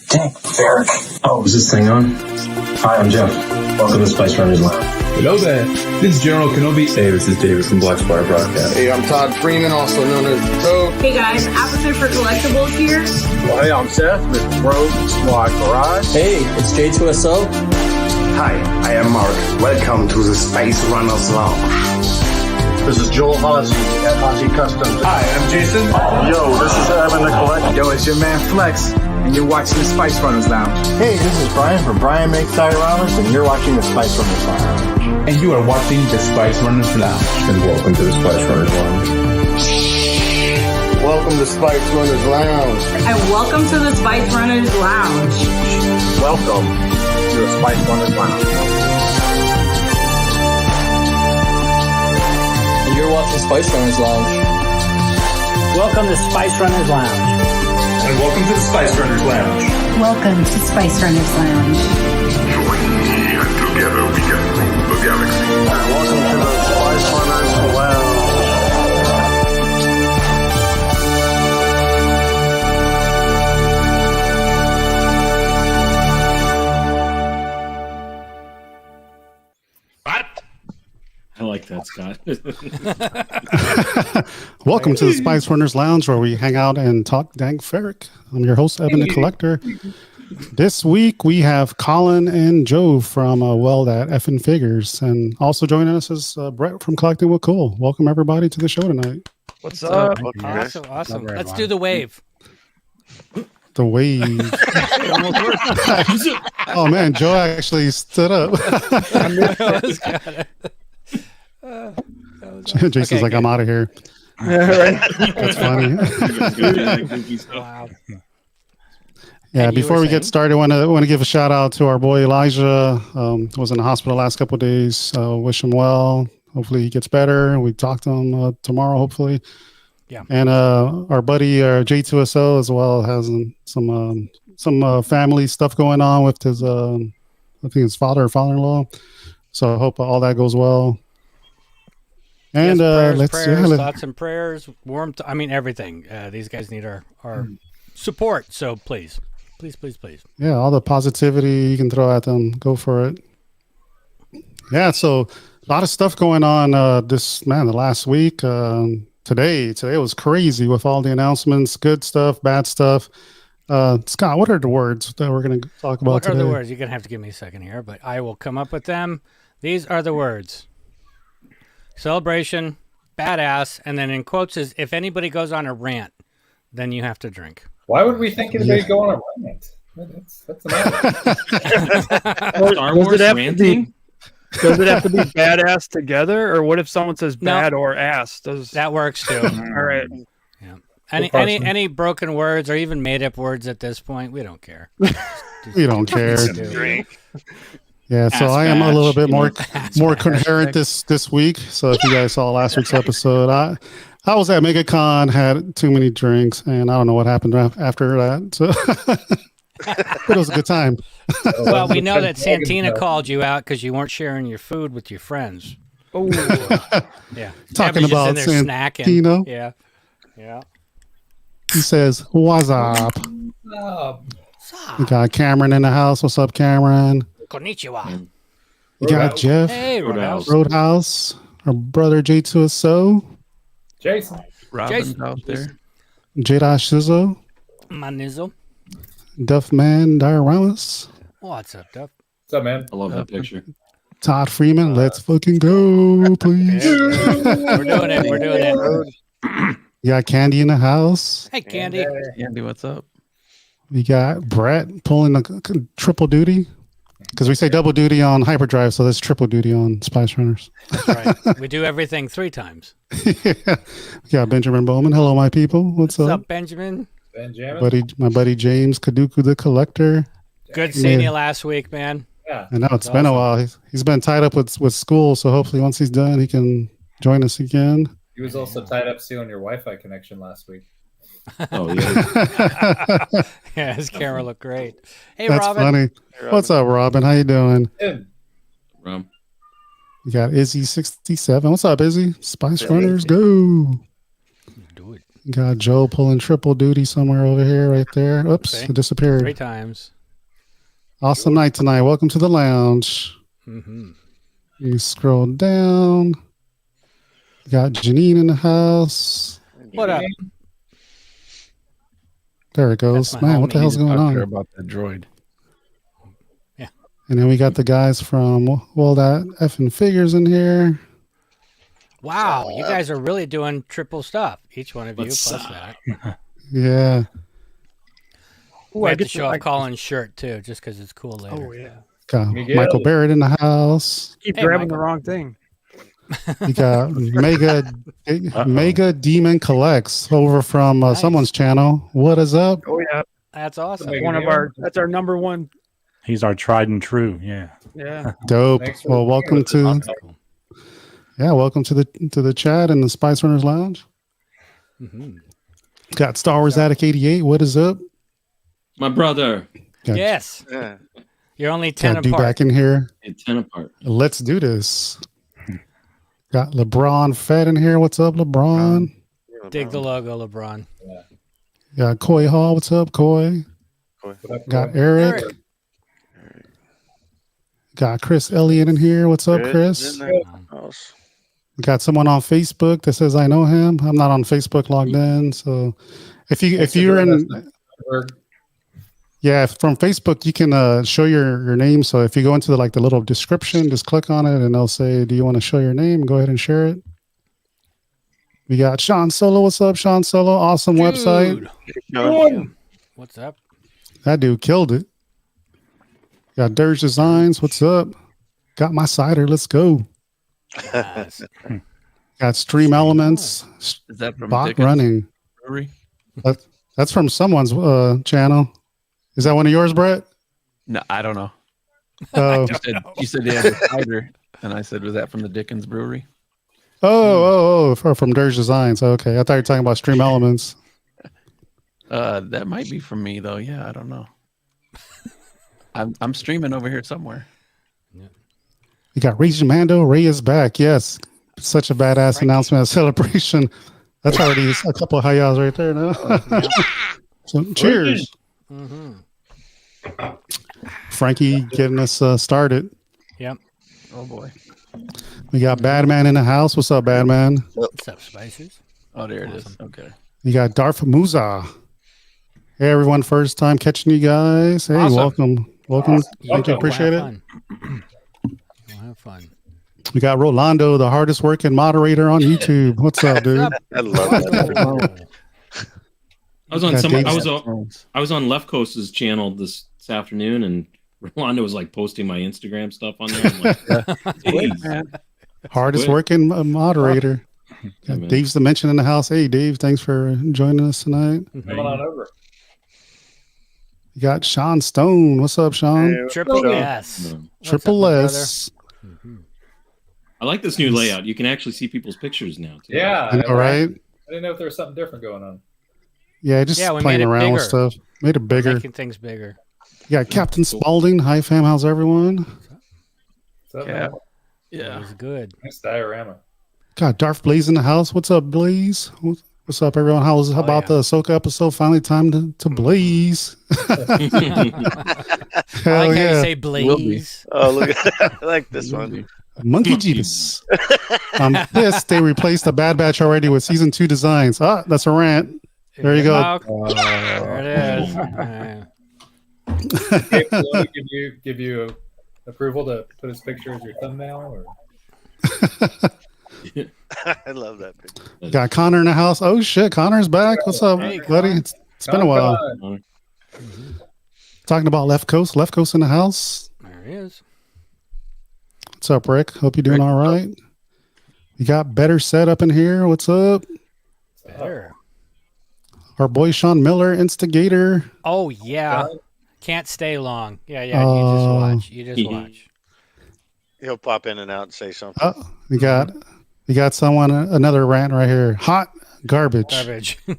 Dang, Eric. Oh, is this thing on? Hi, I'm Jeff. Welcome to Spice Runners Lounge. Hello there. This is General Kenobi. Hey, this is David from Black Spire Broadcast. Hey, I'm Todd Freeman, also known as Joe. Hey guys, Appleton for Collectibles here. Well, hey, I'm Seth with Rogue Squad Garage. Hey, it's J2SO. Hi, I am Mark. Welcome to the Spice Runners Lounge. This is Joel Hazy at Hazy Customs. Hi, I'm Jason. Yo, this is Evan the Collector. Yo, it's your man Flex, and you're watching the Spice Runners Lounge. Hey, this is Brian from Brian Makes Dioramas, and you're watching the Spice Runners Lounge. And you are watching the Spice Runners Lounge. And welcome to the Spice Runners Lounge. Welcome to Spice Runners Lounge. And welcome to the Spice Runners Lounge. Welcome to the Spice Runners Lounge. And you're watching Spice Runners Lounge. Welcome to Spice Runners Lounge. And welcome to the Spice Runners Lounge. Welcome to Spice Runners Lounge. Join me and together we can rule the galaxy. Welcome to the Spice Runners Lounge. I like that, Scott. Welcome to the Spice Runners Lounge, where we hang out and talk dank ferric. I'm your host, Evan the Collector. This week we have Colin and Joe from that effing figures, and also joining us is Brett from Collecting with Cool. Welcome everybody to the show tonight. What's up? Awesome. Let's do the wave. The wave. Oh man, Joe actually stood up. Jason's okay, like, I'm out of here. That's funny. Wow. Yeah, before we get started, I want to give a shout out to our boy Elijah. Was in the hospital last couple of days. Wish him well. Hopefully he gets better. We talk to him tomorrow, hopefully. Yeah. And our buddy J2SO as well has some family stuff going on with his I think his father or father-in-law. So I hope all that goes well. And yes, prayers, thoughts and prayers, warmth. I mean, everything. These guys need our support. So please. Yeah, all the positivity you can throw at them, go for it. Yeah, so a lot of stuff going on the last week. Today was crazy with all the announcements, good stuff, bad stuff. Scott, what are the words that we're going to talk about today? What are the words? You're going to have to give me a second here, but I will come up with them. These are the words. Celebration, badass, and then in quotes is, if anybody goes on a rant, then you have to drink. Why would we think anybody'd go on a rant? That's Star Wars ranting? Does it have to be badass together, or what if someone says bad or ass? That works too. All right. Yeah. Any broken words or even made up words at this point, we don't care. We don't care. Yeah, so I am a little bit more coherent this week. So if you guys saw last week's episode, I was at MegaCon, had too many drinks, and I don't know what happened after that. So it was a good time. Well, we know that Santina called you out because you weren't sharing your food with your friends. Oh, yeah. Talking about Santina. Yeah. He says, "What's up?" We got Cameron in the house. What's up, Cameron? Konnichiwa. You got Jeff. Hey, Roadhouse. Our brother J2SO. Jason. Robin's out there. Jada Shizzle. Manizzle. Duffman Dioramas. What's up, Duff? What's up, man? I love that picture. Todd Freeman. Let's fucking go, please. We're doing it. You got Candy in the house. Hey, Candy. Candy, what's up? We got Brett pulling the triple duty. Because we say double duty on Hyperdrive, so there's triple duty on Spice Runners. That's right. We do everything 3 times. Yeah. We got Benjamin Bowman. Hello, my people. What's up, Benjamin? My buddy James Kaduku the Collector. Good seeing you last week, man. Yeah. I know it's been a while. He's been tied up with school, so hopefully once he's done, he can join us again. He was also tied up stealing your Wi-Fi connection last week. Oh, yeah. Yeah, his camera looked great. Hey, That's Robin. funny. Hey, Robin. What's up, Robin? How you doing? Good. You got Izzy67. What's up, Izzy? Spice Runners, go. Do it. Got Joe pulling triple duty somewhere over here, right there. Oops, Okay. it disappeared. 3 times. Awesome night tonight. Welcome to the lounge. Mm-hmm. You scroll down. Got Janine in the house. What up? There it goes. That's my Man, what the homie. hell's going on? About that droid. Yeah. And then we got the guys from that effing figures in here. Wow, you guys are really doing triple stuff. Each one of you plus that. Yeah. We have to show off Colin's shirt too, just because it's cool later. Oh yeah. Got Michael Barrett in the house. Keep Hey, grabbing Michael. the wrong thing. You got Mega Demon Collects over from Nice. someone's channel. What is up? Oh yeah. That's awesome. That's our number one. He's our tried and true. Yeah. Yeah. Dope. Well, welcome to welcome to the chat and the Spice Runners Lounge. Mm-hmm. Got Star Wars Attic 88. What is up? My brother. Got, Yes. Yeah. You're only 10 got D apart. back in here. 10 apart. Let's do this. Got LeBron Fed in here. What's up, LeBron? Dig the logo, LeBron. Got Coy Hall. What's up, Coy? Got Eric. Got Chris Elliott in here. What's up, Chris? Got someone on Facebook that says I know him. I'm not on Facebook logged in, so if you're in, from Facebook you can show your name. So if you go into the little description, just click on it, and they'll say, "Do you want to show your name?" Go ahead and share it. We got Sean Solo. What's up, Sean Solo? Awesome website. What's up? That dude killed it. Got Dirge Designs. What's up? Got my cider. Let's go. Nice. Got Stream Elements. Is that from Bot Dickens running? Brewery? That's from someone's channel. Is that one of yours, Brett? No, I don't know. Oh, You said they had a cider, and I said, was that from the Dickens Brewery? from Dirge Designs. Okay, I thought you were talking about Stream Elements. That might be from me though. Yeah, I don't know. I'm streaming over here somewhere. You got Raging Mando. Ray is back. Yes, such a badass announcement, a celebration. That's already a couple of hi-yas right there now. So, cheers. Mm-hmm. Frankie getting us started. Yep. Oh boy. We got Badman in the house. What's up, Badman? What's up, Spices? Oh, there it is. Okay. You got Darth Musa. Hey, everyone. First time catching you guys. Hey, Awesome. welcome. Thank you. Appreciate it. We'll have fun. We got Rolando, the hardest working moderator on YouTube. What's up, dude? I love that. I was on Yeah, some. Dave's- I was on Left Coast's channel this afternoon, and Rolando was posting my Instagram stuff on there. I'm like, "Geez." Hardest Good. working moderator. Yeah, man. Dave's the mention in the house. Hey, Dave, thanks for joining us tonight. Come on over. You got Sean Stone. What's up, Sean? Triple S. Triple S. I like this new layout. You can actually see people's pictures now. Too. Yeah. I know, right? I didn't know if there was something different going on. Yeah, just Yeah, we playing made it around with bigger. stuff. Made it bigger. Making things bigger. You got Captain Spaulding. Hi, fam. How's everyone? What's up, Yeah. man? It was good. Nice diorama. Got Darth Blaze in the house. What's up, Blaze? What's up, everyone? How about the Ahsoka episode? Finally, time to blaze. I Hell like how you yeah. say blaze. Oh, look! I like this one. Monkey Jeebus. I'm pissed they replaced the Bad Batch already with season 2 designs. Ah, that's a rant. There you go. There it is. Give you approval to put his picture as your thumbnail, or I love that picture. Got Connor in the house. Oh shit, Connor's back. What's up, Hey, buddy? It's been a while. Talking about Left Coast. Left Coast in the house. There he is. What's up, Rick? Hope you're doing all right. You got Better Set up in here. What's up? Better. Our boy Sean Miller, Instigator. Oh yeah. Can't stay long. Yeah. You just watch. You just watch. He'll pop in and out and say something. Oh, you got someone, another rant right here. Hot garbage. Garbage. There's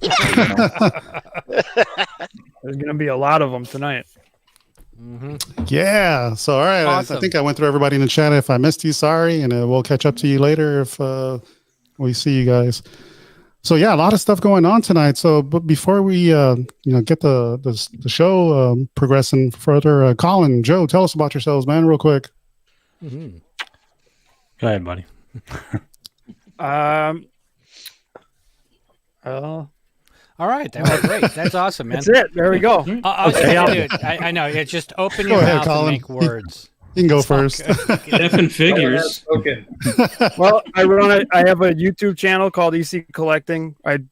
gonna be a lot of them tonight. Mm-hmm. Yeah. So, all right. Awesome. I think I went through everybody in the chat. If I missed you, sorry. And we'll catch up to you later if we see you guys. So yeah, a lot of stuff going on tonight. So, but before we get the show progressing further, Colin and Joe, tell us about yourselves, man, real quick. Mm-hmm. Go ahead, buddy. All right, that was great. That's awesome, man. That's it. There we go. Okay, dude, I know. It's just open your mouth and make words. You can go first. Effing figures. Well, I have a YouTube channel called EC Collecting. It's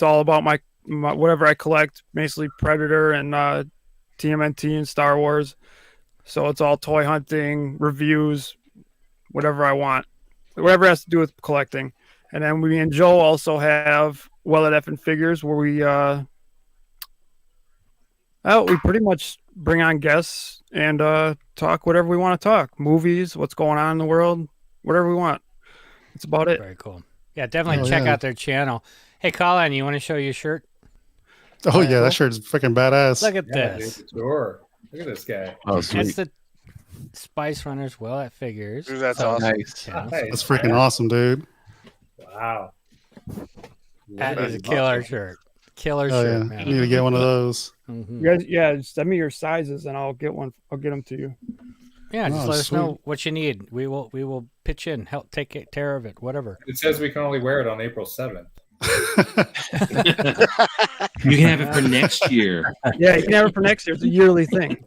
all about my whatever I collect, basically Predator and TMNT and Star Wars. So it's all toy hunting, reviews, whatever I want, whatever has to do with collecting. And then me and Joe also have Well at Effing Figures, where we pretty much bring on guests and talk whatever we want to talk. Movies, what's going on in the world, whatever we want. That's about it. Very cool. Yeah, definitely check out their channel. Hey, Colin, you want to show your shirt? Oh, yeah, that shirt's freaking badass. Look at this. Dude, sure. Look at this guy. Oh, sweet. That's the Spice Runners Well at Figures. Dude, that's awesome. Nice. That's freaking awesome, dude. Wow. That is a killer shirt. Killer shirt, man. You need to get one of those. Mm-hmm. You guys, send me your sizes and I'll get one. I'll get them to you. Yeah, just let us know what you need. We will pitch in, help take care of it, whatever. It says we can only wear it on April 7th. You can have it for next year. Yeah, you can have it for next year. It's a yearly thing.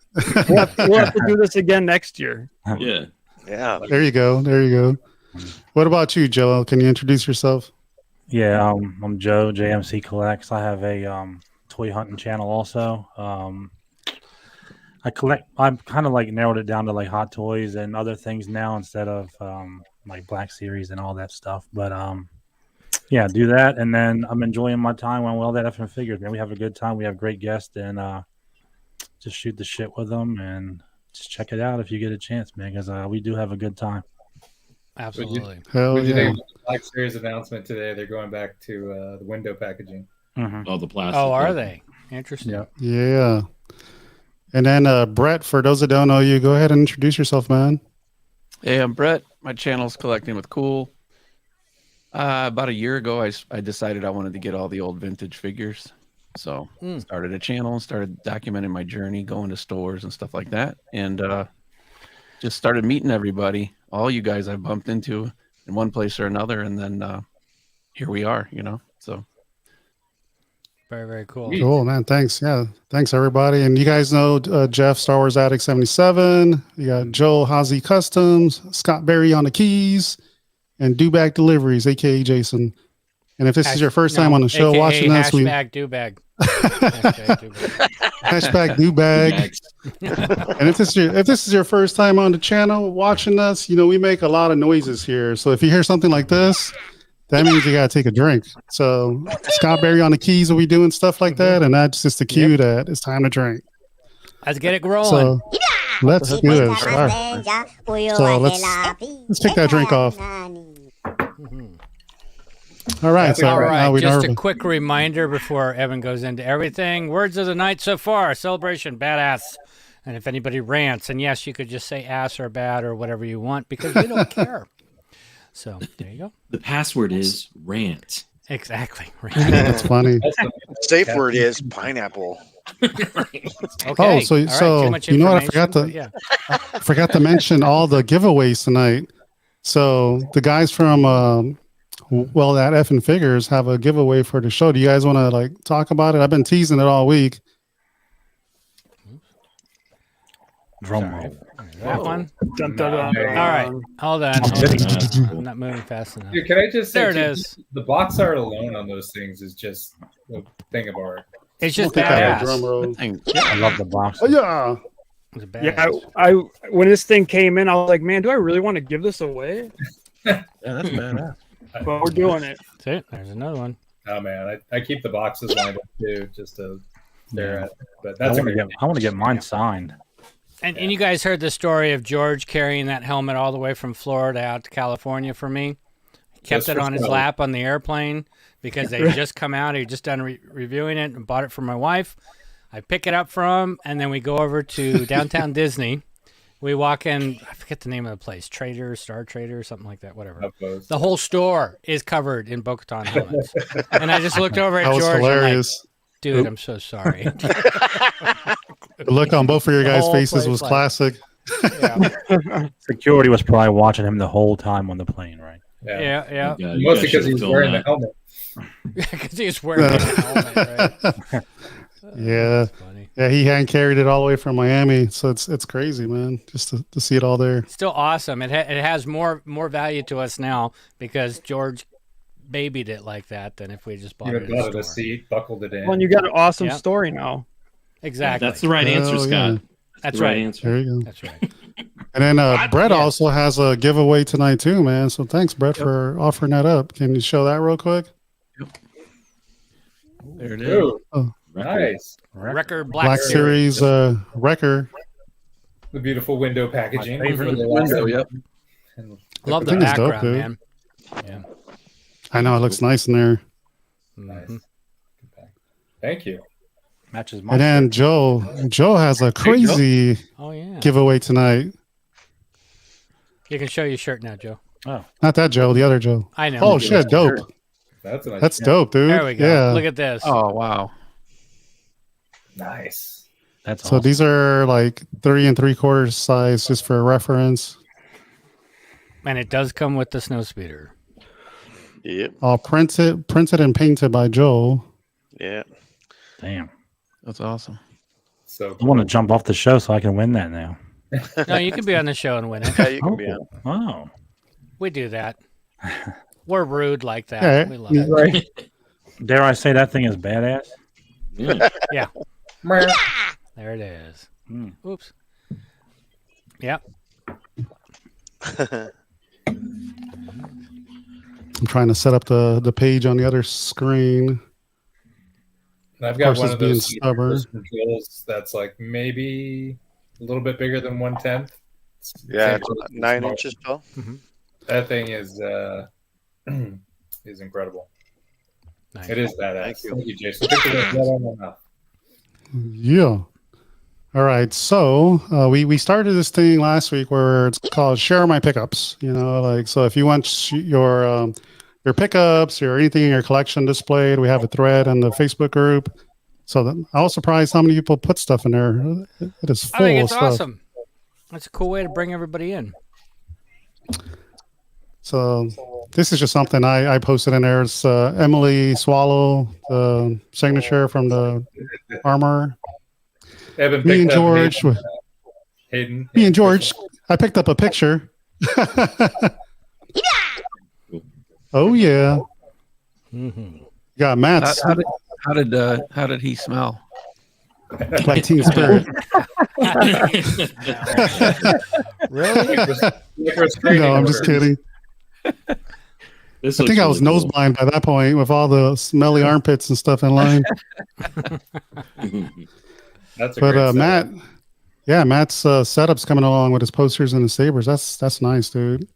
We'll have to do this again next year. Yeah. Yeah. There you go. What about you, Joe? Can you introduce yourself? Yeah, I'm Joe, JMC Collects. I have a toy hunting channel also. I've kind of like narrowed it down to like hot toys and other things now instead of like Black Series and all that stuff. But yeah, do that. And then I'm enjoying my time on Well That Effing Figures, man. We have a good time. We have great guests and just shoot the shit with them and just check it out if you get a chance, man, because we do have a good time. Absolutely. Hell Would you yeah. think the Black Series announcement today? They're going back to the window packaging. Mm-hmm. Oh, the plastic. Oh, are they? Interesting. Yeah. And then Brett, for those that don't know you, go ahead and introduce yourself, man. Hey, I'm Brett. My channel's Collecting with Cool. About a year ago, I decided I wanted to get all the old vintage figures. So started a channel and started documenting my journey, going to stores and stuff like that. And just started meeting everybody, all you guys I bumped into in one place or another. And then here we are, so. Very, very cool. Cool, man. Thanks. Yeah. Thanks, everybody. And you guys know Jeff, Star Wars Addict 77. You got Joel Hazy Customs, Scott Berry on the keys, and Dubag Deliveries, a.k.a. Jason. And if this is your first time on the show AKA watching us, hashtag Dubag. Hashtag Dubag. And if this is your first time on the channel watching us, we make a lot of noises here. So if you hear something like this, that means you gotta take a drink. So Scott Berry on the keys will be doing stuff like that, and that's just a cue that it's time to drink. Let's get it rolling. So let's do this. All right. So let's take that drink off. All right. So All right. we Just a quick reminder before Evan goes into everything. Words of the night so far: celebration, badass. And if anybody rants, and yes, you could just say ass or bad or whatever you want because we don't care. So there you go. The password is rant. Exactly. That's funny. Safe word is pineapple. Okay. Oh, so you know what? I forgot to mention all the giveaways tonight. So the guys from that effing figures have a giveaway for the show. Do you guys want to talk about it? I've been teasing it all week. Drum roll. That one. Dun, dun, dun, dun. All right. Hold on. I'm not moving fast enough. Dude, can I just say, there it is. The box art alone on those things is just a thing of art. It's just badass. I love the box. Oh, yeah. Yeah, I when this thing came in, I was like, man, do I really want to give this away? Yeah, that's badass. But we're doing it. That's it. There's another one. Oh man, I keep the boxes lined up too, just to stare at. But I that's want to get mine signed. And you guys heard the story of George carrying that helmet all the way from Florida out to California for me. He kept it on his lap on the airplane because they just come out. He just done reviewing it and bought it for my wife. I pick it up from him, and then we go over to downtown Disney, We walk in, I forget the name of the place, Star Trader, something like that, whatever. The whole store is covered in Bo-Katan helmets. And I just looked over at That was George. hilarious. I'm like, dude, I'm so sorry. The look on both of your guys' faces was classic. Security was probably watching him the whole time on the plane, right? Yeah. Mostly because he was wearing the helmet. Because he was wearing the helmet, right? Yeah. Yeah, he hand carried it all the way from Miami. So it's crazy, man, just to see it all there. Still awesome. It has more value to us now because George babied it like that than if we just bought it in bought the a store. seat, buckled it in. Well, and you got an awesome story now. Exactly. That's the right answer, Scott. That's the right. Answer. There you go. That's right. And then Brett also has a giveaway tonight too, man. So thanks, Brett, for offering that up. Can you show that real quick? There it is. Ooh, Oh. nice. Record Black Series Wrecker. The beautiful window packaging. Window, yep. Love the thing is dope, background, dude. man. Yeah. I know it looks nice in there. Nice. Thank you. Matches my And then Joe has a crazy giveaway tonight. You can show your shirt now, Joe. Oh, not that Joe, the other Joe. I know. Oh shit, dope. That's dope, dude. There we go. Yeah. Look at this. Oh wow. Nice. That's so awesome. these are like 3 3/4 size, just for reference. And it does come with the snow speeder. Yep. All printed and painted by Joe. Yeah. Damn. That's awesome. So I want to jump off the show so I can win that now. No, you can be on the show and win it. Yeah, you can be on. Wow. We do that. We're rude like that. Yeah. We love it. Dare I say that thing is badass? Yeah. There it is. Oops. Yep. I'm trying to set up the page on the other screen. And I've got Of course, one it's of being those stubborn. controls that's like maybe a little bit bigger than 1/10. Yeah, it's 9 inches tall. That thing is incredible. Nice. It is badass. Thank you. Thank you, Jason. Picture that right on my mouth. Yeah. All right. So we started this thing last week where it's called Share My Pickups. You know, like, so if you want your pickups or anything in your collection displayed, we have a thread on the Facebook group. So I was surprised how many people put stuff in there. It is full I think of it's stuff. awesome. That's a cool way to bring everybody in. So this is just something I posted in there. It's Emily Swallow, the signature from the armor. Evan Me and picked up George. Hayden. Me and George. I picked up a picture. Oh yeah. Got Matt's How did he smell? like Teen Spirit. Really? No, I'm just kidding. I think I was nose blind by that point with all the smelly armpits and stuff in line. That's a But great Matt, Matt's setup's coming along with his posters and his sabers. That's nice, dude.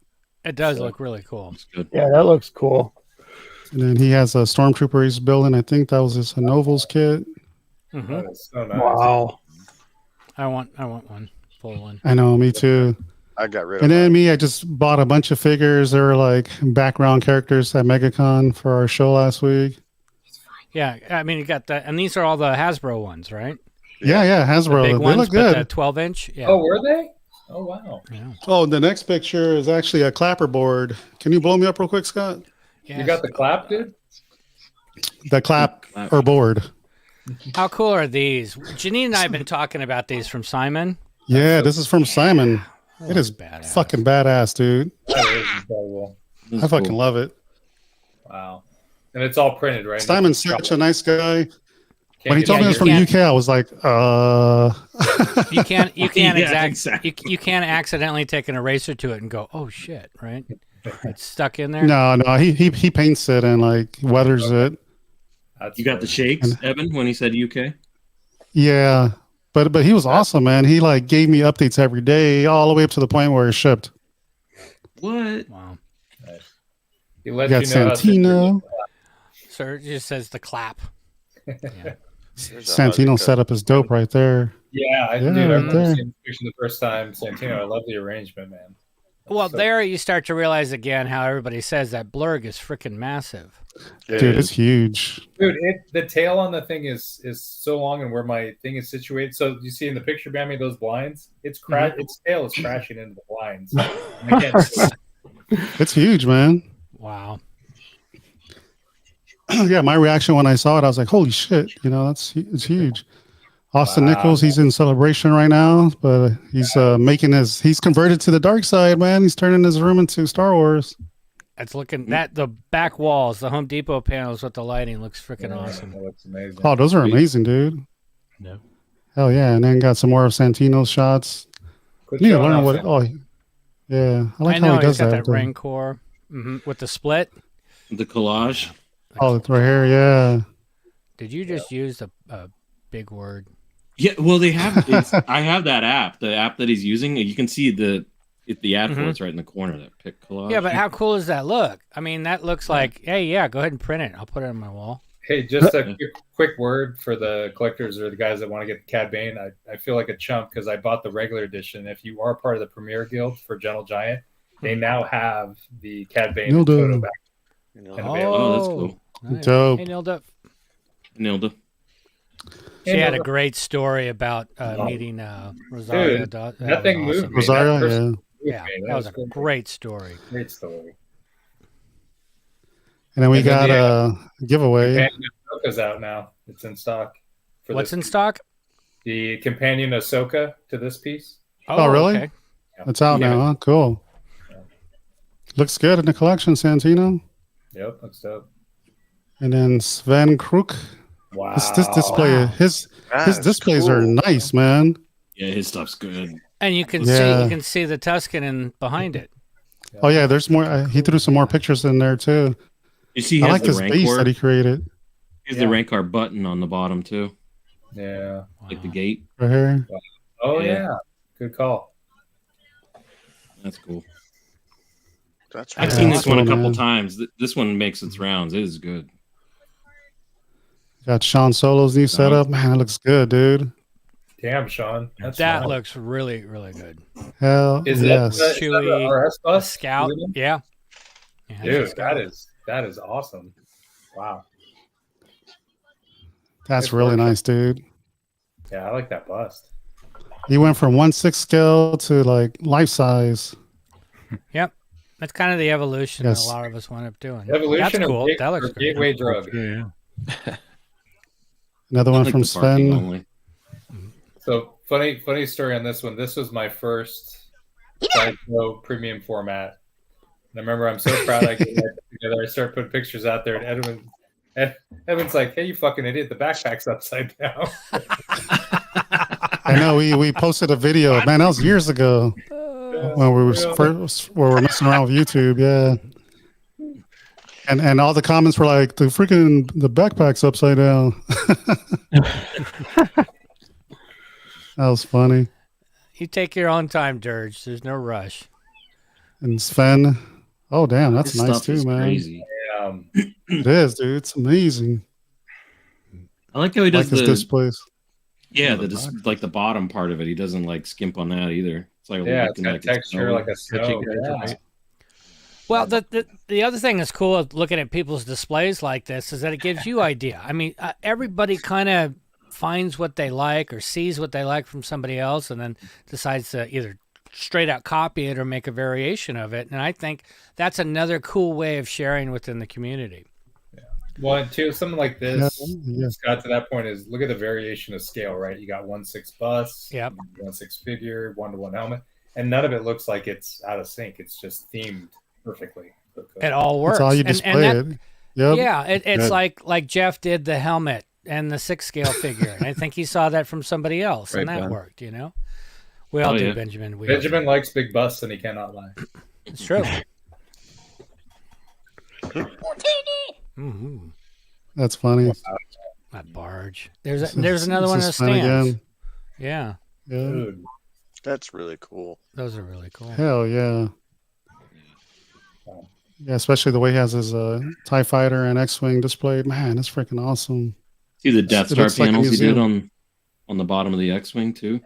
It does look really cool. Yeah, that looks cool. And then he has a stormtrooper he's building. I think that was his Novels kit. That is so nice. Wow. I want one. Full one. I know, me too. I got rid of And then I just bought a bunch of figures. They were like background characters at MegaCon for our show last week. Yeah, I mean you got that, and these are all the Hasbro ones, right? Yeah, Hasbro. The big They ones, look but good. the 12-inch. Yeah. Oh, were they? Oh, wow. Yeah. Oh, the next picture is actually a clapper board. Can you blow me up real quick, Scott? You got the clap, dude? The clap or board. How cool are these? Janine and I have been talking about these from Simon. Yeah, this is from Simon. It is badass. fucking badass, dude. That is incredible. I fucking love it. Wow. And it's all printed, right? Simon's such a nice guy. When he get told me it was from the can't- UK, I was like, You can't Yeah, you can't accidentally take an eraser to it and go, oh shit, right? It's stuck in there. No, he paints it and like weathers it. You got the shakes, Evan, when he said UK? Yeah, but he was awesome, man. He like gave me updates every day, all the way up to the point where it shipped. What? Wow. He You let got you know how to- Santino. So it just says the clap. Yeah. Santino setup is dope right there. Yeah, dude, I right remember there. seeing the picture the first time. Santino, I love the arrangement, man. Well, there you start to realize again how everybody says that blurg is freaking massive. Dude, it's huge. Dude, the tail on the thing is so long, and where my thing is situated. So you see in the picture, Bammy, those blinds. Its tail is crashing into the blinds. And I can't see it. It's huge, man. Wow. Yeah, my reaction when I saw it, I was like, "Holy shit!" You know, it's huge. Austin Nichols, he's in celebration right now, but he's he's converted to the dark side, man. He's turning his room into Star Wars. It's looking the back walls, the Home Depot panels with the lighting looks freaking awesome. That looks amazing. Oh, those are amazing, dude. Yeah. Hell yeah! And then got some more of Santino's shots. Good Need to showing learn off, what. man. Yeah, I like I know how he he's does got that. that ring core with the split. The collage. Oh, it's right here. Yeah. Did you just use a big word? Yeah, well, they have. I have that app, the app that he's using. You can see the ad for it's right in the corner. That pick collage. Yeah, but how cool does that look? I mean, that looks like, hey, yeah, go ahead and print it. I'll put it on my wall. Hey, just a quick word for the collectors or the guys that want to get the Cad Bane. I feel like a chump because I bought the regular edition. If you are part of the Premier Guild for Gentle Giant, they now have the Cad Bane and photo back. Oh, that's cool. Nice. Dope. Hey, Nilda. Nilda. She had a great story about meeting Rosario. Dude, that thing moved me. Rosario, Yeah, that was a great story. Great story. And then we got a giveaway. Companion Ahsoka's out now. It's in stock. What's in stock? The companion Ahsoka to this piece. Oh, really? Okay. It's out now, huh? Cool. Looks good in the collection, Santino. Yep, looks dope. And then Sven Kruk. Wow. This display, his displays are nice, man. Yeah, his stuff's good. And you can see the Tuscan in behind it. Oh yeah, there's more. He threw some more pictures in there too. You see, I like this base that he created. Here's the Rancor button on the bottom too. Yeah, like the gate right here. Oh yeah, good call. That's cool. That's I've seen this one a couple times. This one makes its rounds. It is good. Got Sean Solo's new setup. Man, it looks good, dude. Damn, Sean. That looks really, really good. Hell is yes. that Chewy, RS bus? Scout. Yeah. Dude, that is awesome. Wow. That's really nice, dude. Yeah, I like that bust. He went from 1/6 scale to like life size. Yep. That's kind of the evolution that a lot of us wind up doing. Evolution. That's cool. That looks great. Gateway drug. Yeah. Another one from Sven. So funny story on this one. This was my first Sideshow premium format. And I remember I'm so proud I get that together. I start putting pictures out there, and Edwin's like, "Hey, you fucking idiot! The backpack's upside down." I know we posted a video. Man, that was years ago when we were messing around with YouTube. Yeah. And all the comments were like, the backpack's upside down. That was funny. You take your own time, Dirge. There's no rush. And Sven, oh damn, that's This nice stuff too, is man. crazy. It is, dude. It's amazing. I like how he does his the displays. Yeah, like the bottom part of it. He doesn't like skimp on that either. It's like it's got texture like a snow. Yeah. Well, the other thing that's cool of looking at people's displays like this is that it gives you idea. I mean, everybody kind of finds what they like or sees what they like from somebody else and then decides to either straight out copy it or make a variation of it. And I think that's another cool way of sharing within the community. Yeah. Well, and two, something like this, it's got to that point is look at the variation of scale, right? You got 1/6 bus, 1/6 figure, 1-to-1 helmet, and none of it looks like it's out of sync. It's just themed perfectly. It all works. That's all you display it. Yep. Yeah, it's like Jeff did the helmet and the 6 scale figure. And I think he saw that from somebody else, and that worked, you know? We all do, Benjamin. Benjamin likes big busts, and he cannot lie. It's true. That's funny. That barge. There's another one in the stands. Yeah. Dude, that's really cool. Those are really cool. Hell yeah. Yeah, especially the way he has his TIE Fighter and X-Wing displayed. Man, that's freaking awesome. See the Death Star panels he did on on the bottom of the X-wing too.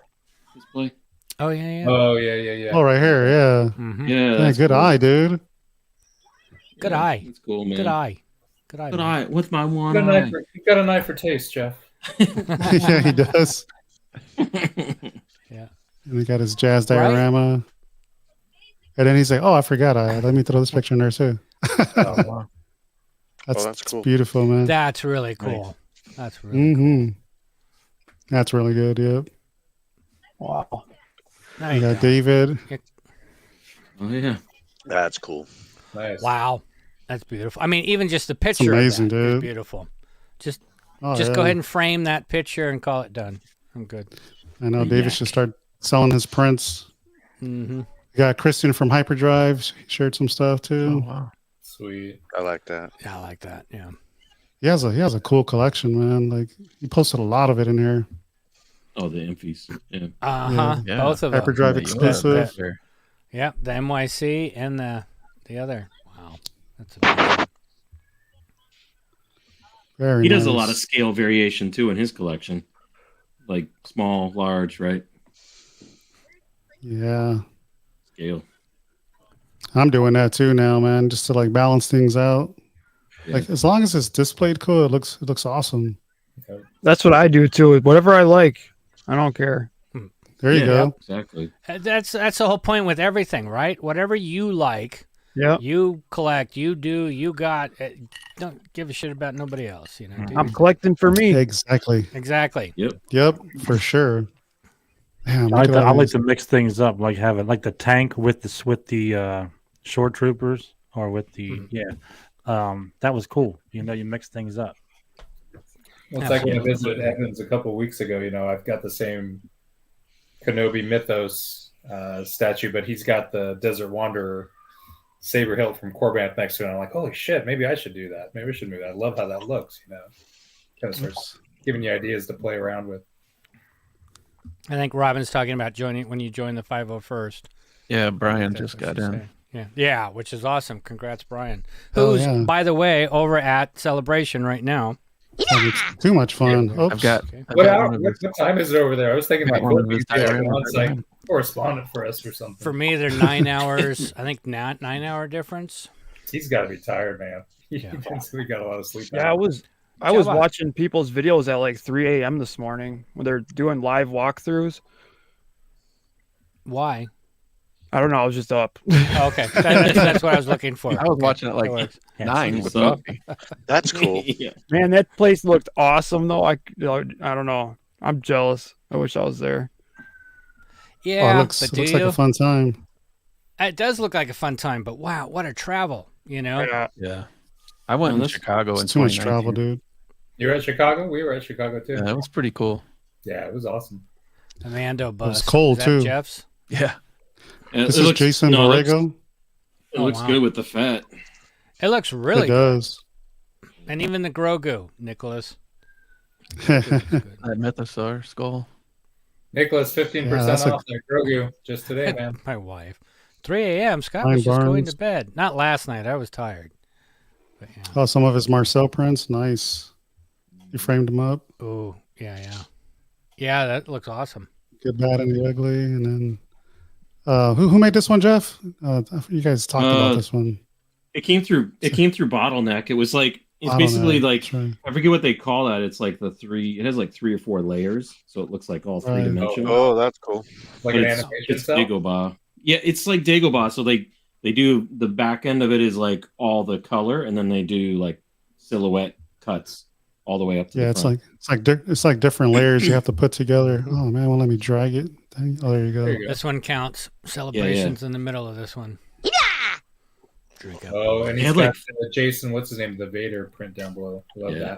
Display. Oh yeah. Oh yeah. Oh, right here, yeah. Mhm. Yeah, Yeah, good cool. eye, dude. Good Yeah, eye. That's cool, man. Good eye. Good eye. Good man. eye. With my one You've eye. got an eye for taste, Jeff. Yeah, he does. Yeah. And he got his jazz Right? diorama. And then he's like, "Oh, I forgot. Let me throw this picture in there too." Oh, wow. That's cool. Beautiful, man. That's really cool. That's really Mm-hmm. That's really good. Yep. Wow. You got David. Oh yeah. That's cool. Nice. Wow. That's beautiful. I mean, even just the picture amazing, of that is dude. beautiful. Just Oh, go yeah. ahead and frame that picture and call it done. I'm good. I know David should start selling his prints. Mm-hmm. You got Christian from Hyperdrive. He shared some stuff too. Oh, wow. Sweet. I like that. Yeah, I like that. Yeah. He has a cool collection, man. Like he posted a lot of it in here. Oh, the Infies. Yeah. Uh-huh. Yeah. Both of them. Hyperdrive Yeah, exclusive. yeah. Yep, the NYC and the other. Wow. That's amazing. Very He does a nice. lot of scale variation too in his collection, like small, large, right? Yeah. Scale. I'm doing that too now, man, just to like balance things out. Yeah. Like as long as it's displayed cool, it looks awesome. That's what I do too. Whatever I like, I don't care. There you go. Exactly. That's the whole point with everything, right? Whatever you like, Yeah. you collect, you do, you got. Don't give a shit about nobody else, you know. do I'm your- collecting for me. Exactly. Exactly. Yep, for sure. Damn, I like, look at I all like these. to mix things up, like have it like the tank with the shore troopers or with the that was cool. You know, you mix things up. Well, it's like when I visited Evans a couple weeks ago. You know, I've got the same Kenobi Mythos statue, but he's got the Desert Wanderer saber hilt from Corbanth next to it. And I'm like, holy shit, maybe I should do that. Maybe I should move that. I love how that looks. You know, kind of starts giving you ideas to play around with. I think Robin's talking about joining when you join the 501st. Yeah, Brian That's just what got she's in. saying. Yeah, which is awesome. Congrats, Brian. Oh, Who's, yeah. by the way, over at Celebration right now. It's too much fun. Oops. I've got What, one hour, of what his- time is it over there? I was thinking got my one of board his would be like an dioramas on-site right correspondent for us or something. For me, they're 9 hours. I think 9-hour difference. He's got to be tired, man. He Yeah. thinks we got a lot of sleep. Yeah, I was watching people's videos at like 3 a.m. this morning when they're doing live walkthroughs. Why? I don't know. I was just up. Okay, that's what I was looking for. I was watching it like That works. 9 with So- coffee. That's cool. Yeah. Man, that place looked awesome though. I don't know. I'm jealous. I wish I was there. Yeah, Oh, it looks but like do a fun time. It does look like a fun time, but wow, what a travel! You know. Yeah. Yeah. I went in that's- Chicago in It's too much 2019. travel, dude. You were at Chicago? We were at Chicago too. Yeah, that was pretty cool. Yeah, it was awesome. The Mando bus. was cold, Is that too. Jeff's. Yeah. This is Jason Borrego. It looks wow. good with the fat. It looks really It good. does. And even the Grogu, Nicholas. That Mythosaur skull. Nicholas, 15% Yeah, that's off that Grogu just today, man. My wife. 3 a.m. Scott Brian was just going Barnes. to bed. Not last night. I was tired. But yeah. Oh, some of his Marcel prints. Nice. You framed them up. Oh, yeah. Yeah, that looks awesome. Good, bad, and the ugly. And then who made this one, Jeff? You guys talked about this one. It came through Bottleneck. It was like it's basically Bottleneck, like that's right. I forget what they call that. It's like it has like 3 or 4 layers, so it looks like all Right. 3 dimensional. Oh, that's cool. Like But an it's animation cell? Dagobah. Yeah, it's like Dagobah. So they do the back end of it is like all the color, and then they do like silhouette cuts all the way up to Yeah, the it's front. it's like different layers you have to put together. Oh man, well let me drag it. Oh, there you go. There you go. This one counts. Celebrations in the middle of this one. Drink up. Oh, and he's Yeah, got like- Jason, what's his name? The Vader print down below. Love Yeah.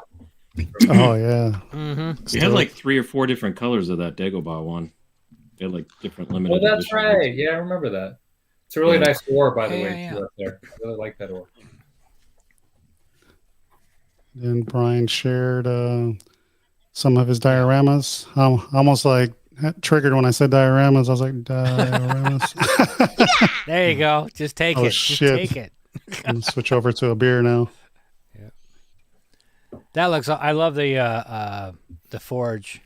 that. Oh yeah. Mm-hmm. They had like 3 or 4 different colors of that Dagobah one. They had like different limited. Oh, that's edition right. ones. Yeah, I remember that. It's a really Yeah. nice ore, by the Yeah, way, yeah, too, up there. I really like that ore. Then Brian shared some of his dioramas. I'm almost like triggered when I said dioramas. I was like dioramas. There you go. Just take Oh, it. shit. Just take it. I'm gonna switch over to a beer now. That looks. I love the forge.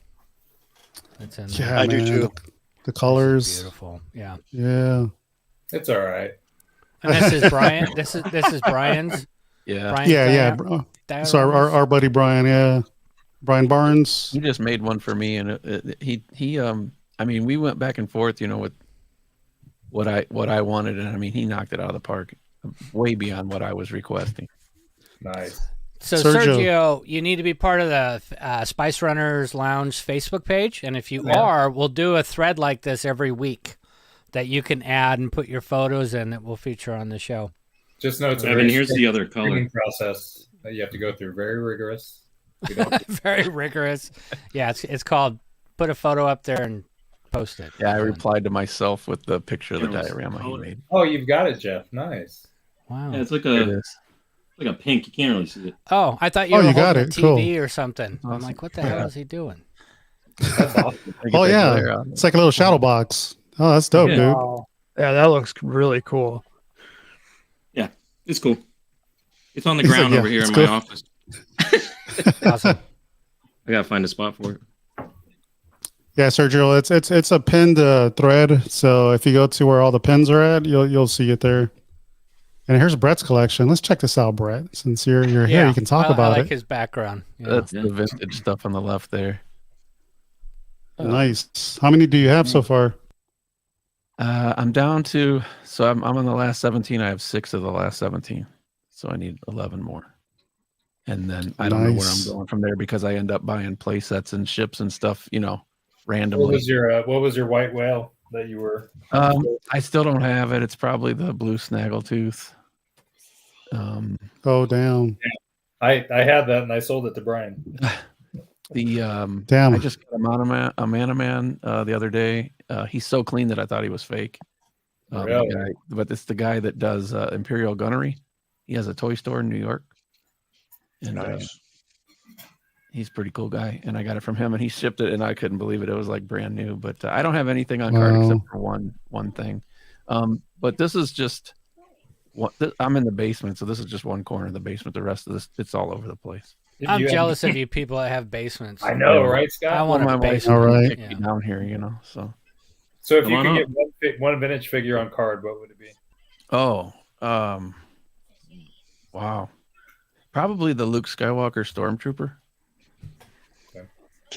That's in Yeah, there. I do man, too. The colors. Beautiful. Yeah. Yeah. It's all right. And this is Brian. This is Brian's. Yeah. Brian's Yeah. So our buddy Brian, yeah. Brian Barnes. He just made one for me, and he I mean, we went back and forth, with what I wanted, and I mean, he knocked it out of the park, way beyond what I was requesting. Nice. So Sergio, you need to be part of the Spice Runners Lounge Facebook page, and if you are, we'll do a thread like this every week that you can add and put your photos in that we'll feature on the show. Just know it's a Evan, very here's the other color. screening process that you have to go through. Very rigorous. Very rigorous. Yeah, it's called put a photo up there and post it. Yeah, I replied to myself with the picture of the diorama he made. Oh, you've got it, Jeff. Nice. Wow. Yeah, it's like a pink. You can't really see it. Oh, I thought you were you holding got a it. TV Cool. or something. I'm like, what the hell is he doing? That's awesome. Oh yeah. It's like a little shadow box. Oh, that's dope, dude. Wow. Yeah, that looks really cool. Yeah, it's cool. It's on the He's ground like, over here it's in cool. my office. Awesome. I gotta find a spot for it. Yeah, Sergio, it's a pinned thread. So if you go to where all the pins are at, you'll see it there. And here's Brett's collection. Let's check this out, Brett. Since you're here, you can talk about I like it. his background. Yeah. That's the vintage stuff on the left there. Nice. How many do you have so far? I'm down to, so I'm on the last 17. I have 6 of the last 17. So I need 11 more. And then I don't know where I'm going from there because I end up buying play sets and ships and stuff, randomly. What was your white whale that you were? I still don't have it. It's probably the blue snaggletooth. Oh, damn. I had that and I sold it to Brian. Damn. I just got a man the other day. He's so clean that I thought he was fake. Really? But it's the guy that does Imperial Gunnery. He has a toy store in New York. And Nice. he's a pretty cool guy. And I got it from him and he shipped it and I couldn't believe it. It was like brand new. But I don't have anything on card except for one thing. But this is just I'm in the basement, so this is just one corner of the basement. The rest of this, it's all over the place. I'm jealous of you people that have basements. I know, right, Scott? I want my a wife basement. All right. kicked me down here, So So if Come you on could up. get one vintage figure on card, what would it be? Wow, probably the Luke Skywalker Stormtrooper.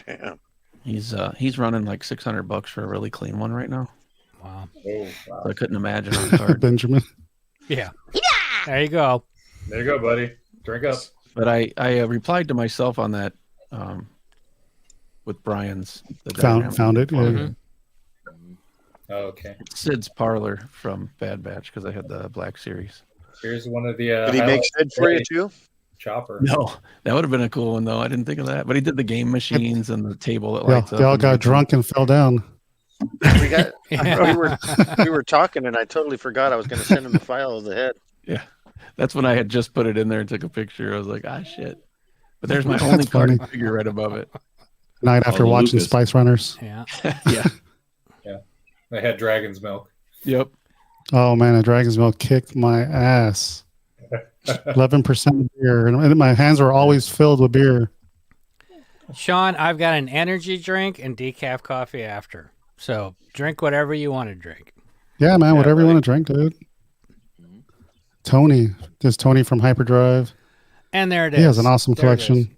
Damn. He's running like $600 for a really clean one right now. Wow. Oh, wow. So I couldn't imagine on card. Benjamin. Yeah. There you go. There you go, buddy. Drink up. But I replied to myself on that with Brian's. Found it. Yeah. Mhm. Oh, okay. Sid's Parlor from Bad Batch because I had the Black Series. Here's one of the. Did he make Sid for you too? Chopper. No, that would have been a cool one though. I didn't think of that. But he did the game machines and the table that Yeah, lights up. they all and got everything. drunk and fell down. We were talking, and I totally forgot I was going to send him the file of the head. Yeah, that's when I had just put it in there and took a picture. I was like, shit. But there's my only That's funny. card figure right above it. Night after the watching Lucas. Spice Runners. Yeah. Yeah. Yeah. They had dragon's milk. Yep. Oh man, the Dragon's Milk kicked my ass. 11% beer, and my hands were always filled with beer. Sean, I've got an energy drink and decaf coffee after. So drink whatever you want to drink. Yeah, man, whatever you want to drink, dude. Tony, there's Tony from Hyperdrive. And there it is. He has an awesome There it is. collection.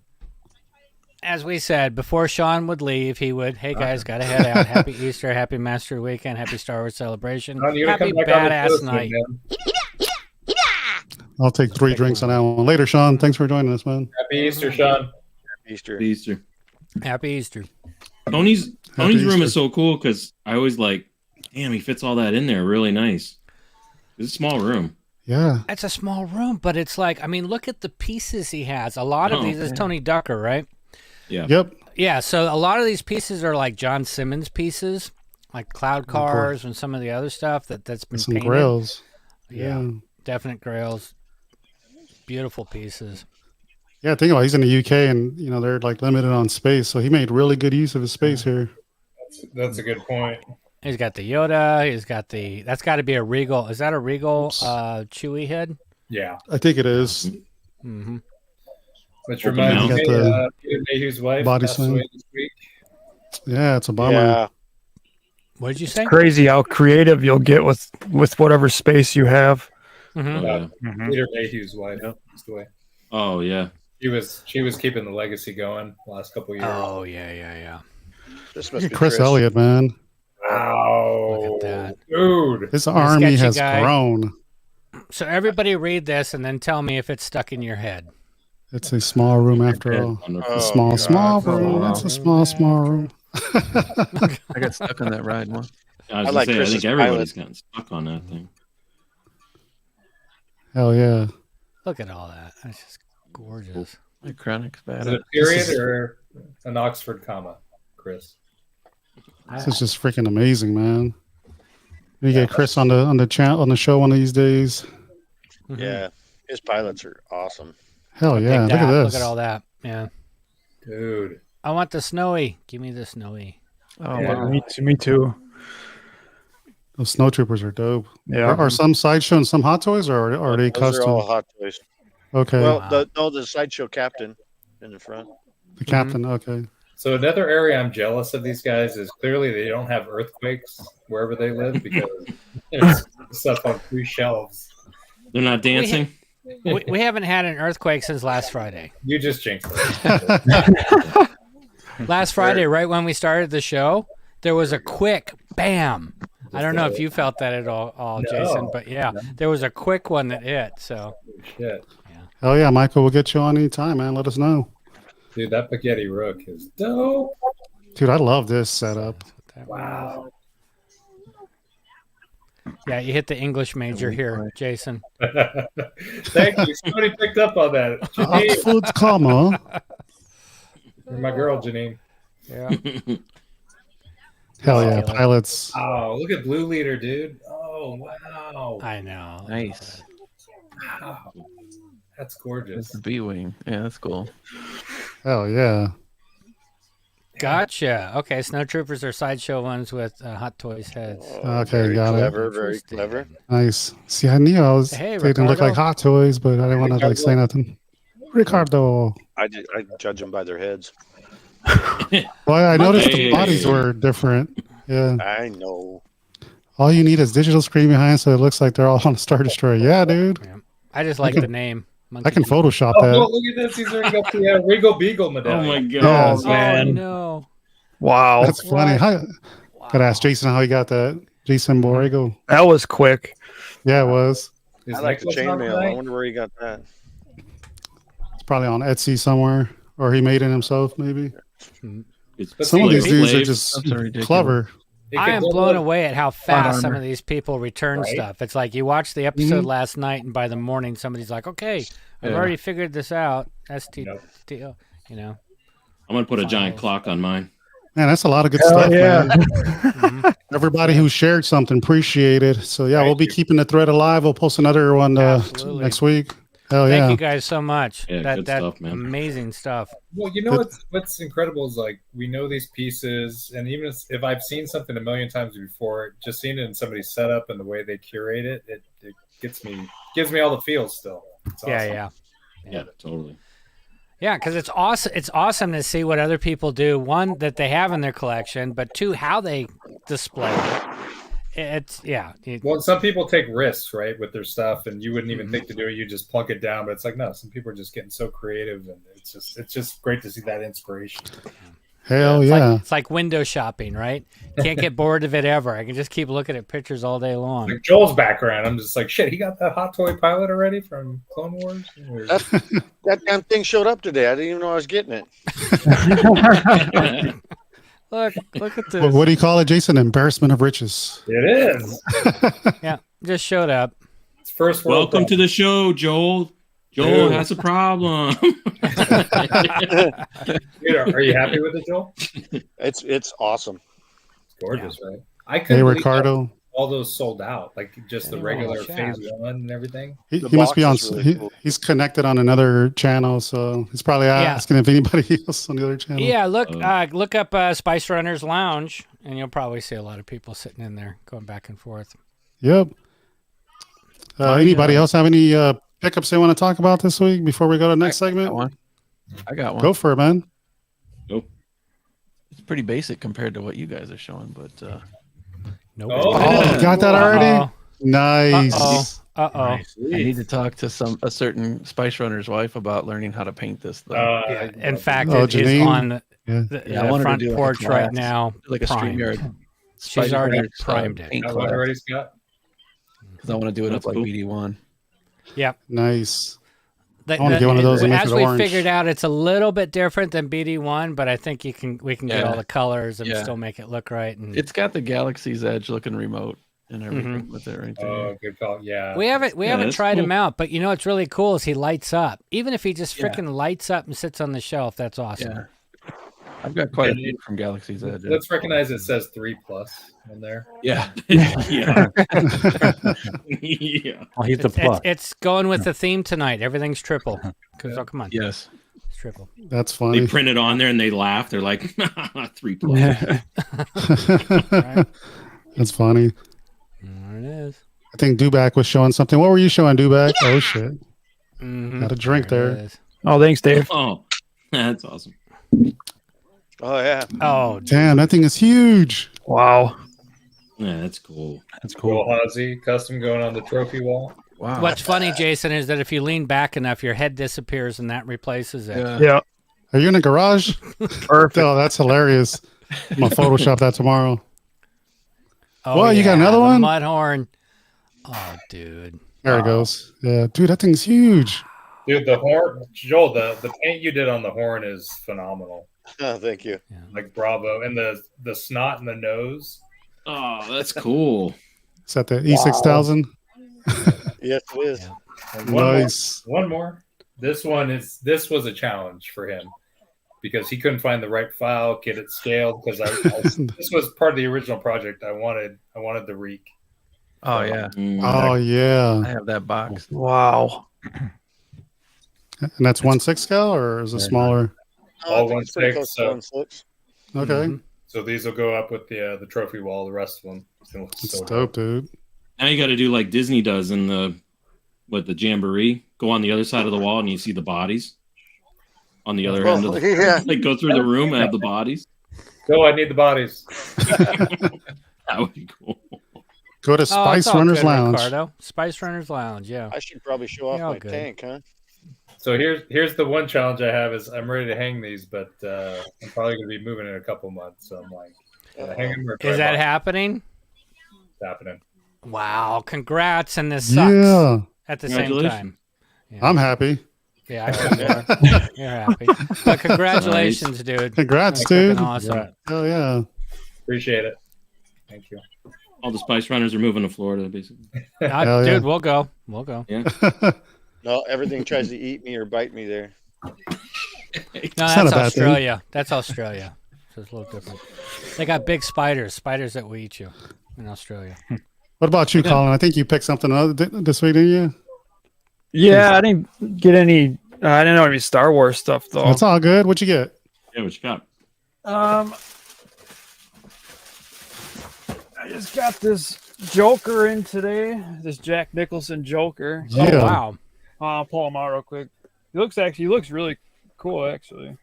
As we said, before Sean would leave, he would, hey guys, got to head out. Happy Easter, happy Master Weekend, happy Star Wars Celebration, Sean, you gotta happy come back on the badass show soon, night. man. I'll take 3 drinks on that one. Later, Sean. Thanks for joining us, man. Happy Easter, Sean. Easter. Easter. Happy Easter. Tony's room Easter. is so cool because I always like, damn, he fits all that in there really nice. It's a small room. Yeah. It's a small room, but it's like, I mean, look at the pieces he has. A lot of these is Tony Ducker, right? Yeah. Yep. Yeah, so a lot of these pieces are like John Simmons pieces, like Cloud Cars and some of the other stuff that's been Some painted. grails. Yeah, definite grails. Beautiful pieces. Yeah, think about it. He's in the UK, and they're like limited on space, so he made really good use of his space here. That's a good point. He's got the Yoda. He's got that's got to be a Regal. Is that a Regal Chewie head? Yeah. I think it is. Mm-hmm. Which Open reminds mouth. me, Got the Peter Mayhew's wife body passed slam. away this week. Yeah, it's a bummer. Yeah. What did you say? Crazy how creative you'll get with whatever space you have. Peter Mayhew's wife passed away. Oh yeah. She was keeping the legacy going the last couple of years. Oh yeah. This Look must at be Chris Elliott, man. Wow. Look at that. Dude. His army has grown. So everybody read this and then tell me if it's stuck in your head. It's a small room after all. A small room. It's a small room. I got stuck on that ride once. I was I gonna like say, I Chris's think everybody's pilot. gotten stuck on that thing. Hell yeah. Look at all that. That's just gorgeous. My chronic's bad. Is it a period or an Oxford comma, Chris? This is just freaking amazing, man. You get Chris on the channel on the show one of these days. Yeah, his pilots are awesome. Hell yeah! Look at this. Look at all that. Yeah, dude. I want the snowy. Give me the snowy. Oh wow. Me too. Those snow troopers are dope. Yeah. Are some sideshow and some hot toys, or are they Those custom? are all hot toys. Okay. Well, the sideshow captain in the front. The captain. Okay. So another area I'm jealous of these guys is clearly they don't have earthquakes wherever they live because there's stuff on 3 shelves. They're not dancing. We haven't had an earthquake since last Friday. You just jinxed it. Last Friday, right when we started the show, there was a quick bam. I don't know if you felt that at all, Jason, but yeah, there was a quick one that hit. So, shit. Hell yeah, Michael, we'll get you on anytime, man. Let us know. Dude, that spaghetti rook is dope. Dude, I love this setup. Wow. Yeah, you hit the English major here, Jason. Thank you. Somebody picked up on that. Janine. Oxford's comma. You're my girl, Janine. Yeah. Hell yeah, pilots. Oh, look at Blue Leader, dude. Oh, wow. I know. Nice. Wow. That's gorgeous. The B-wing. Yeah, that's cool. Hell yeah. Gotcha. Okay, snow troopers are sideshow ones with Hot Toys heads. Okay, very got clever, it. very clever. Nice. See, I knew Hey, they didn't look like Ricardo. hot toys, but I didn't want to like say nothing. Ricardo. I judge them by their heads. Well, I noticed Hey. the bodies were different. Yeah. I know. All you need is digital screen behind, so it looks like they're all on a Star Destroyer. Yeah, dude. I just like the name. I can Photoshop Oh, that. look at this. He's already got the Regal Beagle medallion. Oh my god. Yeah. Oh man. Oh, no. Wow. That's funny. Gotta ask Jason how he got that. Jason Borrego. That was quick. Yeah, it was. His I like the necklace on chainmail. tonight? I wonder where he got that. It's probably on Etsy somewhere, or he made it himself, maybe. It's Some of these dudes are slave. just That's ridiculous. clever. He I could am blow blown up- away at how fast some armor. of these people return Right? stuff. It's like you watch the episode last night, and by the morning, somebody's like, "Okay, I've Yeah. already figured this out." Nope. STO, you know. I'm gonna put a giant clock on mine. Man, that's a lot of good Hell stuff, yeah. man. Everybody who shared something, appreciate it. So yeah, we'll be keeping the thread alive. We'll post another one Absolutely. next week. Hell Thank yeah. you guys so much. Yeah, that good that stuff, man. amazing stuff. Well, you know what's incredible is like we know these pieces, and even if I've seen something a million times before, just seeing it in somebody's setup and the way they curate it, it gives me all the feels still. It's awesome. Yeah, totally. Yeah, because it's awesome. It's awesome to see what other people do. One, that they have in their collection, but two, how they display it. It's Well, some people take risks, right, with their stuff, and you wouldn't even think to do it. You just plunk it down, but it's like no. Some people are just getting so creative, and it's just great to see that inspiration. Hell it's yeah. Like, it's like window shopping, right? Can't get bored of it ever. I can just keep looking at pictures all day long. Like Joel's background, I'm just like shit. He got that hot toy pilot already from Clone Wars. Or- That damn thing showed up today. I didn't even know I was getting it. Look at this. What do you call it, Jason? Embarrassment of riches. It is. Yeah, just showed up. It's first world. Welcome to the show, Joel. Joel has a problem. Dude, are you happy with it, Joel? It's awesome. It's gorgeous, right? I couldn't Hey, believe Ricardo. all those sold out, like just the regular shaft. phase 1 and everything. He The must be on. box is really cool. He's connected on another channel, so he's probably asking if anybody else on the other channel. Yeah, look up Spice Runners Lounge, and you'll probably see a lot of people sitting in there going back and forth. Yep. Anybody else have any pickups they want to talk about this week before we go to the next segment? I got one. Go for it, man. Nope. pretty basic compared to what you guys are showing, but nope. Oh, you got that already? Nice. Uh-oh. I need to talk to a certain Spice Runner's wife about learning how to paint this though. Yeah, in fact, Oh, it is Janine? on Yeah. the I wanted to front do like a porch right class, now. like a primed. StreamYard. She's already primed it. Paint Got one class, already, Scott? because I want to do it That's up like cool. BD1. Yep. Nice. I want to get one of those and make as it we orange. figured out, it's a little bit different than BD1, but I think we can get all Yeah. the colors and Yeah. still make it look right. And It's got the Galaxy's Edge looking remote and everything with it right there. Oh, good call. Yeah. we haven't that's tried cool. him out, but you know what's really cool is he lights up. Even if he just freaking lights up and sits on the shelf, that's awesome. Yeah. I've got quite a few from Galaxy's Edge. Let's recognize it says 3+ in there. Yeah. yeah. yeah. Oh, he's the plus. It's going with the theme tonight. Everything's triple. Oh, come on. Yes. It's triple. That's funny. They print it on there and they laugh. They're like 3+. That's funny. There it is. I think Dubac was showing something. What were you showing, Dubac? Oh shit! Mhm. Got a drink There it there. is. Oh, thanks, Dave. Oh, that's awesome. Oh yeah. Oh, Damn, that thing is huge. Wow. Yeah, that's cool. That's Cool cool. Hazy custom going on the trophy wall. Wow. what's funny, Jason, is that if you lean back enough, your head disappears and that replaces it. Yeah. Yeah. Are you in the garage? Perfect. Oh, that's hilarious. I'm gonna Photoshop that tomorrow. Oh, What, you got yeah, another the one? mud horn. Oh, dude. There it goes. Yeah, dude, that thing's huge. Dude, the horn, Joel, the paint you did on the horn is phenomenal. Oh, thank you. Like bravo, and the snot and the nose. Oh, that's cool. Is that the E6000? Yes, it is. And Nice. One more. This was a challenge for him because he couldn't find the right file, get it scaled. Because this was part of the original project. I wanted the reek. Oh yeah. Oh I yeah. have that box. Wow. And that's 1/6 scale, or is it smaller? Oh, All I think it's pretty 1/6, close to so- 1/6. Okay, So these will go up with the trophy wall. The rest of them. It's gonna look it's so dope, dude. Now you got to do like Disney does in the Jamboree. Go on the other side of the wall and you see the bodies on the other end of the. Yeah. Like go through the room and have the bodies. Go! I need the bodies. That would be cool. Go to Oh, Spice it's all Runners good, Lounge. Ricardo. Spice Runners Lounge, yeah. I should probably show off You're all my good. tank, huh? So here's the one challenge I have is I'm ready to hang these, but I'm probably going to be moving in a couple months. So I'm like, hang them or Is that drive happening? It's happening. Wow. Congrats, and this sucks Yeah, at the same time. Yeah. I'm happy. Yeah, I bet you are. You're happy. But congratulations, dude. Congrats, That's dude. freaking awesome. Oh yeah. Appreciate it. Thank you. All the Spice Runners are moving to Florida, basically. Hell Dude, yeah. we'll go. We'll go. Yeah. No, everything tries to eat me or bite me there. No, not a that's bad Australia. That's Australia. So it's a little different. They got big spiders that will eat you in Australia. What about you, Colin? I think you picked something this week, didn't you? Yeah, I didn't get any. I didn't know any Star Wars stuff though. That's all good. What'd you get? Yeah, what you got? I just got this Joker in today. This Jack Nicholson Joker. Yeah. Oh, wow. I'll pull him out real quick. He looks really cool, actually.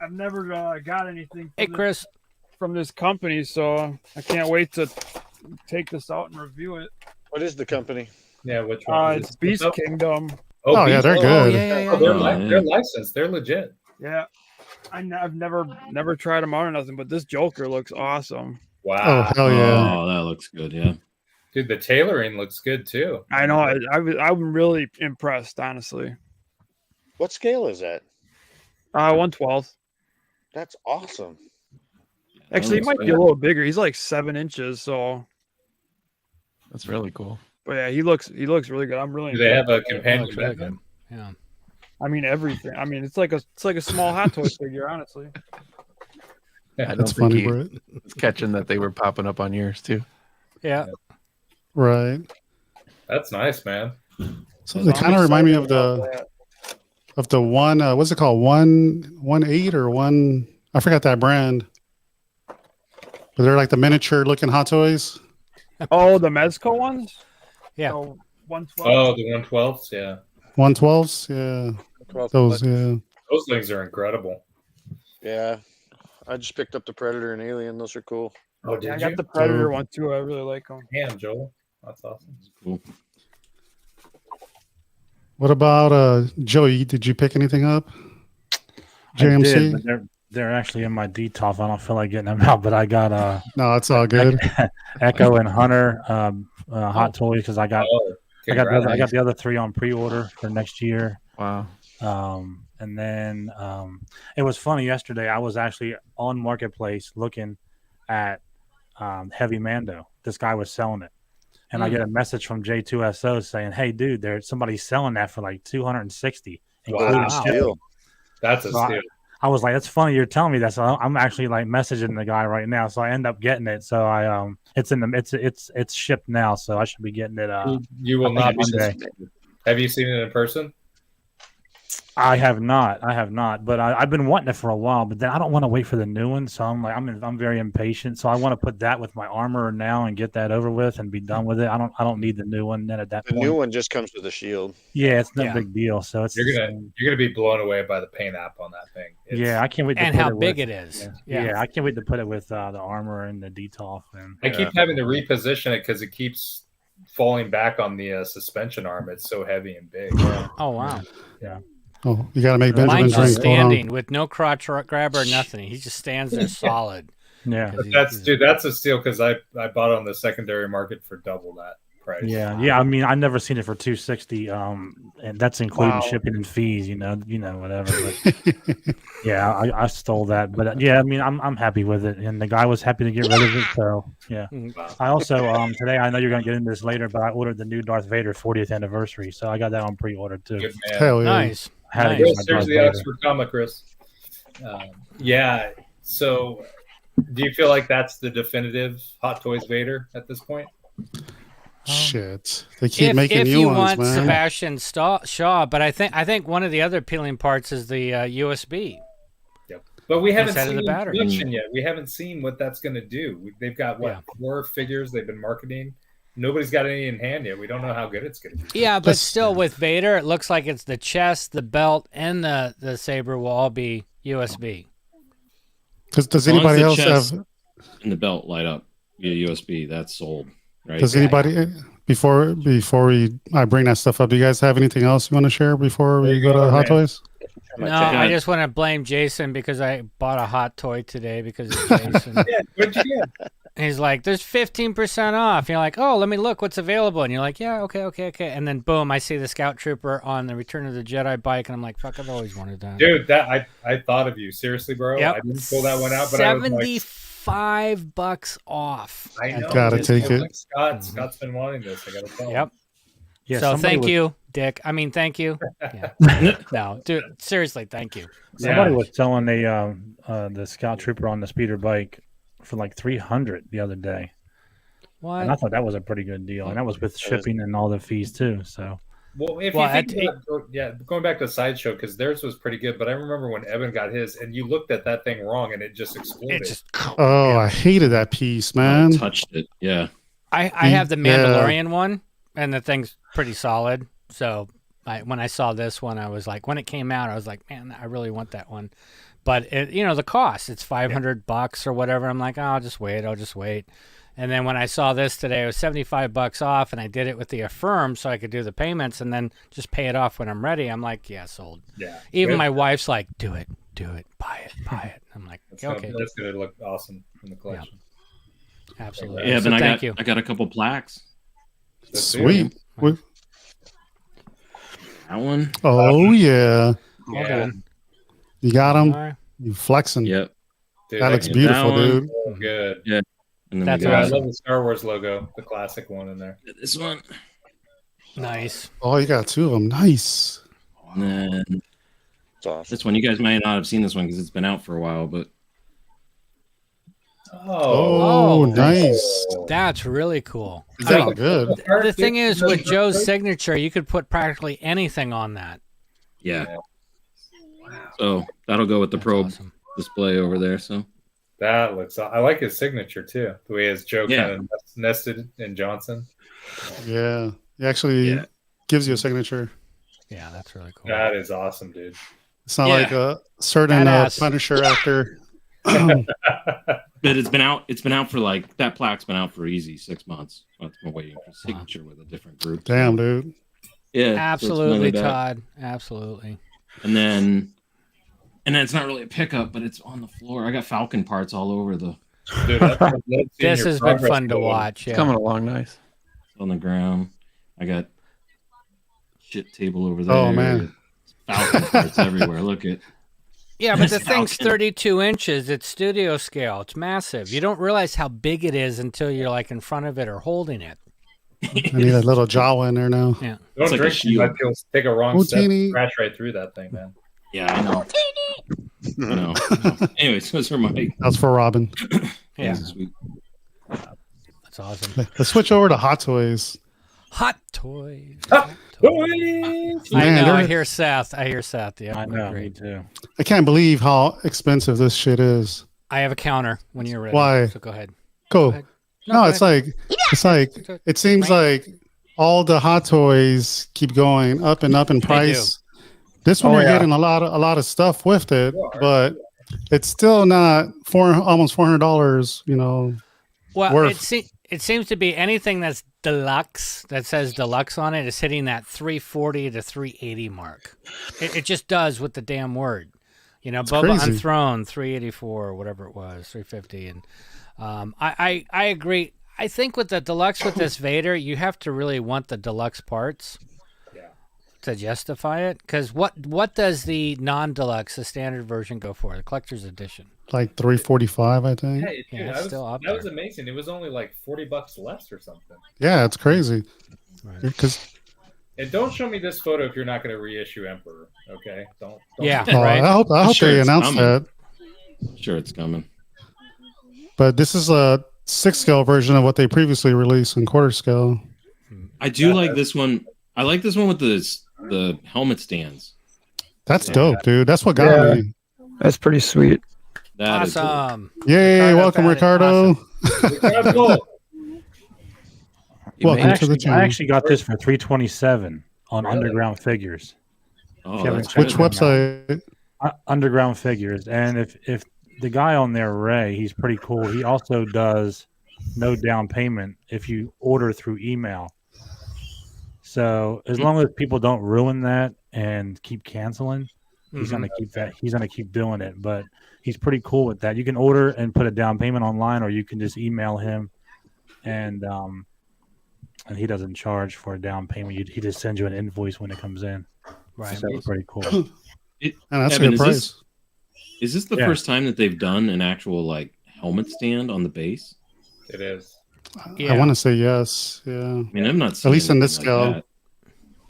I've never got anything Chris. from this company, so I can't wait to take this out and review it. What is the company? Yeah, which one? It's Beast Kingdom. Oh, yeah, they're good. They're licensed. They're legit. Yeah, I've never tried them out or nothing, but this Joker looks awesome. Wow. Oh, hell yeah. Oh, that looks good. Yeah. Dude, the tailoring looks good too. I know. I'm really impressed, honestly. What scale is that? 1/12. That's awesome. Actually, he might be a little bigger. He's like 7 inches, so. That's really cool. But yeah, he looks really good. I'm really. Do they have a Looks companion? really Batman? good. Yeah. I mean everything. I mean it's like a small Hot Toy figure, honestly. I don't That's think funny, he Brett. was catching that they were popping up on yours too. Yeah. Right. That's nice, man. So they kind of remind me of the one. What's it called? 118 or one? I forgot that brand. But they're like the miniature looking Hot Toys. Oh, the Mezco ones? Yeah. So 112. Oh, the 112s, yeah. 112s, yeah. Those, yeah. Those things are incredible. Yeah, I just picked up the Predator and Alien. Those are cool. Oh, I did got you? the Predator one too. I really like them. Damn, Joel. That's awesome. Cool. What about Joey? Did you pick anything up? I did, JMC? but they're actually in my DTOF. I don't feel like getting them out, but I got No, it's all good. Echo and Hunter Hot Toys because I got the other 3 on pre-order for next year. Wow. And then it was funny yesterday. I was actually on Marketplace looking at Heavy Mando. This guy was selling it, and I get a message from J2SO saying, "Hey, dude, there's somebody selling that for like 260, including shipping." That's a steal. I was like, "That's funny you're telling me that." So I'm actually like messaging the guy right now. So I end up getting it. So I it's shipped now. So I should be getting it. You will not be Monday. Have you seen it in person? I have not, but I've been wanting it for a while. But then I don't want to wait for the new one, so I'm very impatient. So I want to put that with my armor now and get that over with and be done with it. I don't need the new one. Then at that The point, new one just comes with a shield. yeah, it's no big deal. So it's You're gonna be blown away by the paint app on that thing. I can't wait to And put how it big with, it is. Yeah, I can't wait to put it with the armor and the DTOF. And I keep having to reposition it because it keeps falling back on the suspension arm. It's so heavy and big. Oh wow. Yeah. Oh, you got to make Benjamin Mine's just drink. Hold on. standing with no crotch grabber or nothing. He just stands there solid. Yeah. But that's a steal because I bought it on the secondary market for double that price. Yeah. I mean, I've never seen it for 260, and that's including shipping and fees. Whatever. But yeah, I stole that, but yeah, I mean, I'm happy with it, and the guy was happy to get rid of it. So yeah. Wow. I also today, I know you're gonna get into this later, but I ordered the new Darth Vader 40th anniversary, so I got that on pre-order too. Good man. Hell yeah. Nice. Here's the Oxford comic, Chris. Yeah. So, do you feel like that's the definitive Hot Toys Vader at this point? Shit, they keep making if new you ones, want man. Sebastian Shaw, but I think one of the other appealing parts is the USB. Yep. But we haven't Instead of seen the the battery. production yet. We haven't seen what that's going to do. They've got 4 figures they've been marketing. Nobody's got any in hand yet. We don't know how good it's going to be. Yeah, but still with Vader, it looks like it's the chest, the belt, and the saber will all be USB. Does anybody else have? And the belt light up via USB? That's sold, right? Does anybody before I bring that stuff up? Do you guys have anything else you want to share before we go to Hot Toys? No, I just want to blame Jason because I bought a hot toy today because of Jason. What'd you get? He's like, there's 15% off. You're like, oh, let me look what's available. And you're like, yeah, okay. And then boom, I see the Scout Trooper on the Return of the Jedi bike, and I'm like, fuck, I've always wanted that. Dude, I thought of you. Seriously, bro. Yep. I didn't pull that one out, but I was like, $75 off. I know. Gotta take it. Scott's been wanting this. I gotta tell him. Yep. Yeah, so thank you, Dick. I mean, thank you. Yeah. No, dude, seriously, thank you. Somebody was selling the Scout Trooper on the speeder bike for like $300 the other day. What? And I thought that was a pretty good deal, and that was with shipping and all the fees too. So, well, if you think going back to Sideshow, because theirs was pretty good, but I remember when Evan got his, and you looked at that thing wrong, and it just exploded. I hated that piece, man. I touched it, yeah. I have the Mandalorian one, and the thing's pretty solid. So when I saw this one, I was like, when it came out, I was like, man, I really want that one. But the cost, it's $500 or whatever. I'm like, oh, I'll just wait. And then when I saw this today, it was $75 off, and I did it with the Affirm so I could do the payments and then just pay it off when I'm ready. I'm like, yeah, sold. Yeah. Even my wife's like, do it, buy it. I'm like, okay. That's going to look awesome in the collection. Yeah. Absolutely. Yeah, so then thank you. I got a couple plaques. Sweet. That one. Oh yeah. Yeah. You got them. You flexing. Yep. Dude, that looks beautiful, dude. Oh, good. Yeah. And then That's I awesome. love the Star Wars logo, the classic one in there. This one. Nice. Oh, you got 2 of them. Nice. And then this one, you guys might not have seen this one because it's been out for a while, but Oh, nice. That's really cool. Is that good? The thing is, with Joe's signature, you could put practically anything on that. yeah. So that'll go with the probe display over there. So That looks. I like his signature too. The way his Joe Yeah. kind of nested in Johnson. Yeah. He actually gives you a signature. Yeah, that's really cool. That is awesome, dude. It's not like a certain Punisher actor. But it's been out. It's been out for like that plaque's been out for easy 6 months. I've been waiting for signature with a different group. Damn, dude. Yeah, absolutely, Todd. Absolutely. And then it's not really a pickup, but it's on the floor. I got Falcon parts all over the. Dude, this has been fun to watch. Yeah. It's coming along nice. It's on the ground. I got shit table over there. Oh man, Falcon parts everywhere. Look at. Yeah, but the thing's 32 inches. It's studio scale. It's massive. You don't realize how big it is until you're like in front of it or holding it. I need a little Jawa in there now. Yeah. Don't like drink too much. You'll take a wrong step, Houdini. scratch right through that thing, man. Yeah, I know. I know. Anyways, those are my. That's for Robin. Yeah. Sweet. That's awesome. Let's switch over to Hot Toys. Hot toys. Toys. I know. I hear Seth. Yeah, I know. Me too. I can't believe how expensive this shit is. I have a counter when you're ready. Why? So go ahead. Go. ahead. No, it's like it seems like all the Hot Toys keep going up and up in price. This one you're getting a lot of stuff with it, but it's still not almost $400. You know. Well, worth. it seems to be anything that's deluxe that says deluxe on it is hitting that 340 to 380 mark. It just does with the damn word. You know, Boba crazy. Unthrown 384 or whatever it was, 350, and I agree. I think with the deluxe with this Vader, you have to really want the deluxe parts to justify it. Because what does the non-deluxe, the standard version, go for? The collector's edition. Like $345, I think. Hey, dude, Yeah, it's still up that was amazing. It was only like $40 less or something. Yeah, it's crazy. Right. And don't show me this photo if you're not going to reissue Emperor. Okay, don't Yeah, I hope they announce that. Sure, it's coming. But this is a 6-scale version of what they previously released in quarter scale. I do like this one. I like this one with the helmet stands. That's dope, dude. That's what got me. That's pretty sweet. That is cool. Awesome. Yay! Welcome, Ricardo. Awesome. Welcome to the channel. I actually got this for $327 on Underground Figures. Oh, which website? Underground Figures. And if the guy on there, Ray, he's pretty cool. He also does no down payment if you order through email. So as long as people don't ruin that and keep canceling, he's gonna keep that. He's gonna keep doing it. But he's pretty cool with that. You can order and put a down payment online, or you can just email him, and he doesn't charge for a down payment. He just sends you an invoice when it comes in. Right. So that's pretty cool. And that's Evan, a good price. Is this the first time that they've done an actual like helmet stand on the base? It is. I want to say yes. Yeah. I mean, I'm not at least in this like scale. that.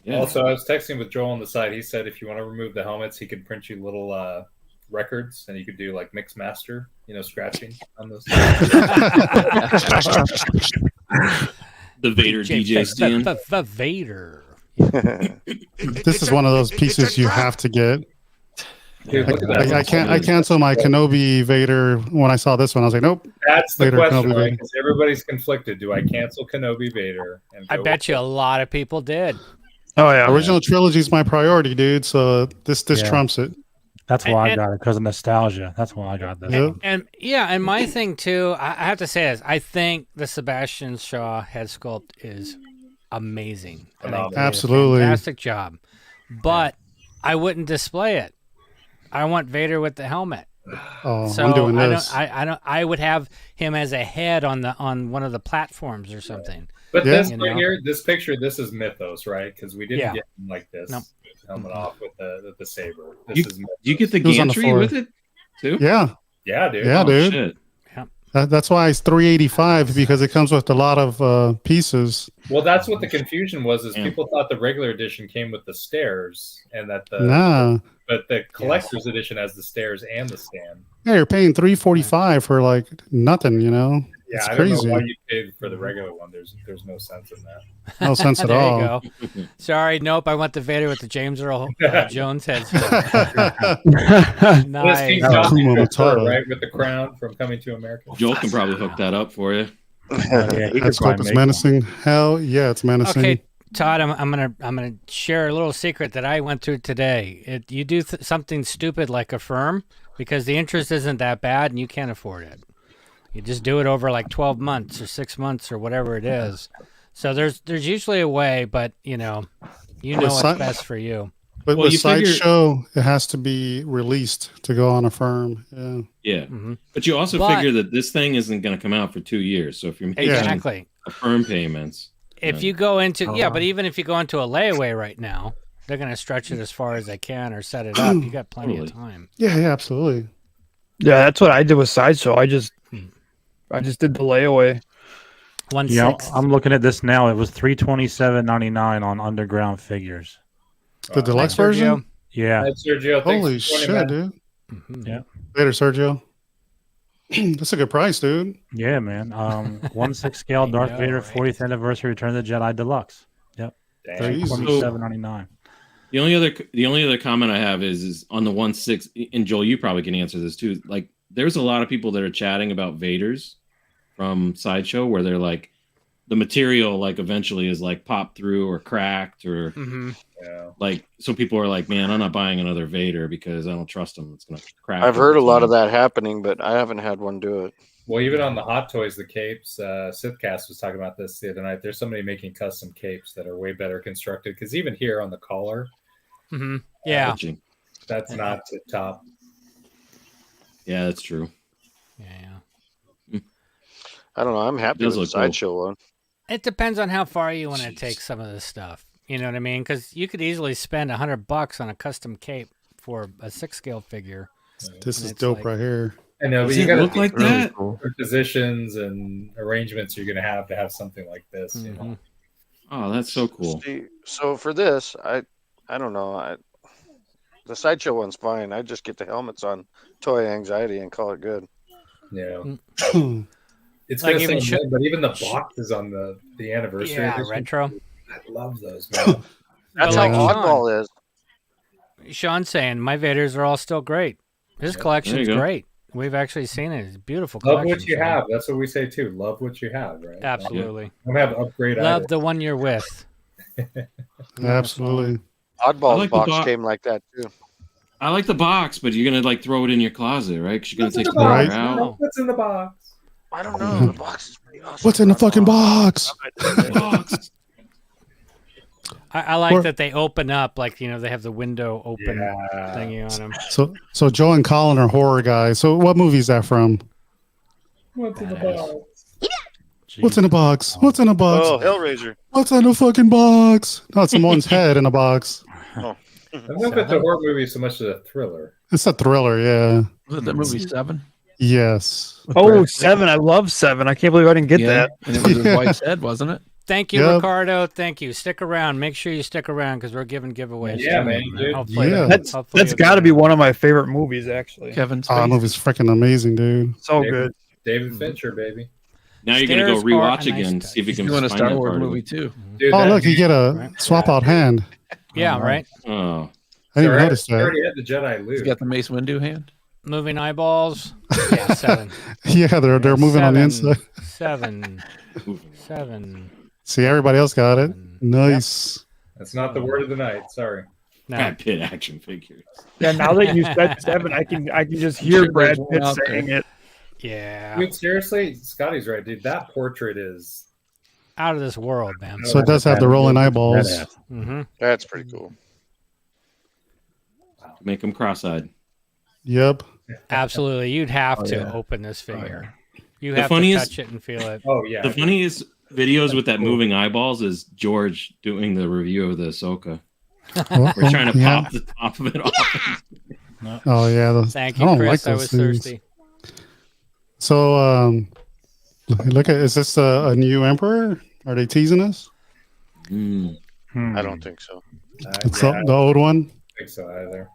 Yeah. Also, I was texting with Joel on the side. He said if you want to remove the helmets, he could print you little records, and you could do like mix master, scratching on those. The Vader DJ stand. The Vader. This is one of those pieces you have to get. Dude, look at that. I cancel my Kenobi Vader when I saw this one. I was like, nope. That's the Vader, question, Kenobi right? Vader. Because everybody's conflicted. Do I cancel Kenobi Vader? And I go bet you a lot of people did. Oh yeah. Original trilogy is my priority, dude. So this trumps it. That's why I got it, because of nostalgia. That's why I got this. And my thing too, I have to say is I think the Sebastian Shaw head sculpt is amazing. I think they did a Absolutely. fantastic job. But I wouldn't display it. I want Vader with the helmet. Oh, So I'm doing I this. I would have him as a head on one of the platforms or something. But Yeah. this right here, this picture, this is Mythos, right? Because we didn't Yeah. get him like this. Nope. Helmet off with the saber. This is Mythos. You get the It was on the gantry floor. with it too? Yeah. Yeah, dude. Yeah, Oh, dude. shit. That's why it's $385, because it comes with a lot of pieces. Well, that's what the confusion was. Is Yeah. people thought the regular edition came with the stairs, and that but the collector's edition has the stairs and the stand. Yeah, you're paying $345 for like nothing, Yeah, It's I crazy. don't know why you paid for the regular one. There's no sense in that. No sense at There all. you go. Sorry, nope. I want the Vader with the James Earl Jones head. This Nice. King Kuma Johnson Matata. right with the crown from Coming to America. Joel can probably hook that up for you. Yeah, he could That's probably it's make menacing. Hell yeah, it's menacing. Okay, Todd, I'm gonna share a little secret that I went through today. You do something stupid like Affirm because the interest isn't that bad and you can't afford it. You just do it over like 12 months or 6 months or whatever it is. So there's usually a way, but you know what's best for you. But with Sideshow, it has to be released to go on Affirm. Yeah. Yeah. But you also figure that this thing isn't going to come out for 2 years. So if you're making Affirm payments. If you go into but even if you go into a layaway right now, they're going to stretch it as far as they can or set it up. You got plenty of time. Yeah, absolutely. Yeah, that's what I did with Sideshow. I just did the layaway. I'm looking at this now. It was $327.99 on Underground Figures. The deluxe version? Yeah. Hi, Sergio. Holy shit, dude. Yeah. Later, Sergio. That's a good price, dude. Yeah, man. 1/6 scale Darth Vader 40th anniversary Return of the Jedi Deluxe. Yep. $327.99. The only other comment I have is on the 1/6, and Joel, you probably can answer this too. Like, there's a lot of people that are chatting about Vaders from Sideshow where they're like, the material like eventually is like popped through or cracked or like, so people are like, man, I'm not buying another Vader because I don't trust him. It's gonna crack. I've heard a lot of that happening, but I haven't had one do it. Well, even on the Hot Toys, the capes, Sithcast was talking about this the other night. There's somebody making custom capes that are way better constructed because even here on the collar, that's not tip top. Yeah, that's true. Yeah. I don't know. I'm happy with the Sideshow one. It depends on how far you want to take some of this stuff. You know what I mean? Because you could easily spend $100 on a custom cape for a 6 scale figure. This is dope right here. I know, but Does you it got to look like that? Positions and arrangements you're going to have something like this. You know? Oh, that's so cool. See, so for this, I don't know. The Sideshow one's fine. I just get the helmets on Toy Anxiety and call it good. Yeah. It's like even but even the boxes on the anniversary. Yeah, retro. I love those, man. That's how oddball is. Sean's saying my Vaders are all still great. His collection's great. We've actually seen it. It's a beautiful collection. Love what you have. That's what we say too. Love what you have, right? Absolutely. Don't have upgrade. Love items. the one you're with. Absolutely. Oddball's like box came like that too. I like the box, but you're gonna like throw it in your closet, right? Because you're gonna take the box? out. What's in the box? I don't know. The box is pretty awesome. What's in the fucking box? I like that they open up, like, you know, they have the window open thingy on them. So Joe and Colin are horror guys. So what movie is that from? What's in the box? What's in the box? What's in the box? Oh, Hellraiser. What's in the fucking box? No, it's someone's head in a box. Oh. I don't know if it's a horror movie so much as a thriller. It's a thriller, yeah. Was it that movie 7? Yes. Oh, 7. I love 7. I can't believe I didn't get that. And it was his wife's head, wasn't it? Thank you, Ricardo. Thank you. Stick around. Make sure you stick around because we're giving giveaways. Yeah, man. That's got to be one of my favorite movies, actually. Kevin Spacey. Oh, that movie's freaking amazing, dude. So good. David Fincher, baby. Now you're gonna go rewatch again, see if you can doing a find Star that Wars part of movie it. too. Dude, Oh, look, you get a swap out hand. Yeah, right. Oh, I didn't notice I that. already had the Jedi loot. He's got the Mace Windu hand. Moving eyeballs. Yeah, 7. Yeah, they're moving on the inside. 7. 7. See, everybody else got it. Nice. That's not the word of the night. Sorry. No. Brad Pitt action figures. Yeah, now that you said 7, I can just hear Brad Pitt saying it. Yeah. Dude, seriously, Scotty's right, dude. That portrait is out of this world, man. So it does have the rolling eyeballs. Mm-hmm. That's pretty cool. Make them cross-eyed. Yep. Absolutely. You'd have to open this figure. You The have to funniest- touch it and feel it. Oh yeah. The funniest videos with that moving eyeballs is George doing the review of the Ahsoka. We're trying to pop the top of it off. Oh yeah. Thank I you, don't Chris. like I those was things. thirsty. So look at, is this a new emperor? Are they teasing us? I don't think so. It's the old one. I don't think so either.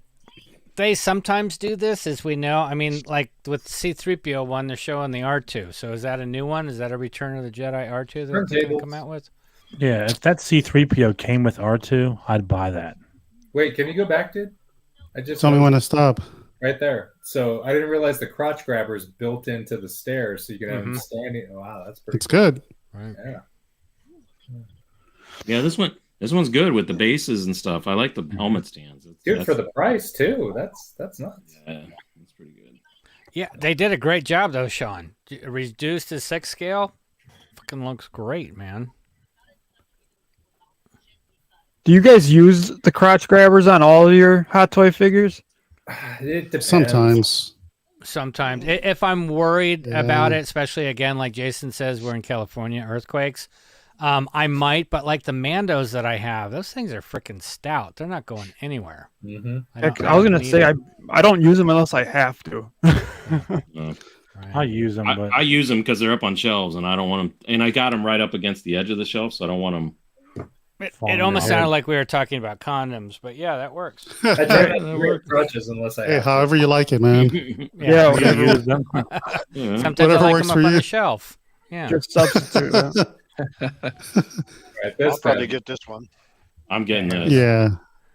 They sometimes do this, as we know. I mean, like with C-3PO one, they're showing the R2. So is that a new one? Is that a Return of the Jedi R2 that they're going to come out with? Yeah, if that C-3PO came with R2, I'd buy that. Wait, can you go back, dude? I just Tell me when to stop. right there. So I didn't realize the crotch grabber is built into the stairs, so you can have him standing. Oh, wow, that's pretty. It's good. Right. Yeah. Yeah, this one. This one's good with the bases and stuff. I like the helmet stands. Dude, for the price too. That's nuts. Yeah, that's pretty good. Yeah, they did a great job though, Sean. Reduced his 6 scale. Fucking looks great, man. Do you guys use the crotch grabbers on all of your Hot Toy figures? It depends. Sometimes. If I'm worried about it, especially again, like Jason says, we're in California, earthquakes. I might, but like the Mandos that I have, those things are freaking stout. They're not going anywhere. Mm-hmm. I was gonna say I don't use them unless I have to. I use them, but I use them because they're up on shelves, and I don't want them. And I got them right up against the edge of the shelf, so I don't want them. It almost sounded like we were talking about condoms, but yeah, that works. I try not to wear crutches unless I have to. However you like it, man. Yeah, whatever. use them. Sometimes Whatever I like works them for up on you. the shelf. Yeah. Just substitute. I'll probably get this one. I'm getting this. Yeah,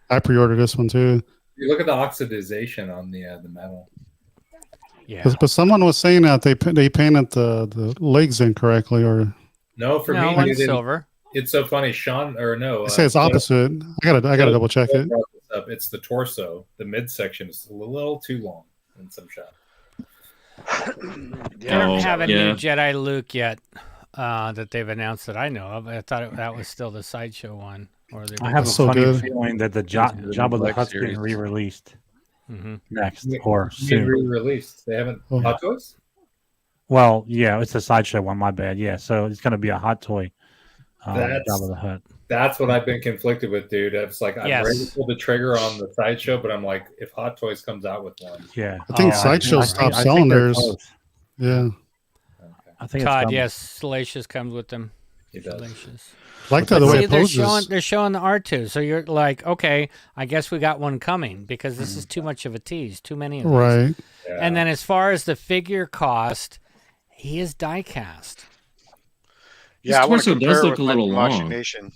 I pre-ordered this one too. You look at the oxidization on the metal. Yeah. But someone was saying that they painted the legs incorrectly, or No, for me, one's it didn't. silver. It's so funny, Sean. Or no, they say it's opposite. I gotta double check it. It's the torso. The midsection is a little too long in some shots. They don't have a new Jedi Luke yet that they've announced that I know of. I thought that was still the Sideshow one. Or I have a funny feeling that the Jabba the Hutt's getting re-released next or soon. Re-released. They haven't Hot Toys. Well, yeah, it's a Sideshow one. My bad. Yeah, so it's going to be a Hot Toy. Jabba the Hutt. That's what I've been conflicted with, dude. It's like I'm ready to pull the trigger on the Sideshow, but I'm like, if Hot Toys comes out with one, yeah, I think Sideshow stopped selling theirs. Yeah, I think Todd, yes, Salacious comes with them. He does. Salacious. Like the way it poses. They're showing the R2, so you're like, okay, I guess we got one coming because this is too much of a tease, too many of these. Right. Yeah. And then as far as the figure cost, he is die cast. Yeah, I want to compare does it look with a little my long. Nation.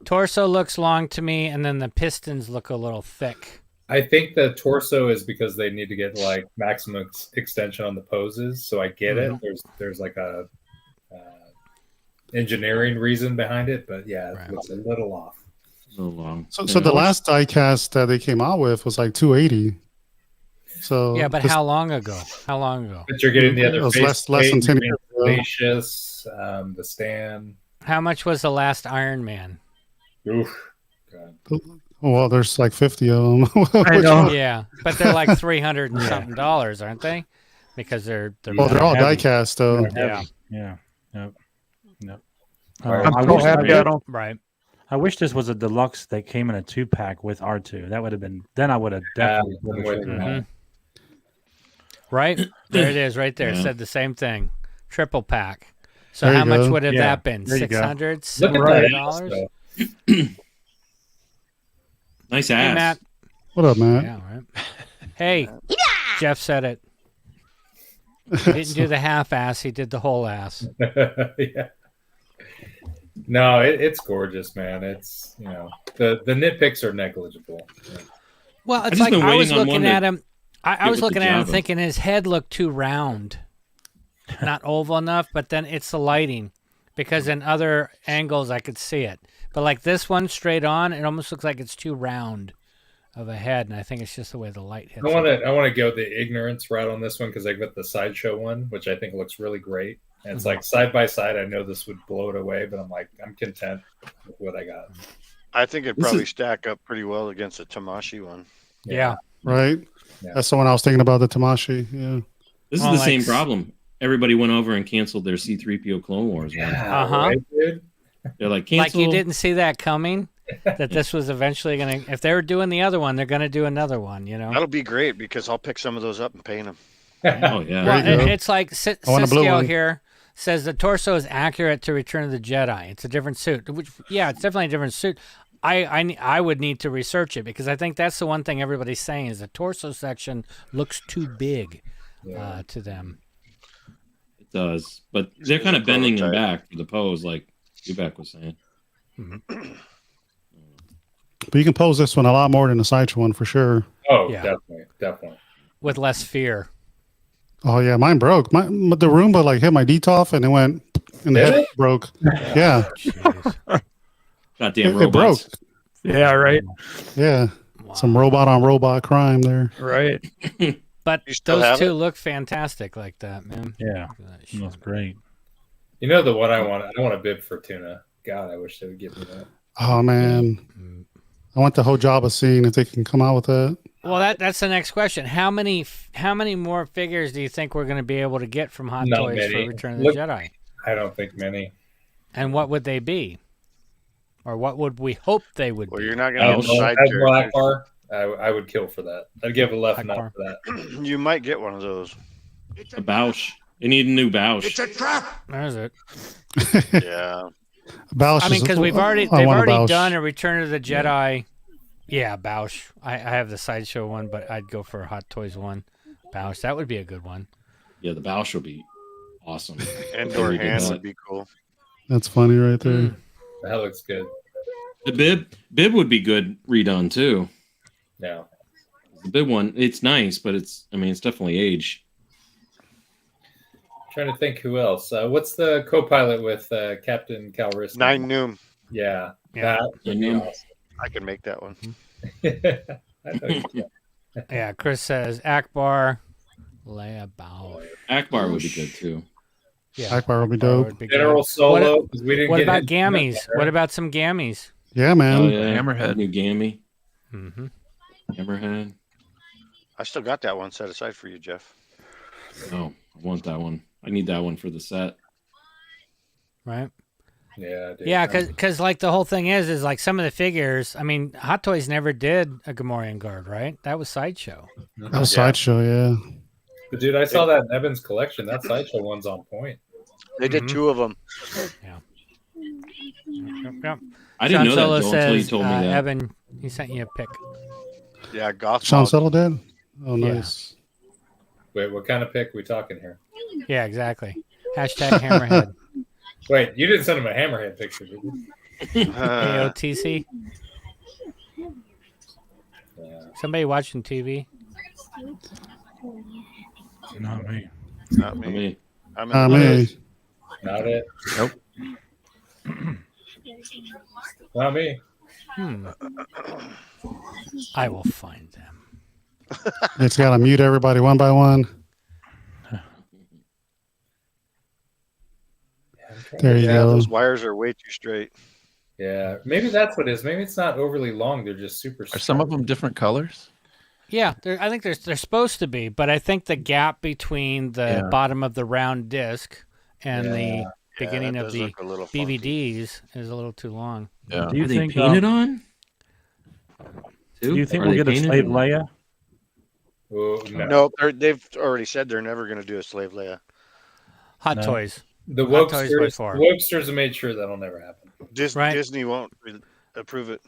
Torso looks long to me, and then the pistons look a little thick. I think the torso is because they need to get like maximum extension on the poses. So I get it. There's like a engineering reason behind it, but yeah, it looks a little off. A little long. So the last diecast that they came out with was like $280. So yeah, but how long ago? How long ago? But you're getting the other it was less than 10 years ago. Spacious, the stand. How much was the last Iron Man? Oof. God. Well, there's like 50 of them. I know. Yeah, but they're like $300 and something dollars, aren't they? Because they're well, they're all diecast though. Yeah. Yep. I'm so happy I don't. Right. I wish this was a deluxe that came in a 2-pack with R2. That would have been. Then I would have definitely. Right there it is, right there. It said the same thing. Triple pack. So There you how much go. would have Yeah, that been? there you go. $600, Look at that ass, $700? though. Nice Hey, ass. Matt. What up, Matt? Yeah, right. Hey, Jeff said it. He didn't do the half ass, he did the whole ass. Yeah. No, it's gorgeous, man. It's the nitpicks are negligible. Yeah. Well, it's just like been I was waiting on looking one at to him. I get was with looking the at him Java. thinking his head looked too round, not oval enough. But then it's the lighting, because in other angles I could see it. But like this one straight on, it almost looks like it's too round of a head, and I think it's just the way the light hits. I want to go the ignorance route on this one because I got the Sideshow one, which I think looks really great. And it's like side by side. I know this would blow it away, but I'm content with what I got. I think it'd probably stack up pretty well against the Tamashi one. Yeah. Right. Yeah. That's the one I was thinking about, the Tamashi. Yeah. This is the same problem. Everybody went over and canceled their C-3PO Clone Wars one. Right, dude? They're like, Like cancel. you didn't see that coming. That this was eventually going to, if they were doing the other one, they're going to do another one, That'll be great because I'll pick some of those up and paint them. Oh, yeah. Well, it's like want a blue Cisco one. here says the torso is accurate to Return of the Jedi. It's a different suit. Which, yeah, it's definitely a different suit. I would need to research it because I think that's the one thing everybody's saying is the torso section looks too big to them. It does. But they're kind of bending him back for the pose, like Ubek was saying. But you can pose this one a lot more than the Sideshow one for sure. Oh, Yeah. definitely. With less fear. Oh yeah, mine broke. The Roomba like hit my DTOF and it went and the Did head it? broke. Yeah. Goddamn It broke. robots. Yeah, right. Yeah. Some robot on robot crime there. Right. But still those have two it? look fantastic like that, man. Yeah. Look at that shit. That's great. You know the one I want? I want a bib for tuna. God, I wish they would give me that. Oh man. I want the whole Jabba scene if they can come out with that. Well, that's the next question. How many more figures do you think we're going to be able to get from Hot Not Toys many. for Return of the Look- Jedi? I don't think many. And what would they be? Or what would we hope they would Well, be? you're not going to get the side Admiral characters. Akbar, I would kill for that. I'd give a left nut Akbar. for that. You might get one of those. A Bausch. They need a new Bausch. There's it. Yeah. Bausch I mean, is- because they've I already want a Bausch. done a Return of the Jedi. Yeah, Bausch. I have the Sideshow one, but I'd go for a Hot Toys one. Bausch, that would be a good one. Yeah, the Bausch would be awesome. Indoor They redid hand that. would be cool. That's funny right there. That looks good. The bib would be good redone too. Yeah. The bib one, it's nice, but it's definitely age. Trying to think who else. What's the co-pilot with Captain Calrissian? 9 Noom. Yeah, Yeah. that would be awesome. I can make that one. I know you can. Yeah, Chris says Akbar, Leia Bausch. Akbar would be good too. Yeah, Akbar would be Akbar dope. would be good. General Solo. 'cause we didn't What get about into gammies? that, right? What about some gammies? Yeah, man. Oh yeah, Hammerhead. new gammy, Mm-hmm. Hammerhead. I still got that one set aside for you, Jeff. Oh, I want that one. I need that one for the set. Right. Yeah, dude. Yeah, because like the whole thing is like some of the figures. I mean, Hot Toys never did a Gamorrean guard, right? That was Sideshow. That was Sideshow, yeah. But dude, I saw that in Evan's collection. That Sideshow one's on point. They did 2 of them. Yeah. Yep. I didn't know that, Solo Joel, until you says, told me that. Evan, he sent you a pic. Yeah, Goth. Sean Mog. Settle did? Oh, Yeah. nice. Wait, what kind of pick we talking here? Yeah, exactly. Hashtag Hammerhead. Wait, you didn't send him a hammerhead picture, did you? AOTC. Yeah. Somebody watching TV? Not me. Not I me. mean, I'm Not in the me. Not it. Nope. Not me. I will find them. It's got to mute everybody one by one. There you Yeah, go. those wires are way too straight. Yeah, maybe that's what it is. Maybe it's not overly long. They're just super. Are some of them different colors? Yeah, I think they're supposed to be, but I think the gap between the bottom of the round disc and the beginning that of does the look a little funky. BVDs is a little too long. Yeah. Do you are they think painted on? Do you think Are we'll they get a painted slave on? Leia? Oh, no. No, they've already said they're never going to do a slave Leia. Hot No. Toys. The Hot Toys by Wokesters, far. have made sure that'll never happen. Right. Disney won't approve it.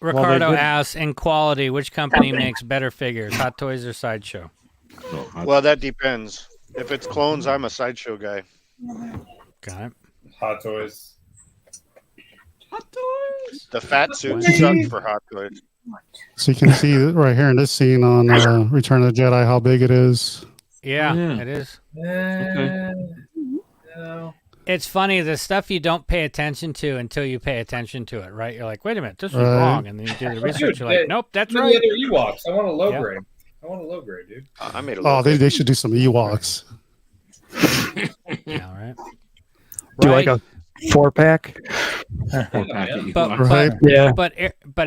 Ricardo did- asks, in quality, which company makes better figures, Hot Toys or Sideshow? Well, that depends. If it's clones, I'm a Sideshow guy. Got it. Hot Toys. The fat suits suck for Hot Toys. So you can see right here in this scene on Return of the Jedi how big it is. Yeah, Yeah. it is. No. It's funny, the stuff you don't pay attention to until you pay attention to it, right? You're like, wait a minute, this was Right. wrong. And then you do the research, you're like, Dude, nope, that's Look at right. the other Ewoks. I want a low Yeah. grade. I want a low grade, dude. I made a Oh, low they should do some Ewoks. Yeah, all right. Do like a 4-pack? But, Right. Yeah. but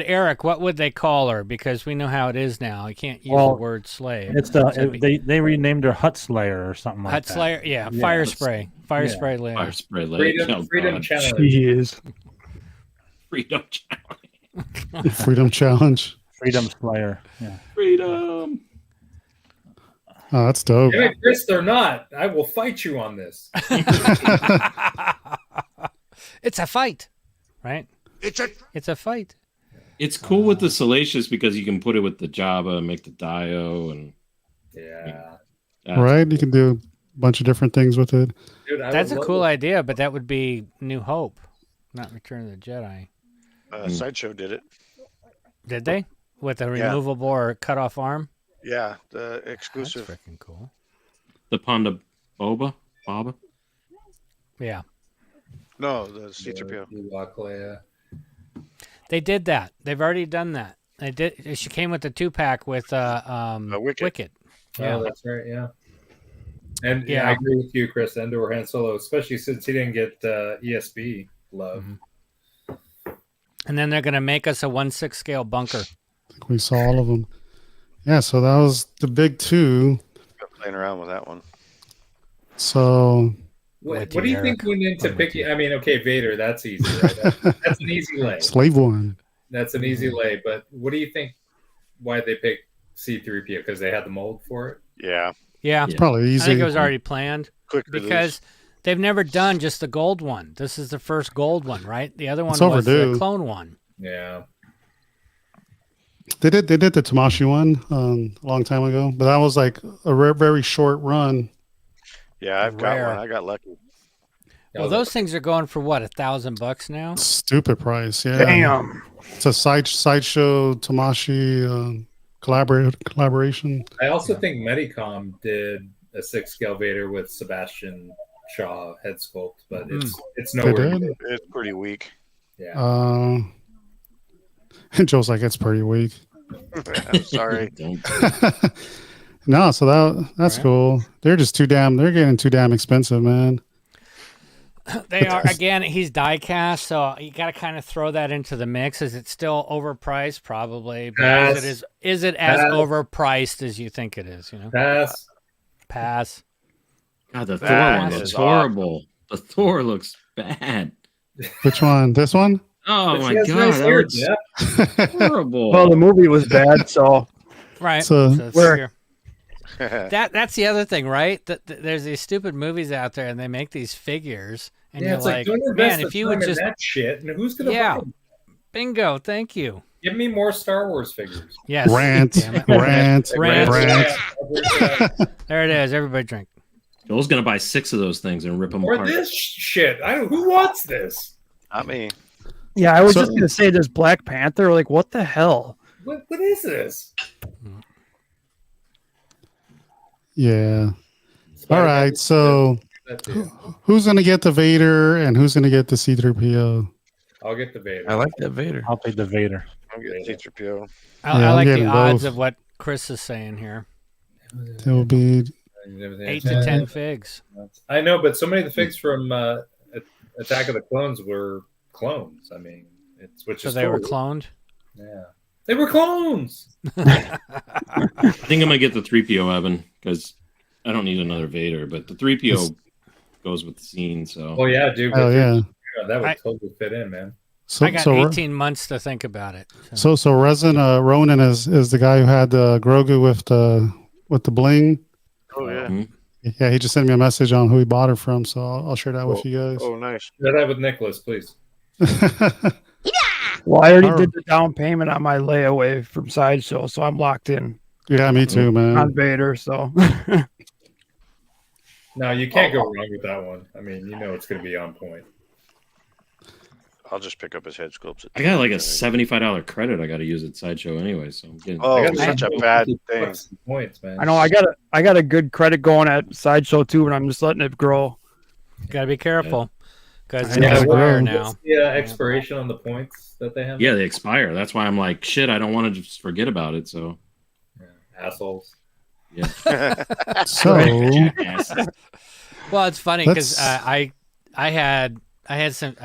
Eric, what would they call her? Because we know how it is now. You can't use Well, the word slave. It's they renamed her Hut Slayer or something like Hut that. Slayer, yeah, Yeah. fire spray, Yeah. layer. Fire spray layer. Freedom God. Challenge. She is. Freedom challenge. Freedom Challenge. Freedom Slayer. Yeah. Freedom. Oh, that's dope. Damn it, Chris, they're not. I will fight you on this. It's a fight, right? It's a fight. It's cool with the Salacious because you can put it with the Jabba and make the Dio and Yeah. Right? You can do a bunch of different things with it. Dude, I That's a would cool love idea, but that would be New Hope, not Return of the Jedi. Sideshow did it. Did they? With a Yeah. removable or cut off arm? Yeah, the exclusive. That's freaking cool. the Ponda Boba. Yeah. No, the C-3PO. Ewok Leia. They did that. They've already done that. They did. She came with the 2-pack with Wicked. Yeah, Oh, that's right. Yeah. And Yeah. I agree with you, Chris. Endor Han Solo, especially since he didn't get ESB love. And then they're gonna make us a 1/6 scale bunker. I think we saw all of them. Yeah, so that was the big two. Playing around with that one. So What do you think went into picking? I mean, okay, Vader, that's easy. Right? That's an easy lay. Slave One. That's an easy lay. But what do you think? Why they picked C-3PO? Because they had the mold for it. Yeah. Yeah, It's probably easy. I think it was already planned Quick because they've never done just the gold one. This is the first gold one, right? The other one It's was the overdue. clone one. Yeah. They did the Tamashi one a long time ago, but that was like a very short run. Yeah, I've got Rare. one. I got lucky. Well, those things are going for what, $1,000 now? Stupid price, yeah. Damn. It's a sideshow Tamashi collaboration. I also think Medicom did a 6-scale Vader with Sebastian Shaw head sculpt, but it's They nowhere. did? near. It's pretty weak. Yeah. And Joe's like, it's pretty weak. I'm sorry. No, so that's cool. They're getting too damn expensive, man. They are, again, he's die cast, so you got to kind of throw that into the mix. Is it still overpriced? Probably. But Pass. is it as Pass. overpriced as you think it is? You know? Pass. God, the That Thor one is looks horrible. The Thor looks bad. Which one? This one? Oh But my she has god, nice that hair, looks Jeff. horrible. Well, the movie was bad, so Right. So- So it's Where- fair. That's the other thing, right? There's these stupid movies out there, and they make these figures, and Yeah, you're it's like, don't invest man, the if you time would in just, that shit, and who's gonna yeah, buy them? bingo, thank you. Give me more Star Wars figures. Yes, Rant, damn it. rant, Rant. rant. There it is. Everybody drink. Joel's gonna buy 6 of those things and rip them Or apart. this shit. Who wants this? Not me. yeah, I was So- just gonna say this Black Panther. Like, what the hell? What is this? Yeah. All right. So That's it. who's gonna get the Vader and who's gonna get the C-3PO? I'll get the Vader. I like that Vader. I'll take the Vader. I'm getting C-3PO. I Yeah, I'm like the getting odds both. of what Chris is saying here. It will be 8 to 10 figs. I know, but so many of the figs from Attack of the Clones were clones. I mean, which So is they were cool. cloned. Yeah, they were clones. I think I'm gonna get the 3PO, Evan, because I don't need another Vader, but the 3PO goes with the scene. So Oh yeah, dude. Oh, yeah. That would I- totally fit in, man. so I got so 18 months to think about it. so Ronan is the guy who had Grogu with the bling. Oh yeah. Mhm. Yeah, he just sent me a message on who he bought it from, so I'll share that with you guys. Oh, nice. Share that with Nicholas, please. Well, I already All did the down payment on my layaway from Sideshow, so I'm locked in Yeah, me too, on man. Vader. So No, you can't go wrong with that one. I mean, you know it's going to be on point. I'll just pick up his head sculpts. I got like a $75 credit I got to use at Sideshow anyway. So I'm getting. Oh, I got such a 50 bad thing. bucks in points, man. I know I got a good credit going at Sideshow too, but I'm just letting it grow. Got to be careful because Yeah, it's well, rare What's now. the expiration on the points that they have? Yeah, they expire. That's why I'm like, shit. I don't want to just forget about it. So Assholes. yeah. So Jackasses. Well, it's funny because Let's- I had some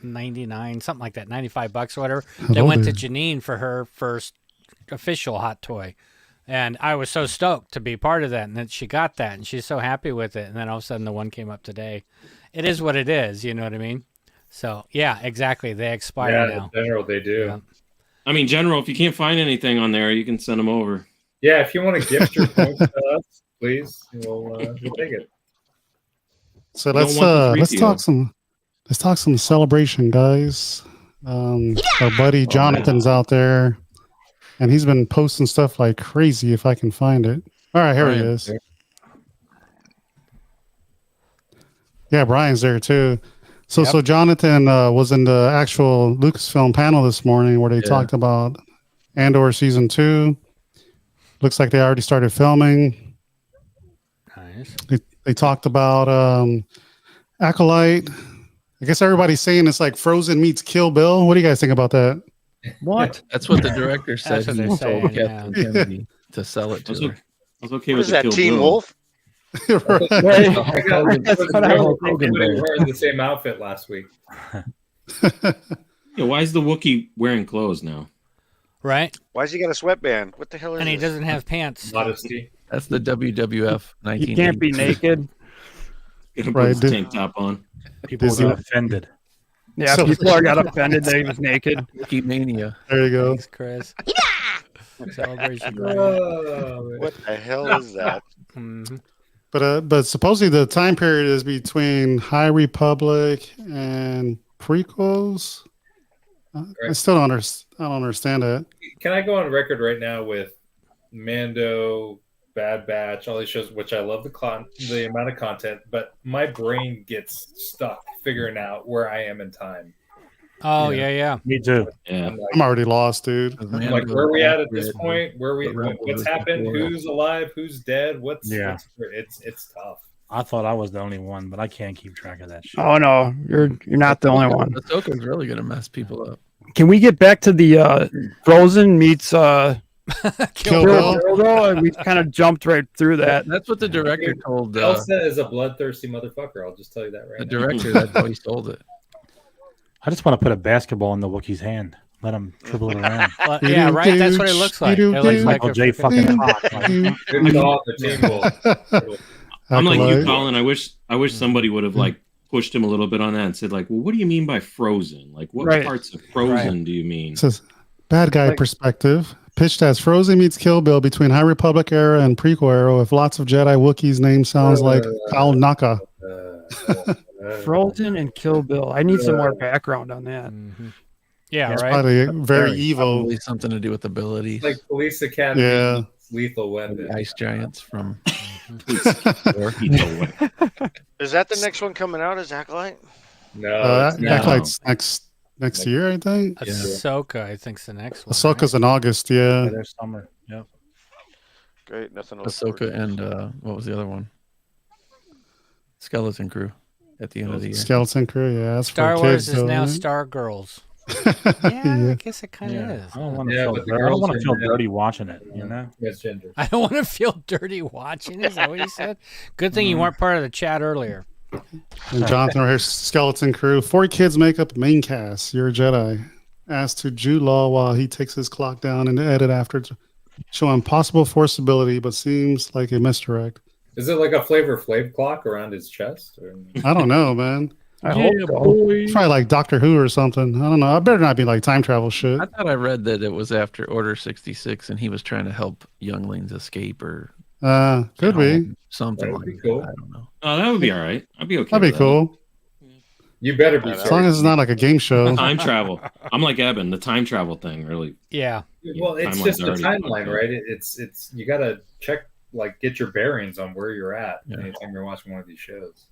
99 something like that, $95 or whatever. They Hello went to there. Janine for her first official hot toy, and I was so stoked to be part of that. And then she got that, and she's so happy with it. And then all of a sudden, the one came up today. It is what it is, you know what I mean? So yeah, exactly. They expire Yeah, now. in general, they do. Yeah. I mean, General, if you can't find anything on there, you can send them over. Yeah, if you want to gift your points to us, please, we'll take it. So don't let's want the let's 3PO. talk some celebration, guys. Our buddy Jonathan's out there, and he's been posting stuff like crazy. If I can find it. All right, here he Brian. is. Yeah, Brian's there too. So Jonathan was in the actual Lucasfilm panel this morning where they talked about Andor season 2. Looks like they already started filming. Nice. They talked about Acolyte. I guess everybody's saying it's like Frozen meets Kill Bill. What do you guys think about that? What? That's what the director said. That's what He they're told saying, Captain yeah. Kennedy to sell it to I her. was okay What with is the that, Kill Teen Bill. Wolf? Right. That's what I was thinking. Everybody wearing the same outfit last week. Yeah, why is the Wookiee wearing clothes now? Right? Why's he got a sweatband? What the hell is And he this? doesn't have pants. Modesty. That's the WWF 1980. He can't be naked. Gonna put Right, his dude. tank top on. People Disney- got offended. Yeah, So- people are got offended that he was naked. Wookiee mania. There you go. Thanks, Chris. Celebration. What the hell is that? Mhm. But supposedly the time period is between High Republic and prequels. I still don't I don't understand it. Can I go on record right now with Mando, Bad Batch, all these shows, which I love the amount of content, but my brain gets stuck figuring out where I am in time. Oh, yeah. Me too. Yeah. I'm already lost, dude. I'm like, where are we at this Red, point? the Rebels What's was happened? before. Who's alive? Who's dead? Yeah. It's tough. I thought I was the only one, but I can't keep track of that shit. Oh no, you're not the only one. Ahsoka's really gonna mess people up. Can we get back to the Frozen meets Kill Bill. though? We kind of jumped right through that. That's what the director told. Elsa is a bloodthirsty motherfucker. I'll just tell you that right The now. director. That's how he sold it. I just want to put a basketball in the Wookiee's hand. Let him dribble it around. Well, yeah, right. That's what it looks like. It looks like Michael a J. freaking- fucking Hawk. Like, Good call, the Teen Wolf. I'm like you, Acolyte. Colin. I wish somebody would have like pushed him a little bit on that and said like, well, what do you mean by Frozen? Like, what Right. parts of Frozen do you mean? It says bad guy perspective. Pitched as Frozen meets Kill Bill between High Republic era and prequel era with lots of Jedi Wookiees. Name sounds like Kal Naka. Frozen and Kill Bill. I need some more background on that. Mhm. Yeah, It's right. probably very evil. Probably something to do with abilities. Like Police Academy, Yeah. Lethal Weapon. Ice giants from. Is that the next one coming out? Is Acolyte? No, it's not. Acolyte's next year, I think. Ahsoka, I think's the next one. Ahsoka's in August, yeah. there's summer. Yep. Great, nothing else. to look Ahsoka forward to. and what was the other one? Skeleton Crew at the end of the year. Skeleton Crew, yeah. That's Star for Wars kids, is though, now right? Star Girls. Yeah, I guess it kind of is. I don't want to Yeah, feel, but the I don't girls want are to feel now- dirty watching it, you know? Yes, gender. I don't want to feel dirty watching. Is that what you said? Good thing you weren't part of the chat earlier. And Jonathan over here, Skeleton Crew. 4 kids make up main cast. You're a Jedi. Asked to Jude Law while he takes his clock down and edit after, showing possible force ability, but seems like a misdirect. Is it like a Flavor Flav clock around his chest? Or... I don't know, man. I hope so. It's probably like Doctor Who or something. I don't know. I better not be like time travel shit. I thought I read that it was after Order 66 and he was trying to help younglings escape or Could be. something That'd like be that. cool. I don't know. Oh, that would be all right. I'd be okay. That'd be with cool. You better be. As long as it's not like a game show. that. Time travel. I'm like Eben. The time travel thing really. Yeah. Well, it's Timeline's just a already timeline, fucked up. right? It's you got to check, like, get your bearings on where you're at anytime you're watching one of these shows.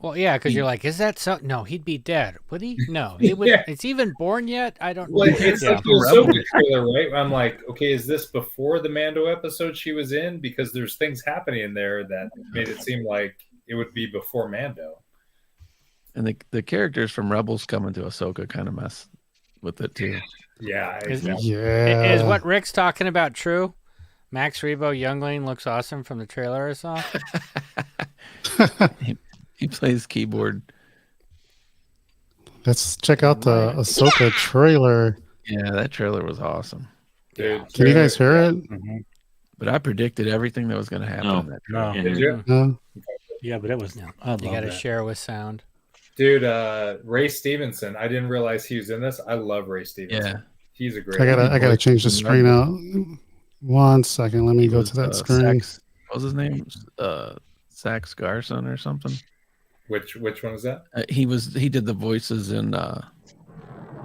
Well, yeah, because you're like, is that so? No, he'd be dead. Would he? No, he would. Yeah. It's even born yet? I don't. Well, it's Yeah. like the Ahsoka trailer, right? I'm like, okay, is this before the Mando episode she was in? Because there's things happening in there that made it seem like it would be before Mando. And the characters from Rebels coming to Ahsoka kind of mess with it too. Yeah, Is, Yeah. is what Rick's talking about true? Max Rebo Youngling looks awesome from the trailer I saw. He plays keyboard. Let's check out the Ahsoka trailer. Yeah, that trailer was awesome. Dude, Can you guys hear it? But I predicted everything that was going to happen No. in that No. trailer. Did you? No. Yeah, but it was. I love You got to that. share with sound. Dude, Ray Stevenson. I didn't realize he was in this. I love Ray Stevenson. Yeah. He's a great. I gotta change the screen out. 1 second. Let me go to that screen. What was his name? Sax Garson or something. Which one is that? He did the voices in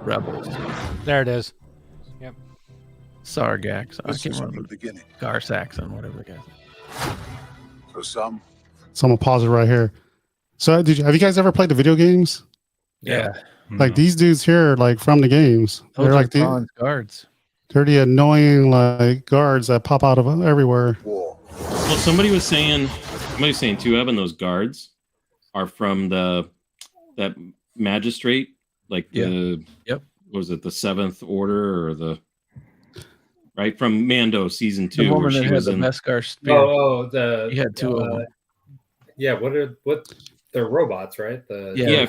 Rebels. There it is. Yep. Sargax. I This can't is from remember. the beginning. Gar Saxon, whatever the guy. For some, So I'm gonna pause it right here. So have you guys ever played the video games? Yeah. Like these dudes here are like from the games. Those They're are like bronze guards. they're the annoying like guards that pop out of everywhere. Well, somebody was saying too, Evan, those guards are from that magistrate, like the Yep. What was it, the Seventh Order or the right from Mando season 2? The woman where that she had was the in Beskar spear. He had two of them. Yeah, what they're robots, right? Yeah, I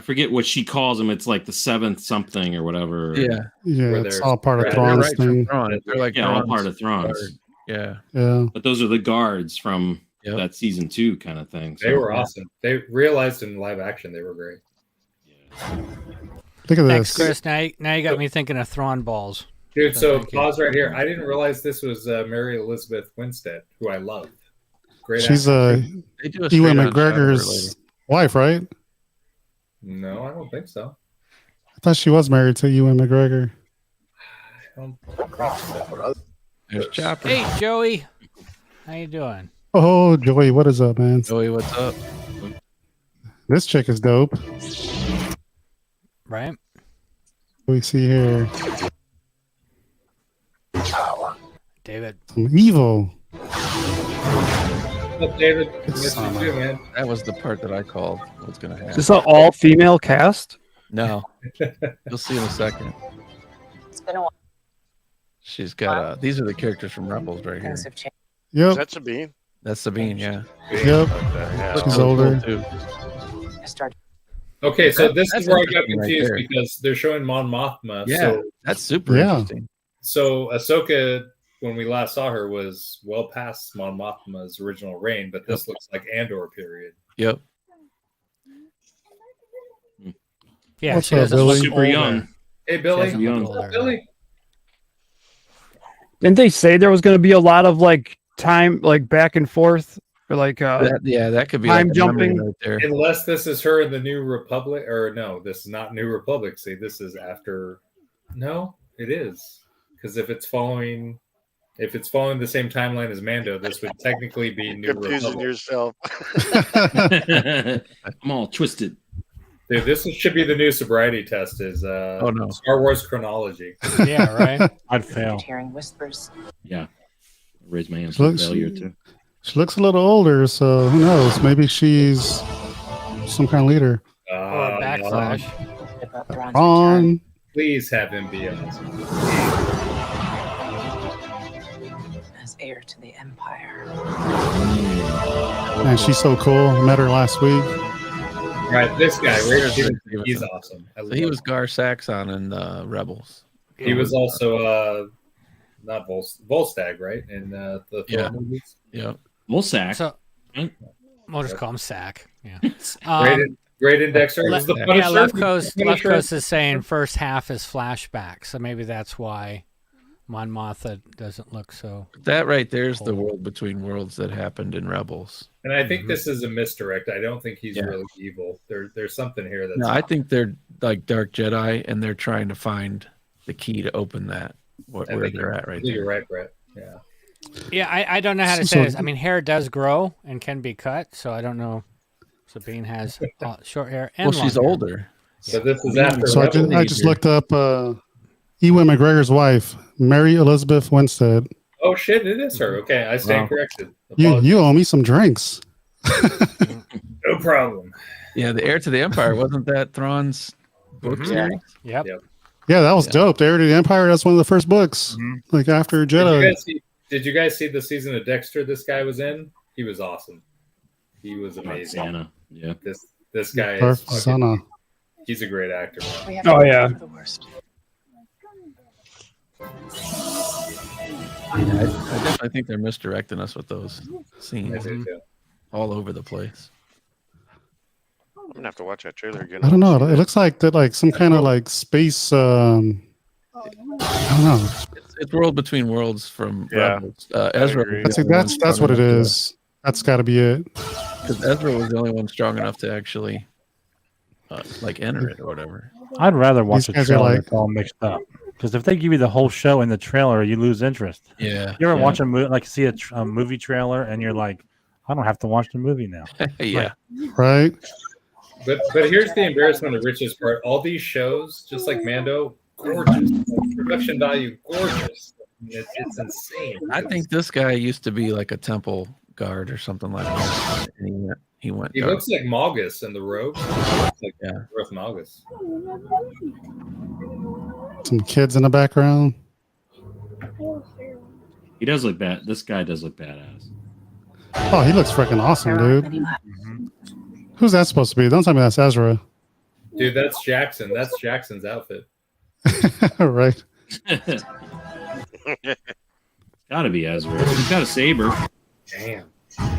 forget what she calls them. It's like the seventh something or whatever. Yeah, Where it's they're- all part of they're Thrawn's right from thing. Thrawn. They're like all Thrawn's part of Thrawn's. guard. Yeah. Yeah. But those are the guards from that season 2 kind of thing. They were awesome. They realized in live action they were great. Look at Thanks, this. Chris. Now you got me thinking of Thrawn balls. Dude, so thank you. pause right here. I didn't realize this was Mary Elizabeth Winstead, who I love. Great She's actress. They do a Ewan straight-on shot of her McGregor's wife, right? No, I don't think so. I thought she was married to Ewan McGregor. I don't think so. There's Chopper. Hey, Joey. How you doing? Oh, Joey, what is up, man? Joey, what's up? This chick is dope. Right? We see here David. some evil. What's up, David? Miss you too, man. That was the part that I called. What's going to happen? Is this an all-female cast? No. You'll see in a second. It's been a while. She's got these are the characters from Rebels right here. Is Yep. that Sabine? That's Sabine, yeah. Yep. Yeah. She's older. Too. I started. Okay, so this That's is where I got interesting right confused there. because they're showing Mon Mothma. Yeah, So, that's super Yeah. interesting. so Ahsoka, when we last saw her, was well past Mon Mothma's original reign, but this looks like Andor period. Yep. Yeah, What's she up, doesn't Billy? look Super older. young. Hey, Billy. She doesn't look What's up, older. Billy? Didn't they say there was going to be a lot of like time, like back and forth, or like That could be time like a memory jumping? right there. Unless this is her in the New Republic, or no, this is not New Republic. See, this is after. No, it is because if it's following the same timeline as Mando, this would technically be New Confusing Republic. yourself. I'm all twisted. Dude, this should be the new sobriety test. Is Oh, no. Star Wars chronology? Yeah, right. I'd fail. Hearing whispers. Yeah. Raise my hand for Looks- failure too. She looks a little older, so who knows? Maybe she's some kind of leader. Or backslash. About Thrawn's return. On. Please have him be awesome. As heir to the Empire. Man, she's so cool. Met her last week. Right, this guy, Ray Here's Stevenson, Ray he's Stevenson. awesome. I So love he was him. Gar Saxon in Rebels. He was also not Volstagg, right? In the Yeah. Thor movies. Yep. Mulsack. So we'll just call him Sack. Yeah. Great indexer. It was the Yeah, Punisher. Left Coast, The Left Punisher. Coast is saying first half is flashback, so maybe that's why Mon Mothma doesn't look so. That right there's the world between worlds that happened in Rebels. And I think this is a misdirect. I don't think he's Yeah. really evil. There's something here that's No, I think they're like Dark Jedi, and they're trying to find the key to open that. Where think they're at right You're there. right, Brett. Yeah. Yeah, I don't know how to So- say this. I mean, hair does grow and can be cut, so I don't know. Sabine has short hair and Well, she's long hair. older. So this is after. So I just looked up Ewan McGregor's wife, Mary Elizabeth Winstead. Oh shit! It is her. Okay, I stand Wow. corrected. You owe me some drinks. No problem. Yeah, the heir to the Empire wasn't that Thrawn's book series? Yep. Yeah, that was dope. The Heir to the Empire. That's one of the first books, like after Jedi. Did you guys see the season of Dexter this guy was in? He was awesome. He was amazing. Santa. Yeah. This guy is Darth fucking- Sana. he's a great actor. We have Oh, to yeah. hope for the worst. I definitely think they're misdirecting us with those I scenes do too. all over the place. I'm gonna have to watch that trailer again. I don't know. It looks like that, like some kind of like space. I don't know. It's world between worlds from Yeah. Rebels. Ezra. agree. That's what it is. That's got to be it. Because Ezra was the only one strong enough to actually like enter it or whatever. I'd rather watch These a guys are trailer like- that's all mixed up. Because if they give you the whole show in the trailer, you lose interest. Yeah. You ever yeah. watch a movie, like see a movie trailer, and you're like, I don't have to watch the movie now. Yeah. Right. But here's the embarrassment of riches part. All these shows, just like Mando, gorgeous. Production value, gorgeous. It's insane. I think this guy used to be like a temple guard or something like that. And He went. He dark. looks like Malgus in the robe. He looks like Darth Malgus. Some kids in the background. He does look bad. This guy does look badass. Oh, he looks freaking awesome, dude. Who's that supposed to be? Don't tell me that's Ezra. Dude, that's Jackson. That's Jackson's outfit. Right. Gotta be Ezra. He's got a saber. Damn.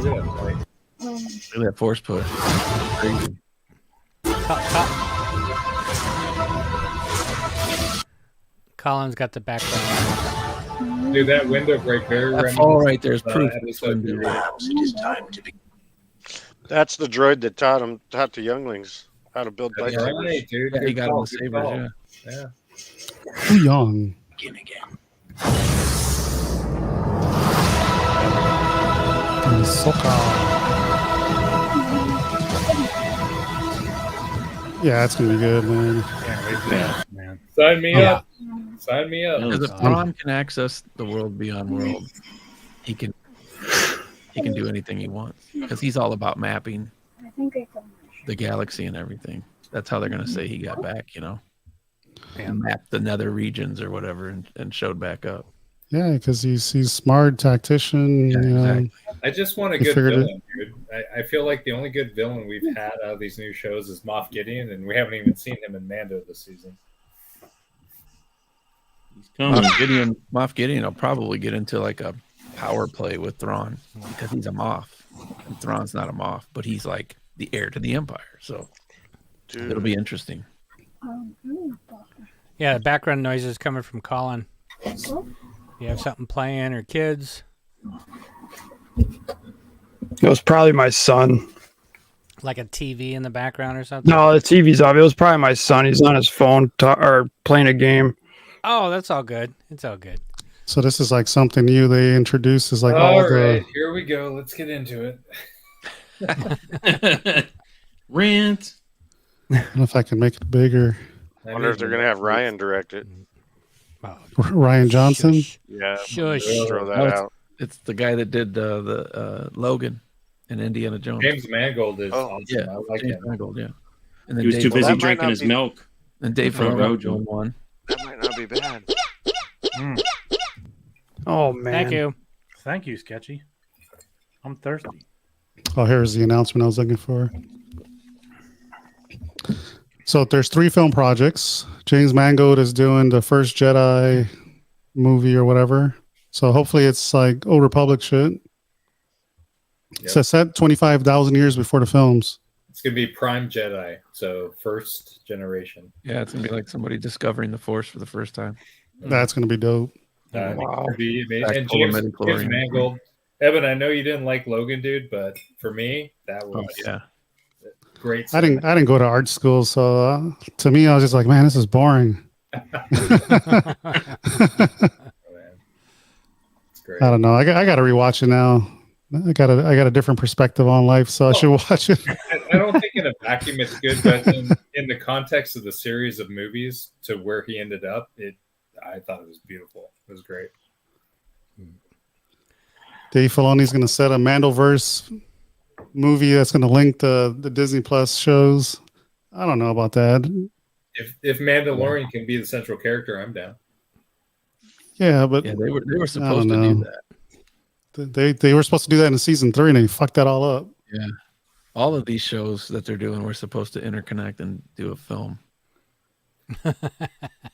Look at that fight. Look at that force push. Crazy. Colin's got the background. Dude, that window break very That fall right there is proof. episode 3. It is time to be. That's the droid that taught the younglings how to build That's lightsabers. right, dude. Yeah, he Good got call, him the good sabers, call. yeah. Yeah. Too young. Begin again. Yeah, it's gonna be good, man. Man. Sign me Yeah. up. Sign me up. Because if Thrawn can access the world beyond world, he can do anything he wants. Because he's all about mapping the galaxy and everything. That's how they're gonna say he got back, you know. And mapped the nether regions or whatever and showed back up. Yeah, because he's smart tactician. Yeah, you know. exactly. I just want a He good figured villain, dude. I feel like the only good villain we've had out of these new shows is Moff Gideon, and we haven't even seen him in Mando this season. Moff Gideon will probably get into like a power play with Thrawn because he's a Moff. And Thrawn's not a Moff, but he's like the heir to the Empire. So it'll be interesting. Yeah, the background noise is coming from Colin. You have something playing or kids? It was probably my son. Like a TV in the background or something? No, the TV's off. It was probably my son. He's on his phone or playing a game. Oh, that's all good. It's all good. So this is like something new they introduced is like All all right, the here we go. Let's get into it. Rant. I don't know if I can make it bigger. I wonder if they're gonna have Ryan direct it. Ryan Johnson. Yeah, Shush. throw that No, out. It's the guy that did the Logan and Indiana Jones. James Mangold is Oh, awesome. Yeah, I like James him. Mangold, yeah. And He was Dave too busy that might drinking not his be- milk. And Dave Oh, Filoni Rojo. doing one. That might not be bad. Oh man. Thank you. Thank you, Sketchy. I'm thirsty. Oh, here's the announcement I was looking for. So there's 3 film projects. James Mangold is doing the first Jedi movie or whatever. So hopefully it's like Old Republic shit. Yep. So set 25,000 years before the films. It's gonna be Prime Jedi, so first generation. Yeah, it's gonna be like somebody discovering the Force for the first time. That's gonna be dope. I think Wow. it could be amazing. Back And full of James midichlorians. Mangold. Evan, I know you didn't like Logan, dude, but for me, that was Yeah. great. I didn't go to art school, so to me, I was just like, man, this is boring. It's great. I don't know. I got to rewatch it now. I got a different perspective on life, so I should watch it. I don't think in a vacuum it's good, but in the context of the series of movies to where he ended up, I thought it was beautiful. It was great. Dave Filoni's going to set a Mandoverse movie that's going to link the Disney Plus shows. I don't know about that. If Mandalorian can be the central character, I'm down. Yeah, but Yeah, they were I supposed don't to do know. that. They were supposed to do that in season 3, and they fucked that all up. Yeah. All of these shows that they're doing were supposed to interconnect and do a film.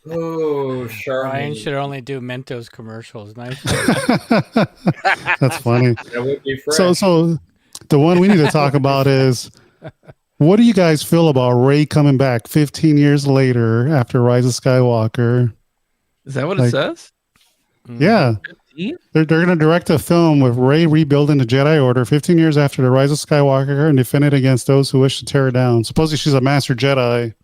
Oh, Ryan Charmin. should only do Mentos commercials. Nice. That's funny. That would be fresh. So the one we need to talk about is, what do you guys feel about Rey coming back 15 years later after Rise of Skywalker? Is that what Like- it says? Yeah. 15? They're going to direct a film with Rey rebuilding the Jedi Order 15 years after the Rise of Skywalker and defend it against those who wish to tear it down. Supposedly she's a master Jedi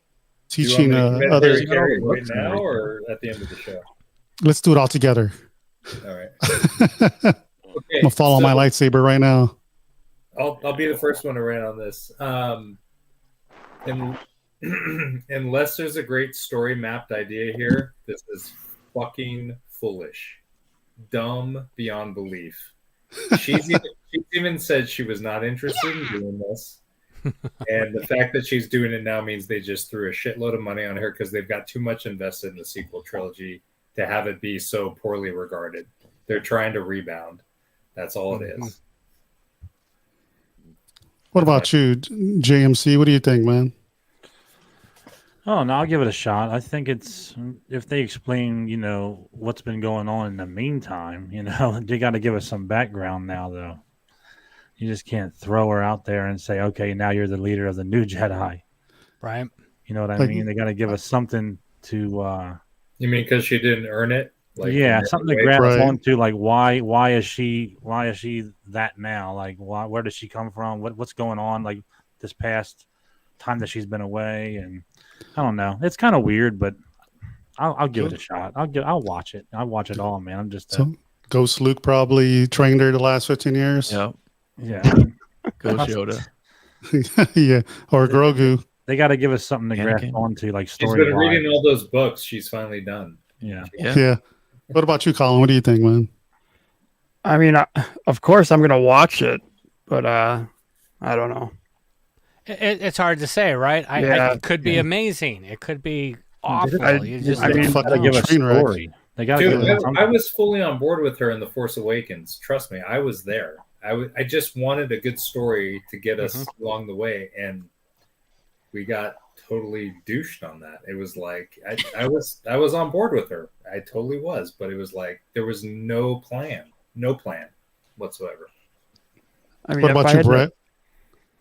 teaching Do you want me to commit others. to Gary right now or at the end of the show? Let's do it all together. All right. I'm Okay, going to follow my lightsaber right now. I'll be the first one to rant on this. And unless there's a great story mapped idea here, this is fucking foolish, dumb beyond belief. She's She even said she was not interested in doing this. And the fact that she's doing it now means they just threw a shitload of money on her because they've got too much invested in the sequel trilogy to have it be so poorly regarded. They're trying to rebound. That's all it is. What about you, JMC? What do you think, man? Oh, no, I'll give it a shot. I think it's if they explain, what's been going on in the meantime, they got to give us some background now, though. You just can't throw her out there and say, okay, now you're the leader of the new Jedi. Right. You know what I mean? They got to give us something to. You mean because she didn't earn it? Yeah, something to grab onto. Like, why is she that now? Like, where does she come from? What's going on? Like this past time that she's been away, and I don't know. It's kind of weird, but I'll give it a shot. I'll watch it. I'll watch it all, man. I'm just. So Ghost Luke probably trained her the last 15 years. Yep. Yeah. Ghost Yoda. Yeah, or Grogu. They got to give us something to grasp onto, like story. She's been reading all those books. She's finally done. Yeah. What about you, Colin? What do you think, man? I mean, of course I'm gonna watch it, but I don't know. It's hard to say, right? It could be amazing. It could be awful. They gotta give us story. They gotta give us I was fully on board with her in The Force Awakens. Trust me, I was there. I just wanted a good story to get us along the way, and we got totally douched on that. It was like I was on board with her. I totally was, but it was like there was no plan whatsoever. I mean, what about you, Brett?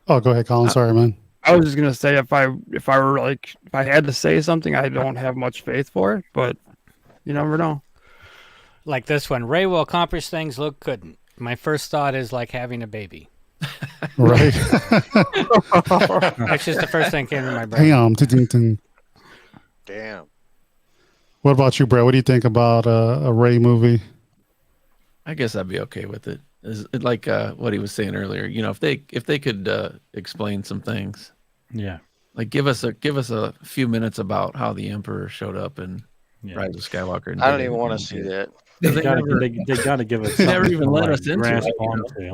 Oh, go ahead, Colin. Sorry, man. I was just gonna say if I were like if I had to say something, I don't have much faith for it, but you never know. Like this one, Ray will accomplish things Luke couldn't. My first thought is like having a baby. Right. That's just the first thing came to my brain. Damn. What about you, Brett? What do you think about a Ray movie? I guess I'd be okay with it. Like what he was saying earlier, if they could explain some things, yeah, like give us a few minutes about how the Emperor showed up in Rise of Skywalker. And I don't even want to see that. They got to give us. They never even let us into it.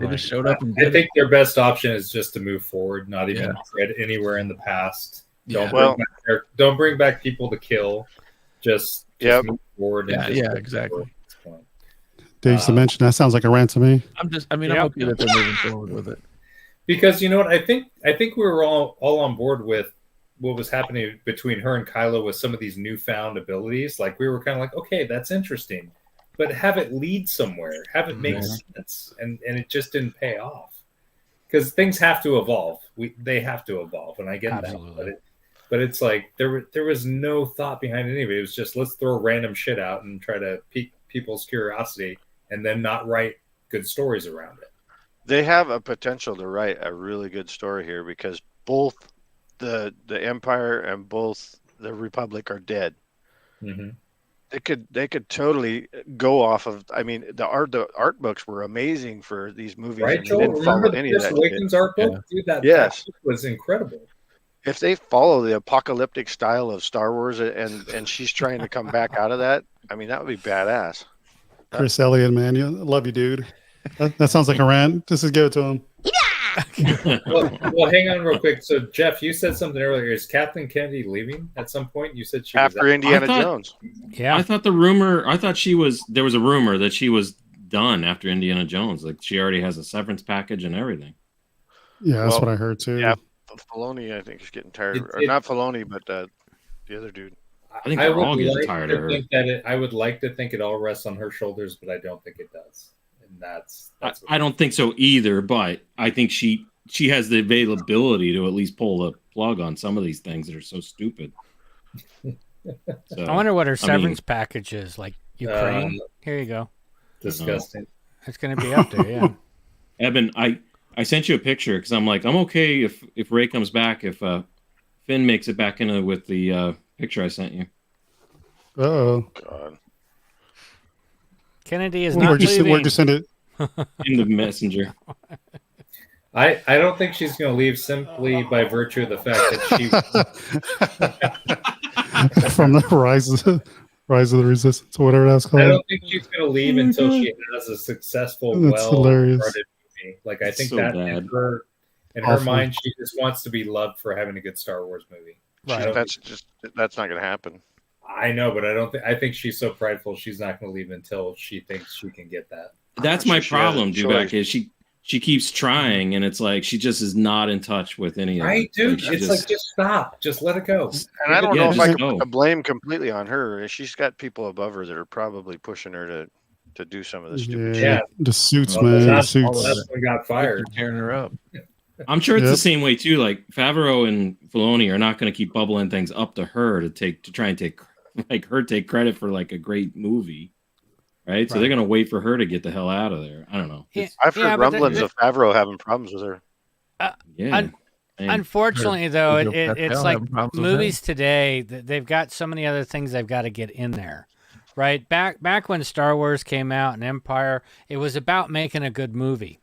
They just showed up. And I think their best option is just to move forward, not even tread anywhere in the past. Don't bring back people to kill. Just move forward. And exactly. Dave's Dimension. That sounds like a rant to me. I'm okay that they're moving forward with it. Because you know what, I think we were all on board with what was happening between her and Kylo with some of these newfound abilities. Like we were kind of like, okay, that's interesting, but have it lead somewhere, have it make sense, and it just didn't pay off because things have to evolve. They have to evolve, and I get that, but it's like there was no thought behind any of it. It was just let's throw random shit out and try to pique people's curiosity, and then not write good stories around it. They have a potential to write a really good story here because both the Empire and both the Republic are dead. Mm-hmm. They could totally go off of. I mean, the art books were amazing for these movies. Right, Joel? Remember the Force Awakens art book? Dude, that book was incredible. If they follow the apocalyptic style of Star Wars and she's trying to come back out of that, I mean, that would be badass. Chris Elliott, man, love you, dude. That sounds like a rant. Just give it to him. well, hang on real quick. So, Jeff, you said something earlier. Is Kathleen Kennedy leaving at some point? You said she after was Indiana Jones. Yeah, I thought there was a rumor that she was done after Indiana Jones. Like she already has a severance package and everything. Yeah, that's what I heard too. Yeah, Filoni, I think, is getting tired. Or not Filoni, but the other dude. I think they're all getting tired of her. I would like to think it all rests on her shoulders, but I don't think it does. And that's I don't think so either, but I think she has the availability to at least pull the plug on some of these things that are so stupid. So, I wonder what her severance package is. Like Ukraine? Here you go. Disgusting. It's going to be up there, yeah. Evan, I sent you a picture because I'm like, I'm okay if Ray comes back, if Finn makes it back in with the picture I sent you. Oh God. Kennedy is not leaving. Where'd you send it? In the messenger. I don't think she's going to leave simply by virtue of the fact that she from the rise of the Resistance or whatever that's called. I don't think she's going to leave until she has a successful, well-started movie me. Like I think so that bad. in her Awful. mind, she just wants to be loved for having a good Star Wars movie. Right. That's not going to happen. I know, but I don't think. I think she's so prideful, she's not going to leave until she thinks she can get that. That's my problem, Dubak, is she keeps trying, and it's like she just is not in touch with any of it. Right, dude. Like, it's like just stop, just let it go. And I don't know if I just can go. put the blame completely on her. She's got people above her that are probably pushing her to do some of this stupid Yeah, shit. the suits, Well, man. The that's suits. when got fired. Tearing her up. I'm sure it's Yep. the same way too. Like Favreau and Filoni are not going to keep bubbling things up to her to try and take credit for like a great movie, right? So they're going to wait for her to get the hell out of there. I don't know. I've heard rumblings of Favreau having problems with her. Unfortunately, though, it's Hell, like having problems with movies today. They've got so many other things they've got to get in there, right? Back when Star Wars came out and Empire, it was about making a good movie.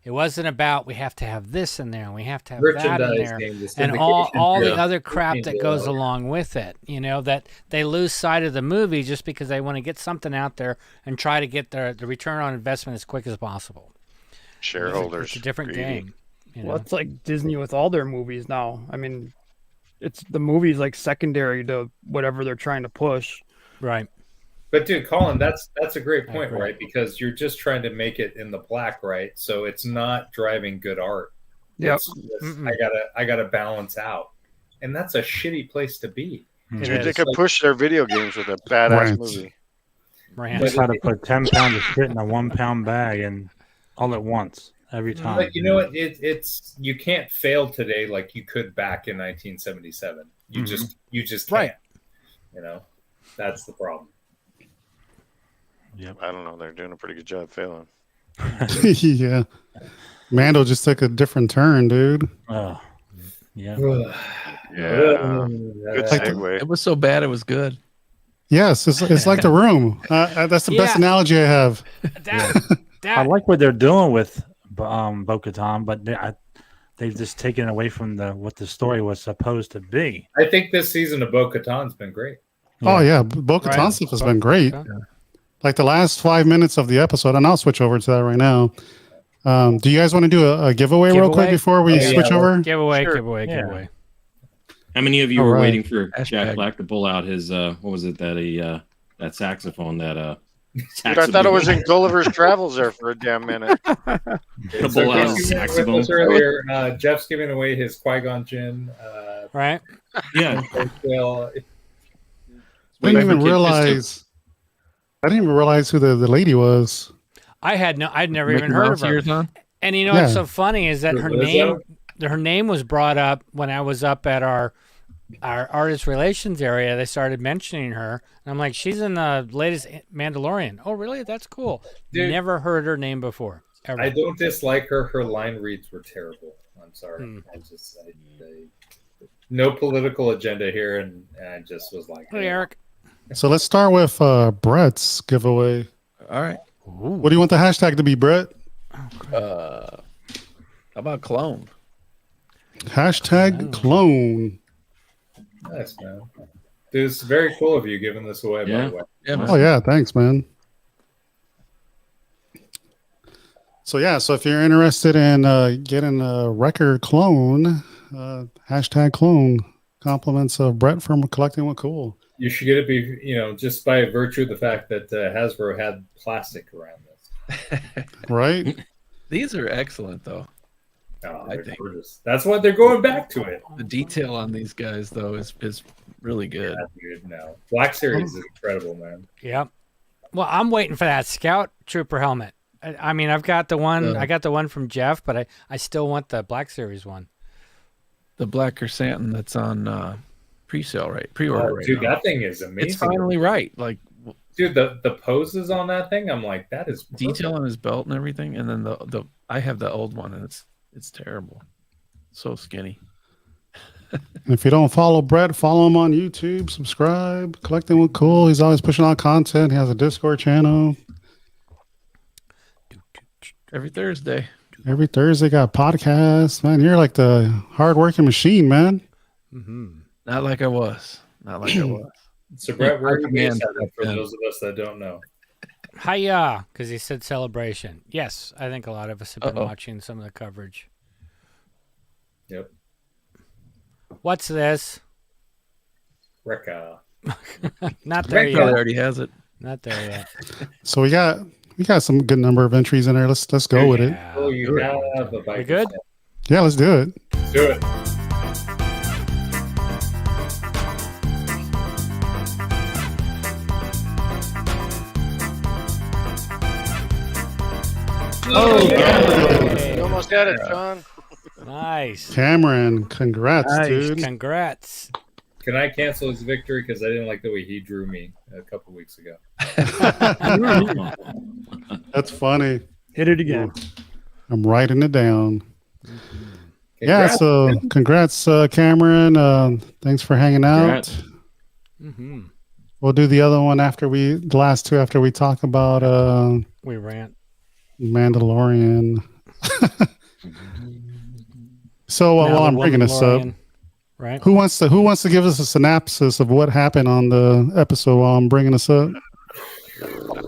It wasn't about we have to have this in there and we have to have that in Merchandise there game, the and all syndication the deal. other crap Disney that deal. goes along with it. You know, that they lose sight of the movie just because they want to get something out there and try to get the return on investment as quick as possible. Shareholders. It's a different greedy. game. You know? Well, it's like Disney with all their movies now. I mean, it's the movie's like secondary to whatever they're trying to push. Right. But dude, Colin, that's a great point, right? Because you're just trying to make it in the black, right? So it's not driving good art. Yep. I gotta balance out, and that's a shitty place to be. Dude, they could push their video games with a badass Right. movie. Right. Just try to put 10 pounds of shit in a 1 pound bag and all at once every time. But you know what? It's you can't fail today like you could back in 1977. You just can't. Right. You know, that's the problem. I don't know. They're doing a pretty good job failing. Yeah. Mando just took a different turn, dude. Oh, yeah. Yeah. Good segue. It was so bad it was good. Yes, it's like The Room. That's the best Yeah. analogy I have. I like what they're doing with Bo-Katan, but they've just taken away from what the story was supposed to be. I think this season of Bo-Katan's been great. Oh yeah, Bo-Katan stuff has been great. Like the last 5 minutes of the episode, and I'll switch over to that right now. Do you guys want to do a giveaway real quick before we switch over? Giveaway. How many of you All were right. waiting for Jack Black to pull out his what was it that saxophone that Dude, I thought it was in Gulliver's Travels there for a damn minute. to So pull out in his case you weren't with saxophone? us earlier, Jeff's giving away his Qui-Gon Jinn. Right. Yeah. Well, I didn't even realize. I didn't even realize who the lady was. I'd never Mickey even heard Mouse of her. ears on? And you know Yeah. what's so funny is that her Lizzo? name was brought up when I was up at our artist relations area. They started mentioning her, and I'm like, she's in the latest Mandalorian. Oh, really? That's cool. Dude. Never heard her name before. Ever. I don't dislike her. Her line reads were terrible. I'm sorry. No political agenda here, and I just was like, Hey, Eric. So let's start with Brett's giveaway. All right. What do you want the hashtag to be, Brett? How about clone? Hashtag clone. Nice, man. Dude, it's very cool of you giving this away, by the way. Oh yeah, thanks, man. So if you're interested in getting a record clone, hashtag clone. Compliments of Brett from Collecting with Cool. You should get it, just by virtue of the fact that Hasbro had plastic around this. Right? These are excellent, though. Oh, I they're think gorgeous. That's what they're going back to it. the detail on these guys, though, is really good. Yeah, dude, no. Black Series is incredible, man. Yep. Well, I'm waiting for that Scout Trooper helmet. I mean, I've got the one. I got the one from Jeff, but I still want the Black Series one. The Black Chrysanthemum that's on pre-sale, right? Pre-order right Dude, now. that thing is amazing. It's finally right. Like, dude, the poses on that thing, I'm like, that is perfect. detail on his belt and everything. And then the I have the old one, and it's terrible. So skinny. And if you don't follow Brett, follow him on YouTube, subscribe, Collecting with Cool. He's always pushing out content. He has a Discord channel. Every Thursday. Every Thursday got podcasts. Man, you're like the hardworking machine, man. Mm-hmm. Not like I was. Not like I was. So, Brett, where are you Man, based out of, for those of us that don't know? Hiya, because he said celebration. Yes, I think a lot of us have been watching some of the coverage. Yep. What's this? Rekka. Not there Rekka yet. already has it. Not there yet. So we got some good number of entries in there. Let's go with it. Oh, you have a bike. We good? Yeah, let's do it. Let's do it. Oh, yeah. You almost got it, John. Nice. Cameron, congrats, Nice. dude. Congrats. Can I cancel his victory because I didn't like the way he drew me a couple weeks ago? That's funny. Hit it again. I'm writing it down. Yeah, Congrats. so congrats, Cameron. Thanks for hanging out. Congrats. Mm-hmm. We'll do the other one the last two after we talk about We rant. Mandalorian. So Now while the I'm bringing this up, Mandalorian, right? who wants to give us a synopsis of what happened on the episode while I'm bringing this up?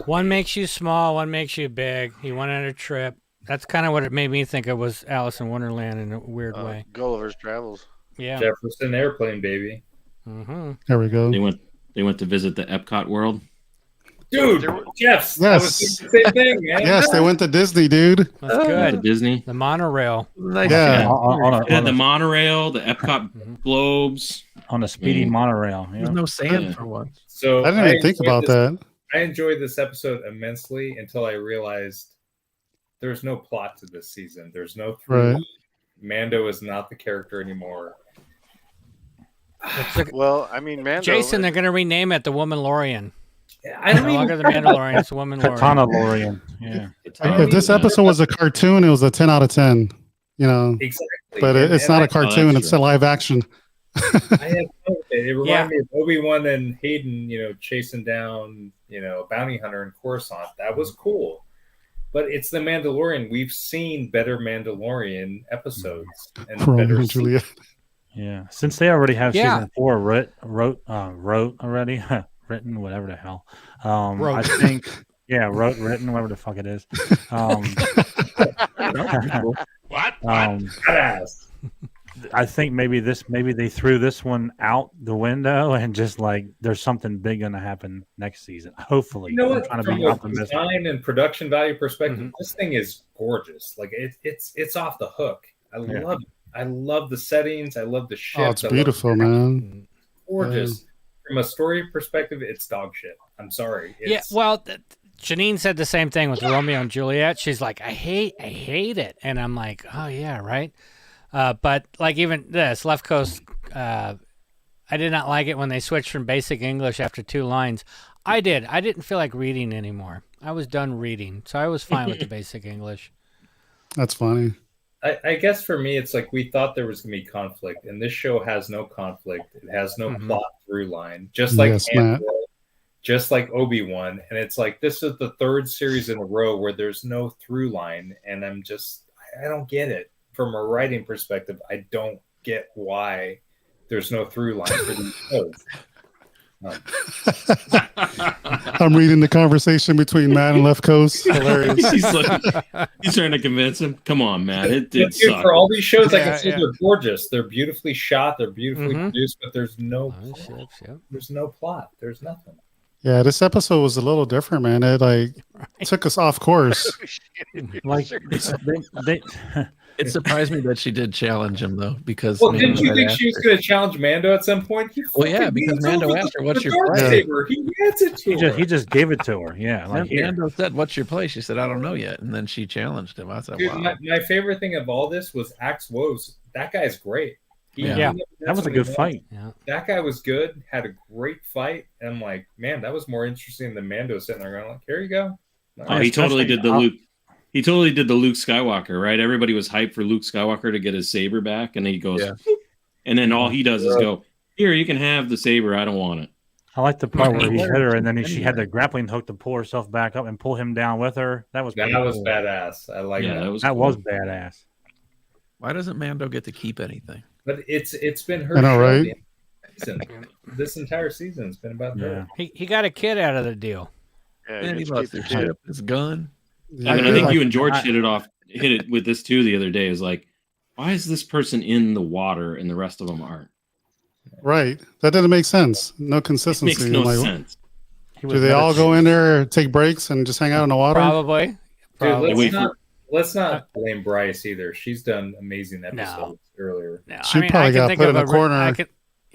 One makes you small, one makes you big. He went on a trip. That's kind of what it made me think it was Alice in Wonderland in a weird way. Gulliver's Travels. Yeah. Jefferson Airplane, baby. Mm-hmm. There we go. They went to visit the Epcot world. Dude, Jeffs. I was Yes. thinking the same thing, man. Yes, they went to Disney, dude. That's To good. Disney. The monorail. Nice. Yeah. It had the monorail, the Epcot globes. On a speedy monorail. Yeah. There's no sand Yeah. for once. So I didn't even think enjoyed about this- that. I enjoyed this episode immensely until I realized there's no plot to this season. There's no through. Right. Mando is not the character anymore. Well, I mean, Mando. Jason, they're going to rename it the Womanlorian. I don't No longer the even Mandalorian, it's the Womanlorian. Katana Lorian. Yeah. If this episode was a cartoon, it was a 10 out of 10. You know, Exactly. but And- it's and not I- a cartoon; it's a live action. I had fun with it. It reminded Yeah. me of Obi-Wan and Hayden, chasing down, a bounty hunter in Coruscant. That was cool. But it's the Mandalorian. We've seen better Mandalorian episodes and Romeo better and Juliet. Yeah. Since they already have Yeah. season 4 wrote already, written, whatever the hell. I Wrote. think, written, whatever the fuck it is. What? Badass. I think maybe they threw this one out the window and just like there's something big going to happen next season. Hopefully, You know I'm what? trying to From be a optimistic. design and production value perspective, this thing is gorgeous. Like it's off the hook. I love it. I love the settings. I love the ships. Oh, it's I love beautiful, man. gorgeous. From a story perspective, it's dog shit. I'm sorry. Yeah, well, Janine said the same thing with Romeo and Juliet. She's like, I hate it. And I'm like, oh, yeah, right? But like even this, Left Coast, I did not like it when they switched from basic English after 2 lines. I did. I didn't feel like reading anymore. I was done reading. So I was fine with the basic English. That's funny. I guess for me, it's like we thought there was going to be conflict, and this show has no conflict. It has no plot through line, just like Yes, Matt. Andor, just like Obi-Wan. And it's like this is the 3rd series in a row where there's no through line, and I don't get it. From a writing perspective, I don't get why there's no through line for these shows. I'm reading the conversation between Matt and Left Coast. Hilarious. he's trying to convince him. Come on, man. It did Dude, suck. for all these shows, I Yeah, can see yeah. they're gorgeous. They're beautifully shot. They're beautifully Mhm. produced, but there's no Oh, plot. shit. There's no plot. There's nothing. Yeah, this episode was a little different, man. It took us off course. Like they It surprised me that she did challenge him though, because Well, Mando didn't you had think asked she was her. going to challenge Mando at some point? Well, yeah, because Mando asked her, "What's your Darth plan?" Saber. He hands it to her. he just gave it to her. Yeah, like here. Mando said, "What's your place?" She said, "I don't know yet," and then she challenged him. I said, Dude, "Wow." my favorite thing of all this was Axe Woes. That guy's great. Yeah. That was a good fight. Yeah. That guy was good. Had a great fight. And I'm like, man, that was more interesting than Mando sitting there going, like, here you go. Oh, he totally did the Luke. He totally did the Luke Skywalker, right? Everybody was hyped for Luke Skywalker to get his saber back, and then he goes, and then all he does is go, "Here, you can have the saber. I don't want it." I like the part where he hit her and then she had the grappling hook to pull herself back up and pull him down with her. That was pretty cool. badass. I like that. That was badass. Why doesn't Mando get to keep anything? But it's been her I know, show right? the entire season. This entire season has been about her. He got a kid out of the deal. Yeah, And he just lost keep his the kid. ship, his gun. I mean, I think you and George hit it with this too the other day. Is like, why is this person in the water and the rest of them aren't? Right. That didn't make sense. No consistency. It makes no I'm like, sense. Do they all go in there, take breaks, and just hang out in the water? Probably. Dude, let's not blame Bryce either. She's done amazing episodes earlier. No, She probably got put in a corner.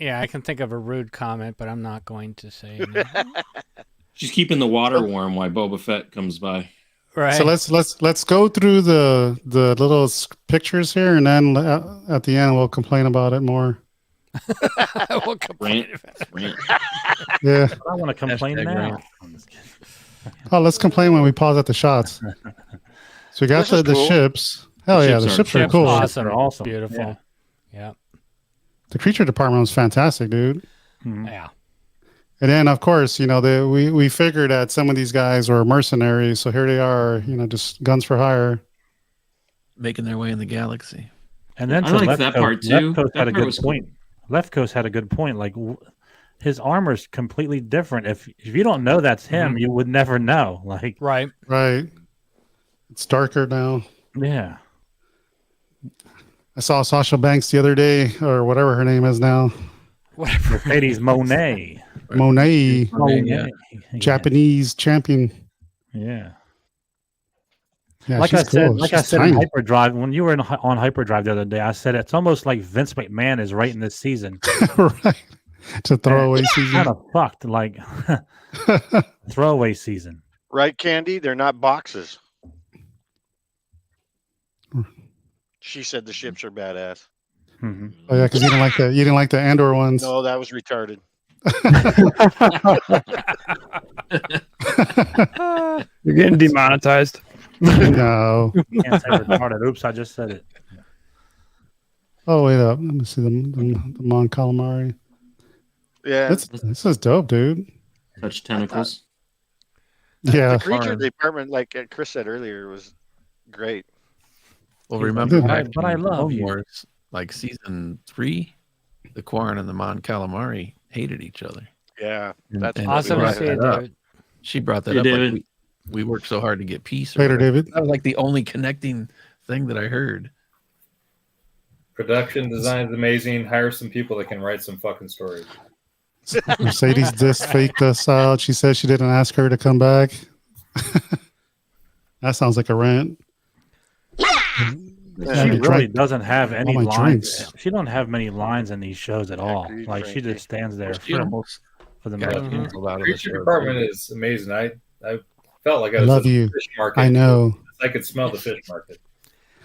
I can think of a rude comment, but I'm not going to say it. She's keeping the water warm while Boba Fett comes by. Right. So let's go through the little pictures here, and then at the end we'll complain about it more. We'll complain Rant. Yeah. I want to complain now. Oh, let's complain when we pause at the shots. So we got the cool. ships. Hell yeah, the ships are cool. Awesome. They're awesome. Beautiful. Yeah. The creature department was fantastic, dude. Yeah. And then, of course, we figured that some of these guys were mercenaries, so here they are, just guns for hire, making their way in the galaxy. And then I like that part too. Left Coast That had a part good was point. Left Coast had a good point. Like his armor's completely different. If you don't know that's him, you would never know. Like right. It's darker now. Yeah. I saw Sasha Banks the other day, or whatever her name is now. Mercedes Monet. Monet. Yeah. Japanese champion. Yeah. Yeah, like she's cool. I said in Hyperdrive, when you were on Hyperdrive the other day, I said it's almost like Vince McMahon is writing this season. Right. It's a throwaway season. Kind of fucked, like throwaway season. Right, Candy? They're not boxes. She said the ships are badass. Mm-hmm. Oh yeah, because you didn't like the Andor ones. No, that was retarded. You're getting demonetized. No. Can't say retarded. Oops, I just said it. Oh wait up. Let me see the Mon Calamari. Yeah. This is dope, dude. Such tentacles. Yeah. The creature department, like Chris said earlier, was great. Well, remember back but I in love Clone you. Wars, like season 3, the Quarren and the Mon Calamari hated each other. Yeah, that's awesome to see it, David. She brought that Hey, up. David. Like we worked so hard to get peace. Later, David. That was like the only connecting thing that I heard. Production design is amazing. Hire some people that can write some fucking stories. Mercedes just faked us out. She said she didn't ask her to come back. That sounds like a rant. She really doesn't have any my lines. drinks. She don't have many lines in these shows at all. Like she just stands there She almost for the got most. canceled out of the Creature show. department is amazing. I felt like I I was love at the you. fish market. I know. I could smell the fish market.